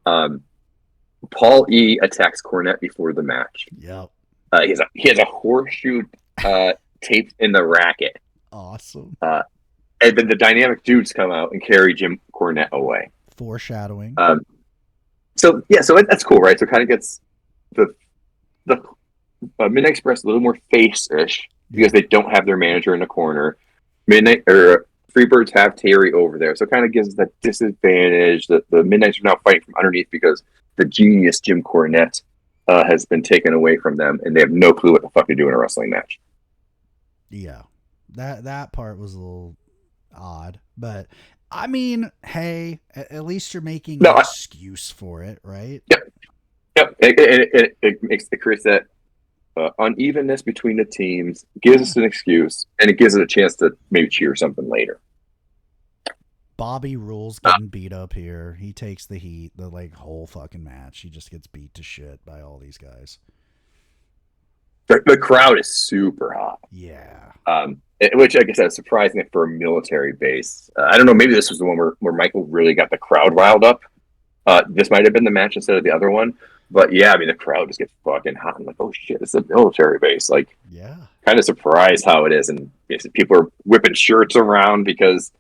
Paul E attacks Cornette before the match. Yep. He has a horseshoe taped in the racket. Awesome. And then the dynamic dudes come out and carry Jim Cornette away. Foreshadowing. So that's cool, right? So it kind of gets the Midnight Express a little more face-ish because they don't have their manager in the corner. Freebirds have Terry over there, so it kind of gives that disadvantage. The Midnights are now fighting from underneath because the genius Jim Cornette has been taken away from them, and they have no clue what the fuck to do in a wrestling match. Yeah, that part was a little odd, but I mean, hey, at least you're making an excuse for it, right? Yep. It creates that unevenness between the teams, gives us an excuse, and it gives it a chance to maybe cheer something later. Bobby Rules getting beat up here. He takes the heat, the whole fucking match. He just gets beat to shit by all these guys. The crowd is super hot. Yeah. Which I guess is surprising for a military base. I don't know. Maybe this was the one where Michael really got the crowd riled up. This might have been the match instead of the other one. But yeah, I mean, the crowd just gets fucking hot. I'm like, oh shit, it's a military base. Like, yeah, kind of surprised how it is. And people are whipping shirts around because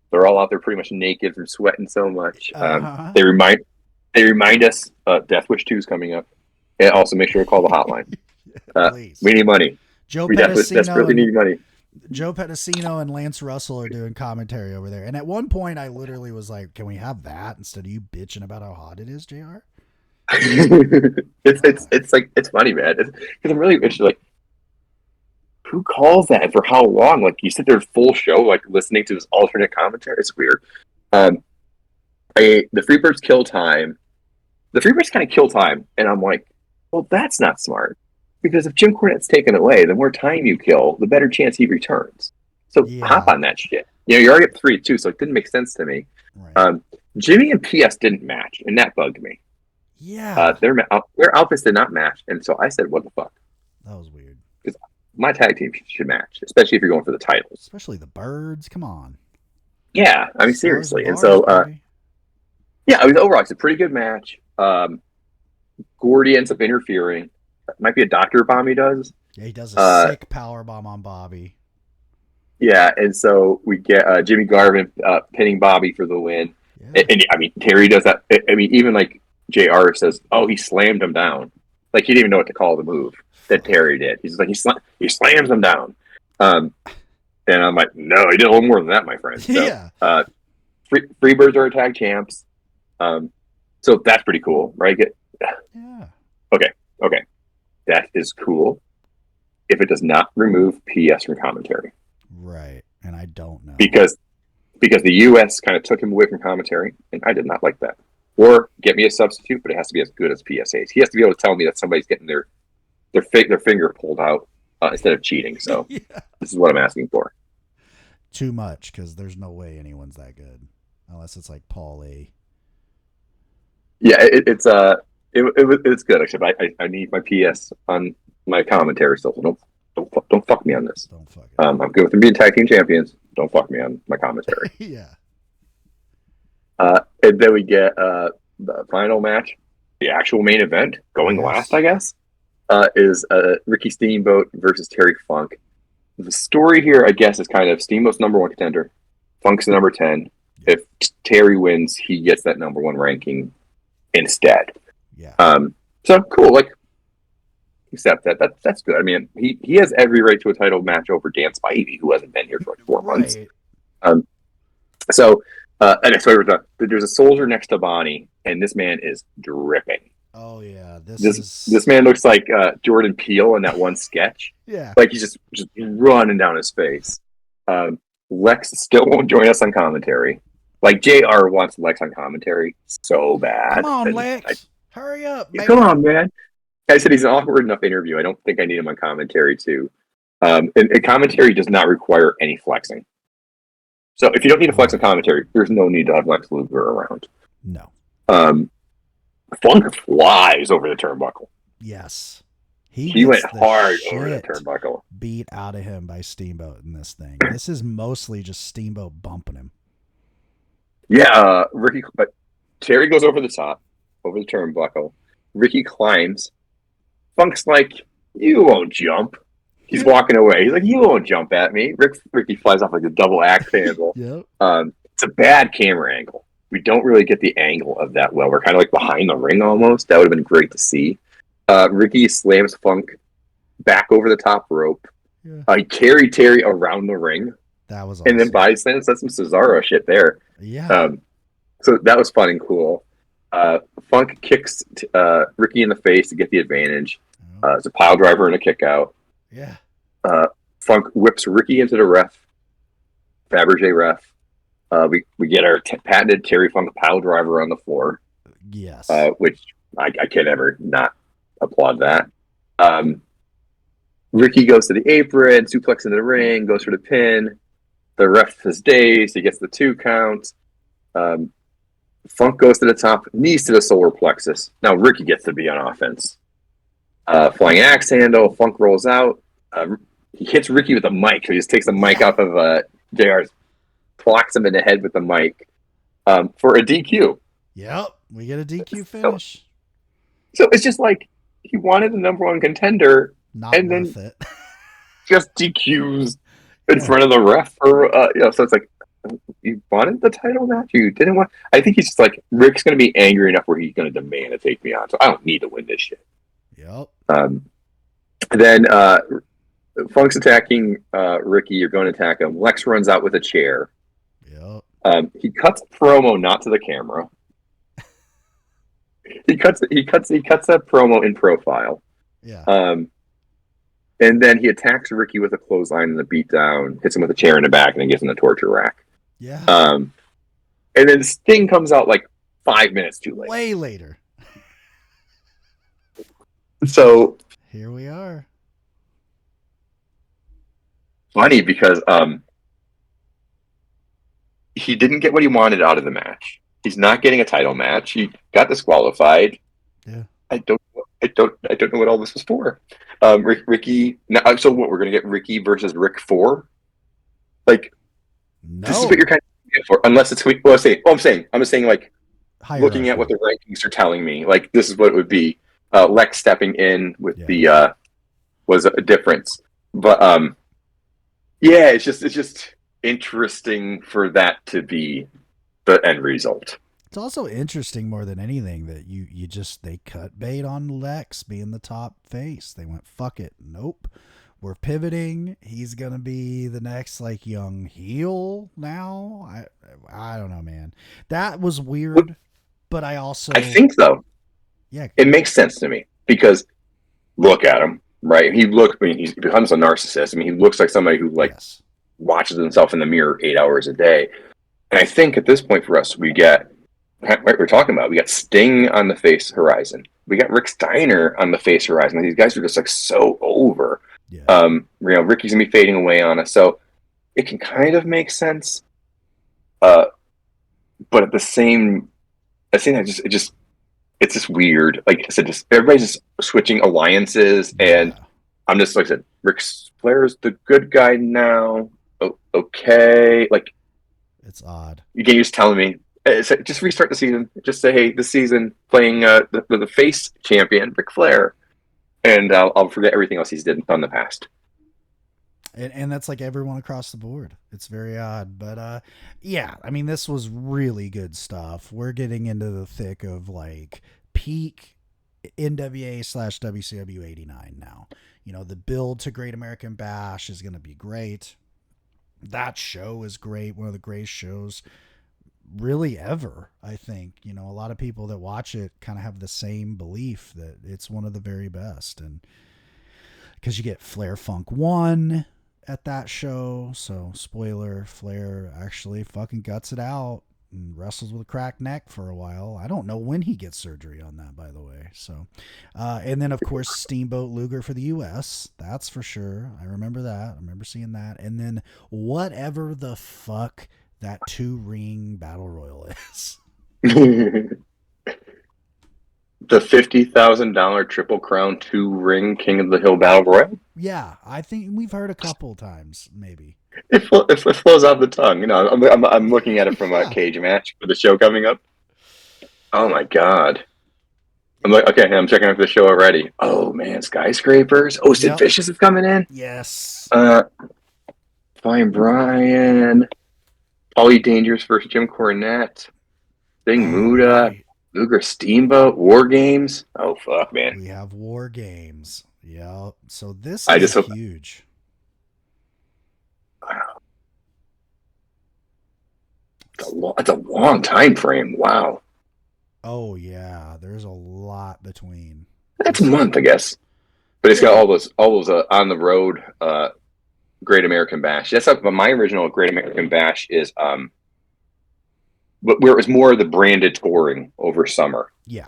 they're all out there pretty much naked from sweating so much. They remind us Death Wish 2 is coming up. And also make sure to call the hotline. We need money. We desperately need money. Joe Pedicino and Lance Russell are doing commentary over there. And at one point, I literally was like, can we have that instead of you bitching about how hot it is, JR? It's funny, man. Because I'm really interested, like, who calls that for how long? Like, you sit there full show, like, listening to this alternate commentary. It's weird. The Freebirds kill time. The Freebirds kind of kill time, and I'm like, well, that's not smart. Because if Jim Cornette's taken away, the more time you kill, the better chance he returns. So hop on that shit. You already at 3-2, so it didn't make sense to me. Right. Jimmy and PS didn't match, and that bugged me. Yeah. Their outfits did not match, and so I said, what the fuck? That was weird. Because my tag team should match, especially if you're going for the titles. Especially the Birds. Come on. Yeah, I mean, seriously. And so, yeah, I mean, overall, it's a pretty good match. Gordy ends up interfering. Might be a doctor bomb he does. Yeah, he does a sick power bomb on Bobby. Yeah, and so we get Jimmy Garvin pinning Bobby for the win. Yeah. And I mean, Terry does that. I mean, even like JR says, oh, he slammed him down. Like, he didn't even know what to call the move that Terry did. He's like, he slams him down. And I'm like, no, he did a little more than that, my friend. So, yeah. Freebirds are tag champs. So that's pretty cool, right? Yeah. Okay. That is cool if it does not remove PS from commentary. Right. And I don't know. Because the US kind of took him away from commentary, and I did not like that. Or get me a substitute, but it has to be as good as PSA's. He has to be able to tell me that somebody's getting their finger pulled out instead of cheating. So This is what I'm asking for. Too much, because there's no way anyone's that good. Unless it's like Paul A. Yeah, it's good actually. But I need my PS on my commentary still. So don't fuck me on this. Don't fuck it. I'm good with them being tag team champions. Don't fuck me on my commentary. Yeah. And then we get the final match, the actual main event, going last, I guess, is Ricky Steamboat versus Terry Funk. The story here, I guess, is kind of Steamboat's number 1 contender, Funk's number 10. If Terry wins, he gets that number 1 ranking instead. Yeah. So cool. Like, accept that. That's good. I mean, he has every right to a title match over Dan Spivey, who hasn't been here for like 4 months. So there's a soldier next to Bonnie, and this man is dripping. Oh yeah, this man looks like Jordan Peele in that one sketch. Yeah, like he's just running down his face. Lex still won't join us on commentary. Like, JR wants Lex on commentary so bad. Come on, Lex, hurry up! Yeah, come on, man. I said he's an awkward enough interview. I don't think I need him on commentary too. And commentary does not require any flexing. So if you don't need to flex on commentary, there's no need to have Lex Luger around. No. Funk flies over the turnbuckle. Yes. He went hard over the turnbuckle. Beat out of him by Steamboat in this thing. This is mostly just Steamboat bumping him. Yeah, but Terry goes over the top, over the turnbuckle. Ricky climbs. Funk's like, you won't jump. He's walking away. He's like, you won't jump at me. Ricky flies off like a double axe handle. Yep. It's a bad camera angle. We don't really get the angle of that well. We're kind of like behind the ring almost. That would have been great to see. Ricky slams Funk back over the top rope. Yeah. He carried Terry around the ring. That was awesome. And then body slams. That's some Cesaro shit there. Yeah. So that was fun and cool. Funk kicks Ricky in the face to get the advantage. It's a pile driver and a kick out. Yeah. Funk whips Ricky into the ref, Fabergé ref. We get our patented Terry Funk pile driver on the floor. Yes. Which I can never not applaud that. Ricky goes to the apron, suplex into the ring, goes for the pin. The ref is dazed. He gets the 2 count. Funk goes to the top, knees to the solar plexus. Now Ricky gets to be on offense. Flying axe handle. Funk rolls out. He hits Ricky with a mic. So he just takes the mic off of JR's, clocks him in the head with the mic for a DQ. Yep, we get a DQ finish. So it's just like he wanted the number 1 contender, Not and worth then it. just DQs in front of the ref. So it's like, you wanted the title match, you didn't want. I think he's just like, Rick's going to be angry enough where he's going to demand to take me on. So I don't need to win this shit. Yep. Then Funk's attacking Ricky. You're going to attack him. Lex runs out with a chair. Yep. He cuts a promo not to the camera. He cuts a promo in profile. Yeah. And then he attacks Ricky with a clothesline and a beatdown, hits him with a chair in the back, and then gives him the torture rack. Yeah. And then Sting comes out like 5 minutes too late. Way later. So here we are. Funny because he didn't get what he wanted out of the match. He's not getting a title match. He got disqualified. Yeah. I don't know what all this was for. Ricky. Now, so what? We're gonna get Ricky versus Rick 4. Like, no. This is what you're kind of getting for, unless it's. Well, I'm saying like, hierarchy. Looking at what the rankings are telling me, like this is what it would be. Lex stepping in with was a difference, but yeah, it's just interesting for that to be the end result. It's also interesting more than anything that they cut bait on Lex being the top face. They went, fuck it. Nope. We're pivoting. He's going to be the next like young heel now. I don't know, man. That was weird, but I think though. Yeah. It makes sense to me because look at him, right? He becomes a narcissist. I mean, he looks like somebody who watches himself in the mirror 8 hours a day. And I think at this point for us, we got Sting on the face horizon. We got Rick Steiner on the face horizon. These guys are just like so over. Yeah. Ricky's gonna be fading away on us, so it can kind of make sense. But at the same, I think it's just weird. Like I said, everybody's just switching alliances, and I'm just like I said, Ric Flair's the good guy now. Okay, like it's odd. You can't just tell me. Just restart the season. Just say, hey, this season playing the face champion, Ric Flair, and I'll forget everything else he's done in the past. And that's like everyone across the board. It's very odd, but yeah, I mean, this was really good stuff. We're getting into the thick of like peak NWA/WCW 89 now. The build to Great American Bash is going to be great. That show is great. One of the greatest shows really ever, I think. A lot of people that watch it kind of have the same belief that it's one of the very best. And because you get Flair Funk 1 at that show. So spoiler, Flair actually fucking guts it out and wrestles with a cracked neck for a while. I don't know when he gets surgery on that, by the way. So, and then of course Steamboat Luger for the US, that's for sure. I remember that. I remember seeing that. And then whatever the fuck that 2-ring battle royal is. The $50,000 Triple Crown 2-ring King of the Hill battle royal. Yeah, I think we've heard a couple times, maybe. It flows off the tongue. I'm looking at it from a cage match for the show coming up. Oh my god! I'm like, okay, I'm checking out the show already. Oh man, skyscrapers. Oh, Sid Vicious is coming in. Yes. Fine Brian. Paulie Dangerous versus Jim Cornette. Sting Muda. Right. Luger Steamboat. War Games. Oh fuck, man. We have War Games. Yeah. So this is huge. Wow. It's a long time frame. Wow. Oh yeah, there's a lot between. That's a month, I guess. But it's got Yeah. all those on the road Great American Bash. That's up. But my original Great American Bash is where it was more of the branded touring over summer. Yeah.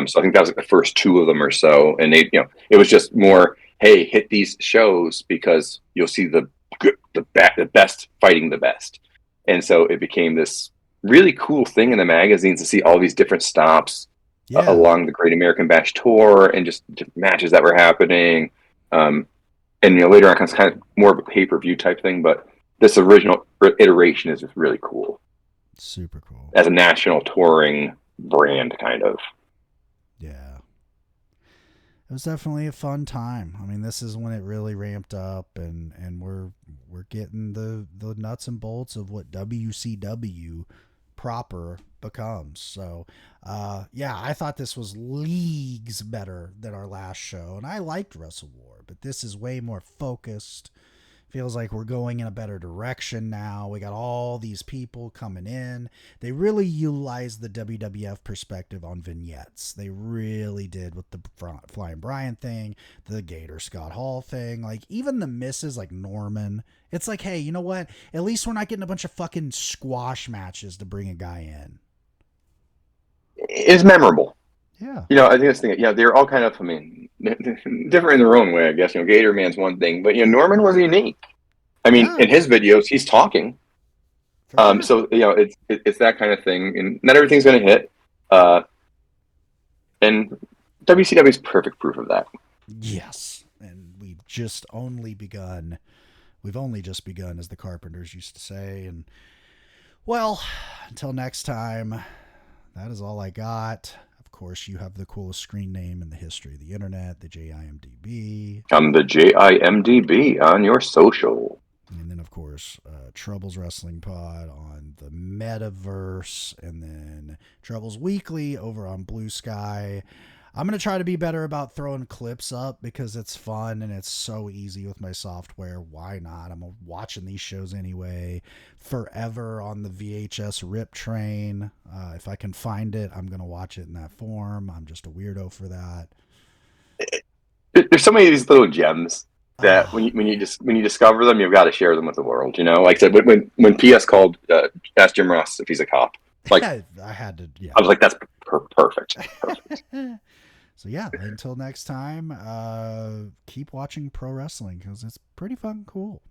So I think that was like the first two of them or so, and it was just more, hey, hit these shows because you'll see the best fighting the best, and so it became this really cool thing in the magazines to see all these different stops Yeah. along the Great American Bash tour and just different matches that were happening. And later on, it's kind of more of a pay-per-view type thing, but this original iteration is just really cool Super cool. as a national touring brand, kind of. Yeah. It was definitely a fun time. I mean, this is when it really ramped up, and we're getting the nuts and bolts of what WCW proper becomes. So, yeah, I thought this was leagues better than our last show, and I liked Wrestle War, but this is way more focused. Feels like we're going in a better direction now. We got all these people coming in. They really utilized the WWF perspective on vignettes. They really did with the Flying Brian thing, the Gator Scott Hall thing, like even the misses like Norman. It's like, hey, you know what? At least we're not getting a bunch of fucking squash matches to bring a guy in. It's memorable. Yeah. I think this thing, they're all kind of, I mean, different in their own way, I guess. Gator Man's one thing, but Norman was unique. I mean, Yeah. in his videos, he's talking. For sure. So it's that kind of thing, and not everything's going to hit. And WCW is perfect proof of that. Yes. And we've just only begun. We've only just begun, as the Carpenters used to say. And, well, until next time, that is all I got. Of course, you have the coolest screen name in the history of the internet, the JIMDB. I'm the JIMDB on your social. And then, of course, Troubles Wrestling Pod on the Metaverse. And then Troubles Weekly over on Blue Sky. I'm going to try to be better about throwing clips up because it's fun and it's so easy with my software. Why not? I'm watching these shows anyway. Forever on the VHS rip train. If I can find it, I'm going to watch it in that form. I'm just a weirdo for that. There's so many of these little gems that when you discover them, you've got to share them with the world. Like I said, when PS called, asked Jim Ross if he's a cop. Like I had to. Yeah. I was like, that's perfect. So yeah, until next time, keep watching pro wrestling because it's pretty fucking cool.